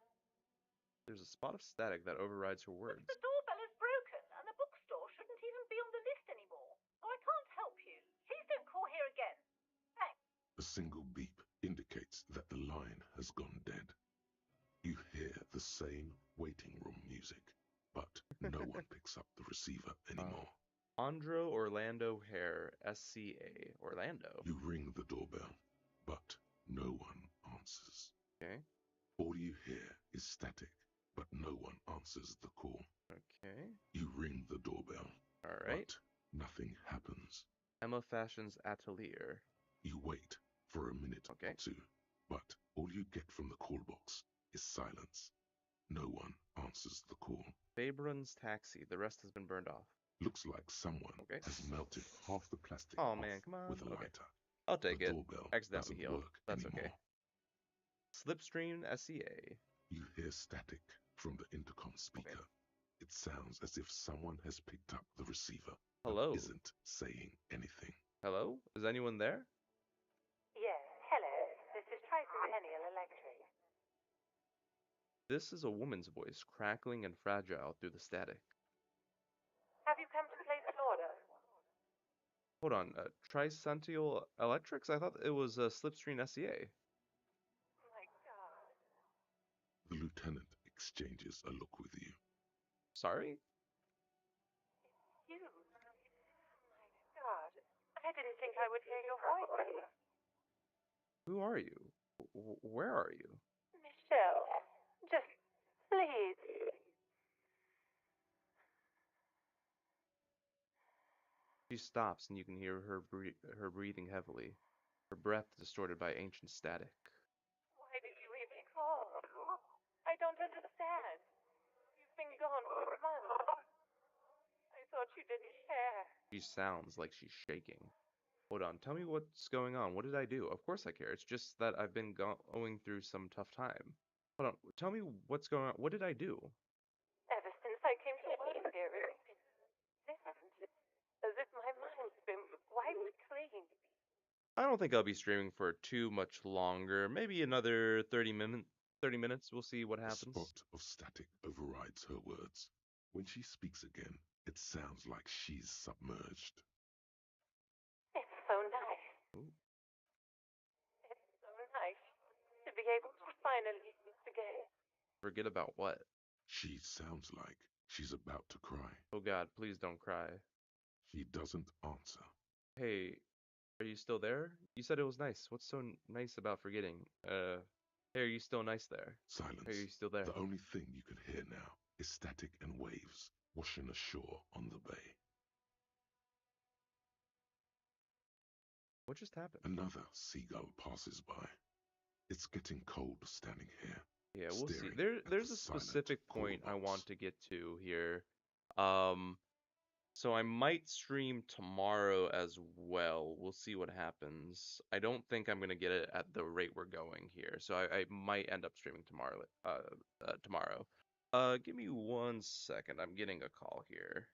There's a spot of static that overrides her words. The doorbell is broken, and the bookstore shouldn't even be on the list anymore. So I can't help you. Please don't call here again. Thanks. A single beep indicates that the line has gone dead. You hear the same waiting room music, but no one picks up the receiver anymore. Andro Orlando Hare, SCA, Orlando. You ring the doorbell, but no one answers. Okay. All you hear is static, but no one answers the call. Okay. You ring the doorbell, Alright. but nothing happens. Emma Fashion's Atelier. You wait for a minute or two, but all you get from the call box is silence. No one answers the call. Fabron's Taxi. The rest has been burned off. Looks like someone has melted half the plastic oh off man, come on. with a lighter. I'll take the it. Doorbell Accidentally doesn't healed. work That's anymore. okay. Slipstream SCA. You hear static from the intercom speaker. It sounds as if someone has picked up the receiver. Hello. But isn't saying anything. Hello? Is anyone there? Yes, hello. This is Tricentennial Electric. This is a woman's voice, crackling and fragile through the static. Have you come to place an order? Hold on, Tricentennial Electrics? I thought it was Slipstream SCA. My God. The lieutenant exchanges a look with you. Sorry? You? My God. I didn't think I would hear your voice. Who are you? Where are you? Michelle, just please. She stops and you can hear her breathing heavily, her breath distorted by ancient static. Why did you even call? I don't understand. You've been gone for months. I thought thought you didn't care. She sounds like she's shaking. Hold on, tell me what's going on. What did I do? Of course I care. It's just that I've been going through some tough time. Hold on, tell me what's going on. What did I do? Ever since I came to work here, it's been as if my mind's been wiped clean. I don't think I'll be streaming for too much longer. Maybe another 30 minutes. 30 minutes. We'll see what A happens. spot of static overrides her words. When she speaks again, it sounds like she's submerged. It's so nice. Ooh. It's so nice to be able to finally forget. Forget about what? She sounds like she's about to cry. Oh God, please don't cry. She doesn't answer. Hey, are you still there? You said it was nice. What's so nice about forgetting? Hey, are you still nice there? Silence. Are you still there? The only thing you can hear now is static and waves washing ashore on the bay. What just happened? Another seagull passes by. It's getting cold standing here. Yeah, we'll see. staring at There's the a silent specific point I corals. want to get to here. So I might stream tomorrow as well. We'll see what happens. I don't think I'm gonna get it at the rate we're going here, so I might end up streaming tomorrow. Tomorrow. Give me 1 second. I'm getting a call here.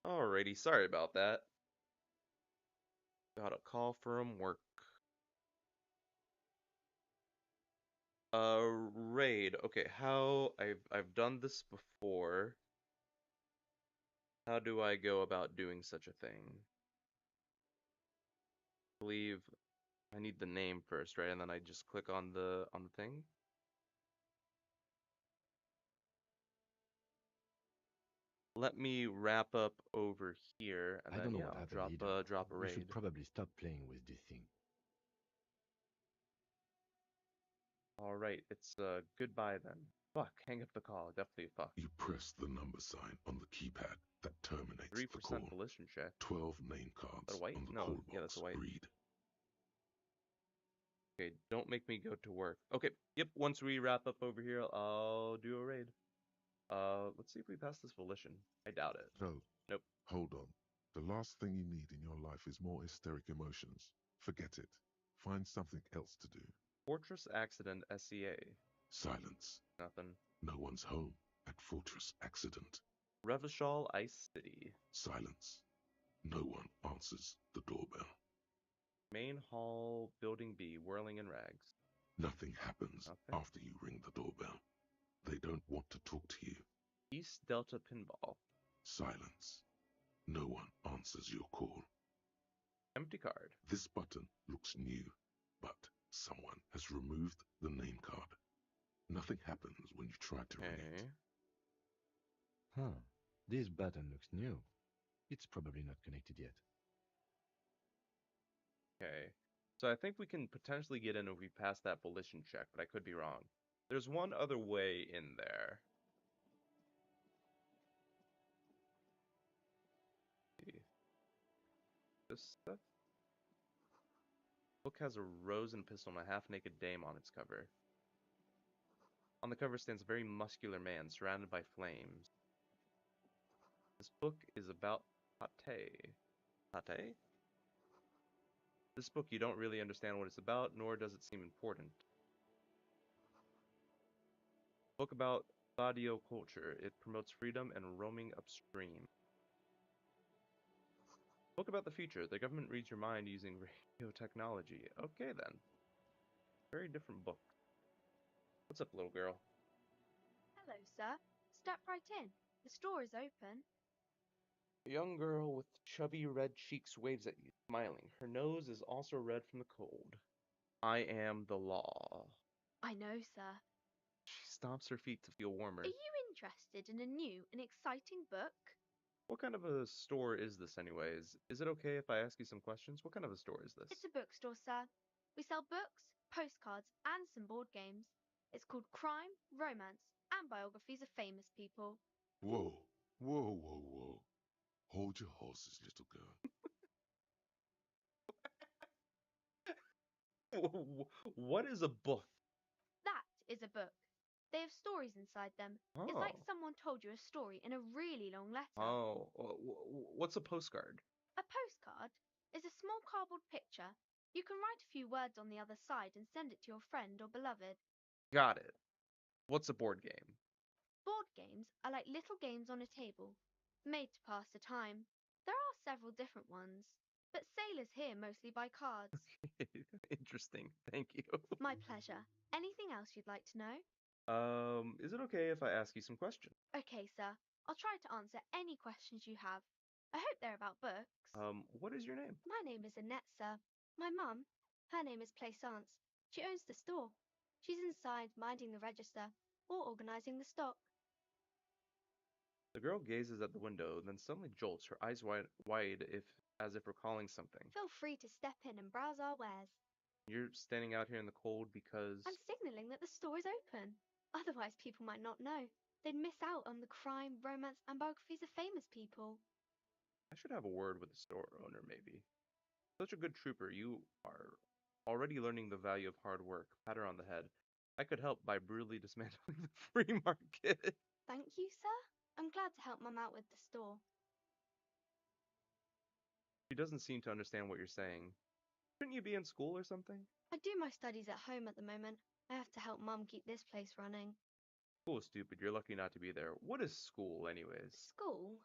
Alrighty, sorry about that. Got a call from work. Raid. Okay, how I've done this before. How do I go about doing such a thing? I believe I need the name first, right? And then I just click on the thing. Let me wrap up over here, and I then don't know yeah, what I'll happened either. drop a We raid. should probably stop playing with this thing. All right, it's goodbye then. Fuck, hang up the call. Definitely fuck. You press the number sign on the keypad that terminates 3% the call. volition check. 12 name cards That a white? on the No, call yeah, box that's a white. read. Okay, don't make me go to work. Okay, yep. Once we wrap up over here, I'll do a raid. Let's see if we pass this volition. I doubt it. No. Nope. Hold on. The last thing you need in your life is more hysteric emotions. Forget it. Find something else to do. Fortress Accident SCA. Silence. Nothing. No one's home at Fortress Accident. Revachol Ice City. Silence. No one answers the doorbell. Main Hall, Building B, Whirling in Rags. Nothing happens Nothing. after you ring the doorbell. They don't want to talk to you. East Delta Pinball. Silence. No one answers your call. Empty card. This button looks new, but someone has removed the name card. Nothing happens when you try to ring it. Okay. Huh. This button looks new. It's probably not connected yet. Okay. So I think we can potentially get in if we pass that volition check, but I could be wrong. There's one other way in there. This stuff? Book has a rose and pistol and a half-naked dame on its cover. On the cover stands a very muscular man surrounded by flames. This book is about Pate. Pate? This book, you don't really understand what it's about, nor does it seem important. Book about Badio culture. It promotes freedom and roaming upstream. Book about the future. The government reads your mind using radio technology. Okay then. Very different book. What's up, little girl? Hello, sir. Step right in. The store is open. A young girl with chubby red cheeks waves at you, smiling. Her nose is also red from the cold. I am the law. I know, sir. She stomps her feet to feel warmer. Are you interested in a new and exciting book? What kind of a store is this, anyways? Is it okay if I ask you some questions? What kind of a store is this? It's a bookstore, sir. We sell books, postcards, and some board games. It's called Crime, Romance, and Biographies of Famous People. Whoa, whoa, whoa, whoa. Hold your horses, little girl. What is a book? That is a book. They have stories inside them. It's like Oh. someone told you a story in a really long letter. Oh, what's a postcard? A postcard is a small cardboard picture. You can write a few words on the other side and send it to your friend or beloved. Got it. What's a board game? Board games are like little games on a table, made to pass the time. There are several different ones, but sailors here mostly buy cards. Interesting. Thank you. My pleasure. Anything else you'd like to know? Is it okay if I ask you some questions? Okay, sir. I'll try to answer any questions you have. I hope they're about books. What is your name? My name is Annette, sir. My mum, her name is Plaisance. She owns the store. She's inside minding the register or organising the stock. The girl gazes at the window, then suddenly jolts, her eyes wide as if recalling something. Feel free to step in and browse our wares. You're standing out here in the cold because... I'm signalling that the store is open. Otherwise, people might not know. They'd miss out on the crime, romance, and biographies of famous people. I should have a word with the store owner, maybe. Such a good trooper, you are already learning the value of hard work. Pat her on the head. I could help by brutally dismantling the free market. Thank you, sir. I'm glad to help Mum out with the store. She doesn't seem to understand what you're saying. Shouldn't you be in school or something? I do my studies at home at the moment. I have to help Mum keep this place running. School is stupid. You're lucky not to be there. What is school, anyways? School?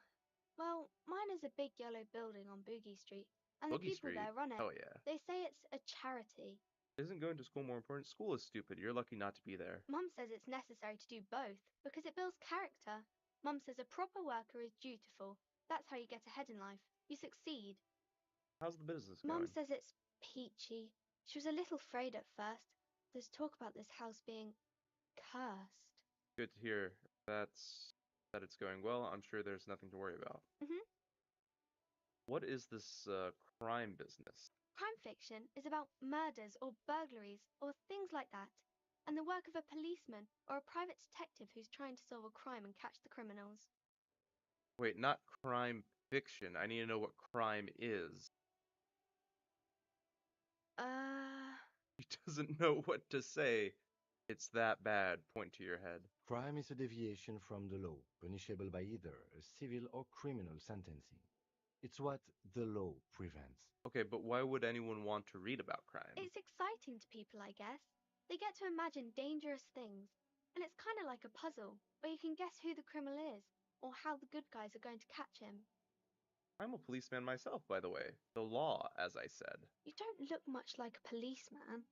Well, mine is a big yellow building on Boogie Street, and the Boogie people Street? there run it. Hell yeah. They say it's a charity. Isn't going to school more important? School is stupid. You're lucky not to be there. Mum says it's necessary to do both because it builds character. Mum says a proper worker is dutiful. That's how you get ahead in life. You succeed. How's the business Mum going? says it's peachy. She was a little afraid at first. There's talk about this house being cursed. Good to hear. That it's going well. I'm sure there's nothing to worry about. What is this crime business? Crime fiction is about murders or burglaries or things like that, and the work of a policeman or a private detective who's trying to solve a crime and catch the criminals. Wait, not crime fiction. I need to know what crime is. He doesn't know what to say. It's that bad. Point to your head. Crime is a deviation from the law, punishable by either a civil or criminal sentencing. It's what the law prevents. Okay, but why would anyone want to read about crime? It's exciting to people, I guess. They get to imagine dangerous things, and it's kind of like a puzzle, where you can guess who the criminal is, or how the good guys are going to catch him. I'm a policeman myself, by the way. The law, as I said. You don't look much like a policeman.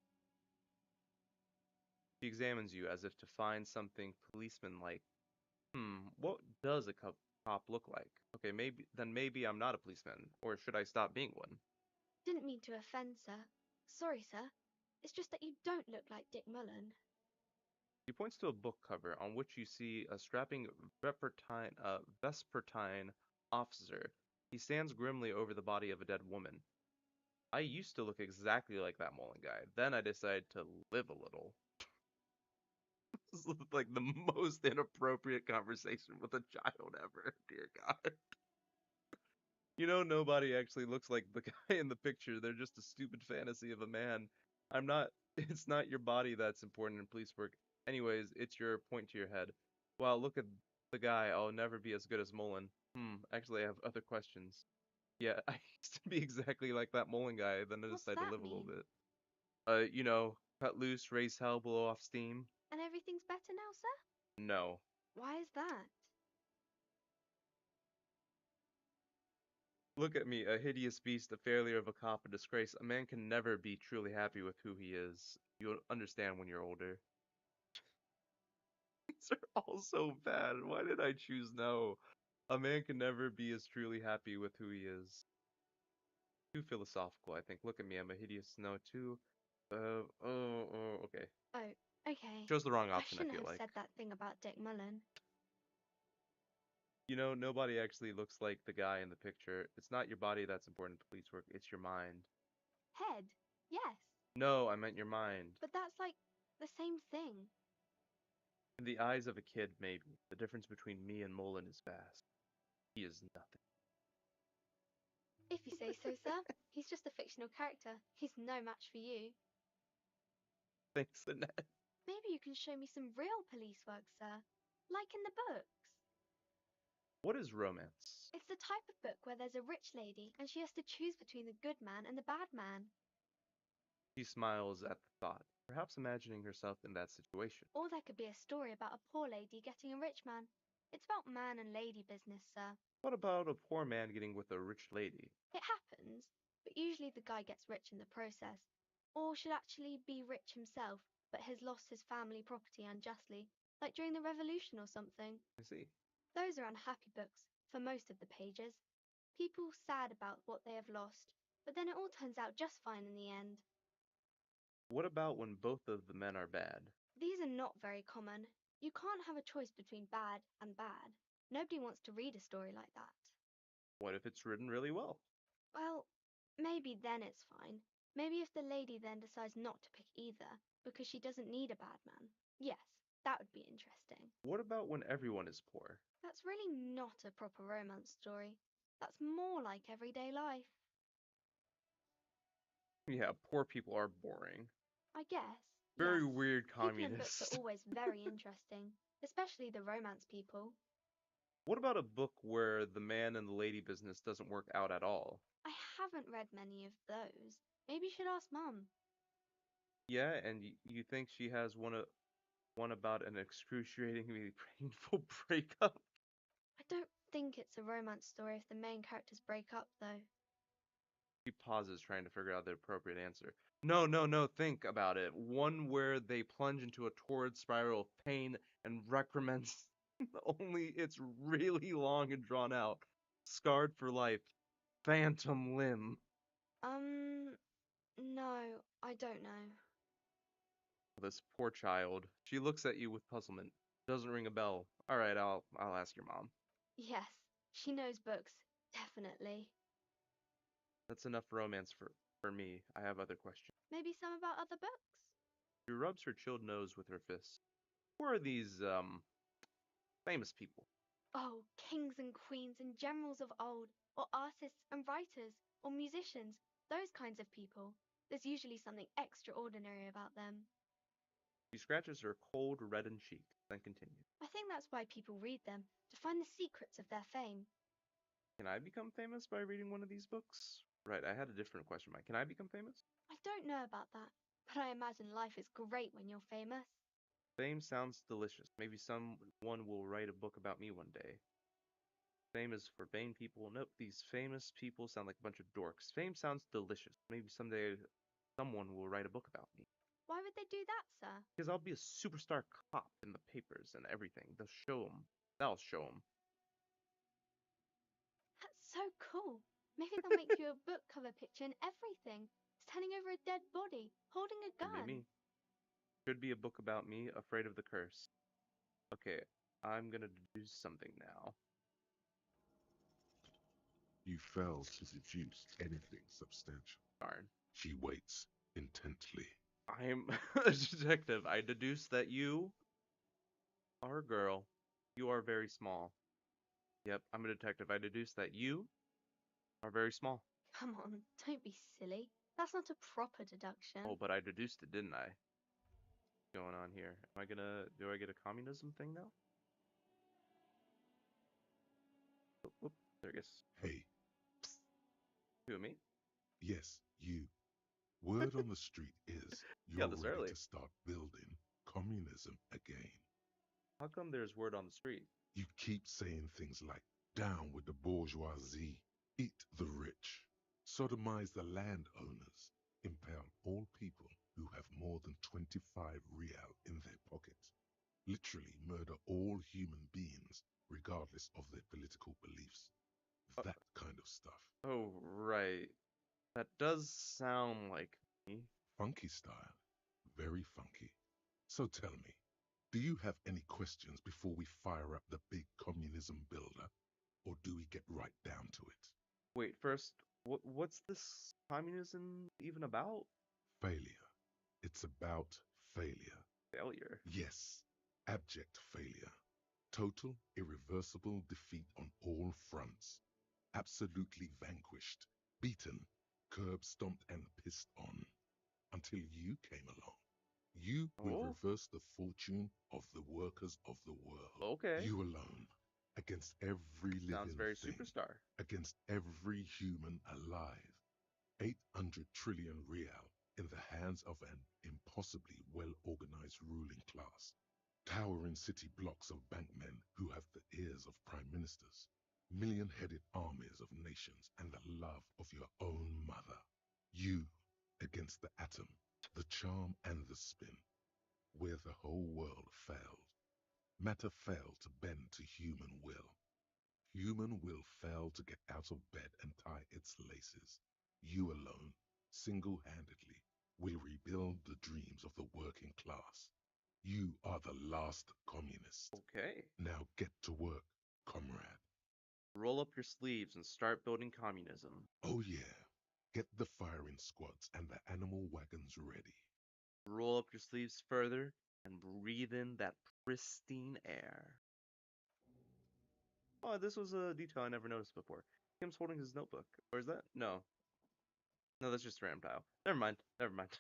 She examines you as if to find something policeman-like. What does a cop look like? Okay, maybe I'm not a policeman, or should I stop being one? Didn't mean to offend, sir. Sorry, sir. It's just that you don't look like Dick Mullen. She points to a book cover on which you see a strapping vespertine officer. He stands grimly over the body of a dead woman. I used to look exactly like that Mullen guy. Then I decided to live a little. This is like the most inappropriate conversation with a child ever. Dear God. You know, nobody actually looks like the guy in the picture. They're just a stupid fantasy of a man. It's not your body that's important in police work. Anyways, it's your point to your head. Wow, look at the guy. I'll never be as good as Mullen. Actually, I have other questions. Yeah, I used to be exactly like that Mullen guy, then I What's decided to that live a little mean? bit. Cut loose, raise hell, blow off steam. And everything's better now, sir? No. Why is that? Look at me, a hideous beast, a failure of a cop, a disgrace. A man can never be truly happy with who he is. You'll understand when you're older. These are all so bad. Why did I choose no? A man can never be as truly happy with who he is. Too philosophical, I think. Look at me, I'm a hideous no too. Okay. Oh, Okay. Chose the wrong I option, I shouldn't feel have like. said that thing about Dick Mullen. You know, nobody actually looks like the guy in the picture. It's not your body that's important to police work, it's your mind. Head? Yes. No, I meant your mind. But that's like the same thing. In the eyes of a kid, maybe. The difference between me and Mullen is vast. He is nothing. If you say so, sir. He's just a fictional character. He's no match for you. Thanks, Annette. Maybe you can show me some real police work, sir. Like in the books. What is romance? It's the type of book where there's a rich lady and she has to choose between the good man and the bad man. She smiles at the thought, perhaps imagining herself in that situation. Or there could be a story about a poor lady getting a rich man. It's about man and lady business, sir. What about a poor man getting with a rich lady? It happens, but usually the guy gets rich in the process. Or should actually be rich himself, but has lost his family property unjustly, like during the revolution or something. I see. Those are unhappy books, for most of the pages. People sad about what they have lost, but then it all turns out just fine in the end. What about when both of the men are bad? These are not very common. You can't have a choice between bad and bad. Nobody wants to read a story like that. What if it's written really well? Well, maybe then it's fine. Maybe if the lady then decides not to pick either, because she doesn't need a bad man. Yes, that would be interesting. What about when everyone is poor? That's really not a proper romance story. That's more like everyday life. Yeah, poor people are boring. I guess. Very Yes. weird People in books communists. are always very interesting, especially the romance people. What about a book where the man and the lady business doesn't work out at all? I haven't read many of those. Maybe you should ask Mum. Yeah, and you think she has one about an excruciatingly painful breakup? I don't think it's a romance story if the main characters break up, though. She pauses, trying to figure out the appropriate answer. No, no, no, think about it. One where they plunge into a torrid spiral of pain and recompense, only it's really long and drawn out. Scarred for life. Phantom limb. No, I don't know. This poor child. She looks at you with puzzlement. Doesn't ring a bell. Alright, I'll ask your mom. Yes, she knows books, definitely. That's enough romance for me. I have other questions. Maybe some about other books? She rubs her chilled nose with her fist. Who are these, famous people? Oh, kings and queens and generals of old, or artists and writers, or musicians, those kinds of people. There's usually something extraordinary about them. She scratches her cold, reddened cheek, then continues. I think that's why people read them, to find the secrets of their fame. Can I become famous by reading one of these books? Right, I had a different question, Mike. Can I become famous? I don't know about that, but I imagine life is great when you're famous. Fame sounds delicious. Maybe someone will write a book about me one day. Fame is for vain people. Nope, these famous people sound like a bunch of dorks. Fame sounds delicious. Maybe someday someone will write a book about me. Why would they do that, sir? Because I'll be a superstar cop in the papers and everything. They'll show 'em. That'll show 'em. That's so cool. Maybe they'll make you a book cover picture and everything. Standing over a dead body, holding a Could gun. be me. Should be a book about me, afraid of the curse. Okay, I'm gonna deduce something now. You fail to deduce anything substantial. Darn. She waits intently. I am a detective. I deduce that you are a girl. You are very small. Yep, I'm a detective. I deduce that you are very small. Come on, don't be silly. That's not a proper deduction. Oh, but I deduced it, didn't I? What's going on here? Do I get a communism thing now? Oop, there it goes. Hey, Who, me? yes, you. Word on the street is you're Got this ready early. to start building communism again. How come there's word on the street? You keep saying things like, down with the bourgeoisie, eat the rich, sodomize the landowners, impale all people who have more than 25 real in their pocket, literally murder all human beings regardless of their political beliefs. That kind of stuff. Oh, right. That does sound like me. Funky style. Very funky. So tell me, do you have any questions before we fire up the big communism builder? Or do we get right down to it? Wait, first, what's this communism even about? Failure. It's about failure. Failure. Yes, abject failure. Total, irreversible defeat on all fronts. Absolutely vanquished, beaten, curb stomped, and pissed on. Until you came along. You will Oh, reverse the fortune of the workers of the world. okay. You alone, against every Sounds living very thing, superstar. against every human alive. 800 trillion real in the hands of an impossibly well-organized ruling class. Towering city blocks of bankmen who have the ears of prime ministers. Million-headed armies of nations and the love of your own mother. You against the atom, the charm and the spin, where the whole world failed. Matter failed to bend to human will. Human will failed to get out of bed and tie its laces. You alone, single-handedly, will rebuild the dreams of the working class. You are the last communist. Okay. Now get to work, comrade. Roll up your sleeves and start building communism. Oh yeah, get the firing squads and the animal wagons ready. Roll up your sleeves further and breathe in that pristine air. Oh, this was a detail I never noticed before. Tim's holding his notebook. Or is that? No. No, that's just a random tile. Never mind. Never mind.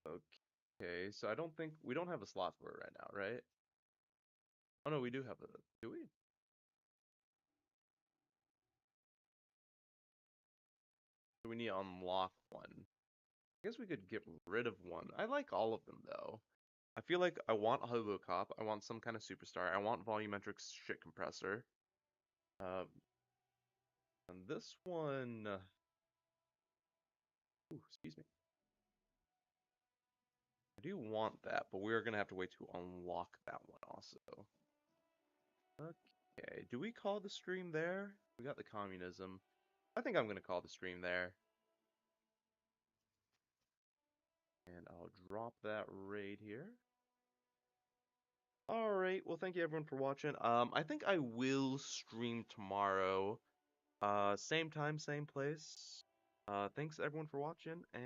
Okay, so I don't think we don't have a slot for it right now, right? Oh no, we do have a. Do we? So we need to unlock one. I guess we could get rid of one. I like all of them though. I feel like I want a Hobocop. I want some kind of superstar. I want volumetric shit compressor. Um, and this one. Ooh, excuse me. I do want that, but we're gonna have to wait to unlock that one also. Okay, do we call the stream there? We got the communism. I think I'm gonna call the stream there. And I'll drop that raid here. Alright, well thank you everyone for watching. I think I will stream tomorrow. Same time, same place. Thanks everyone for watching, and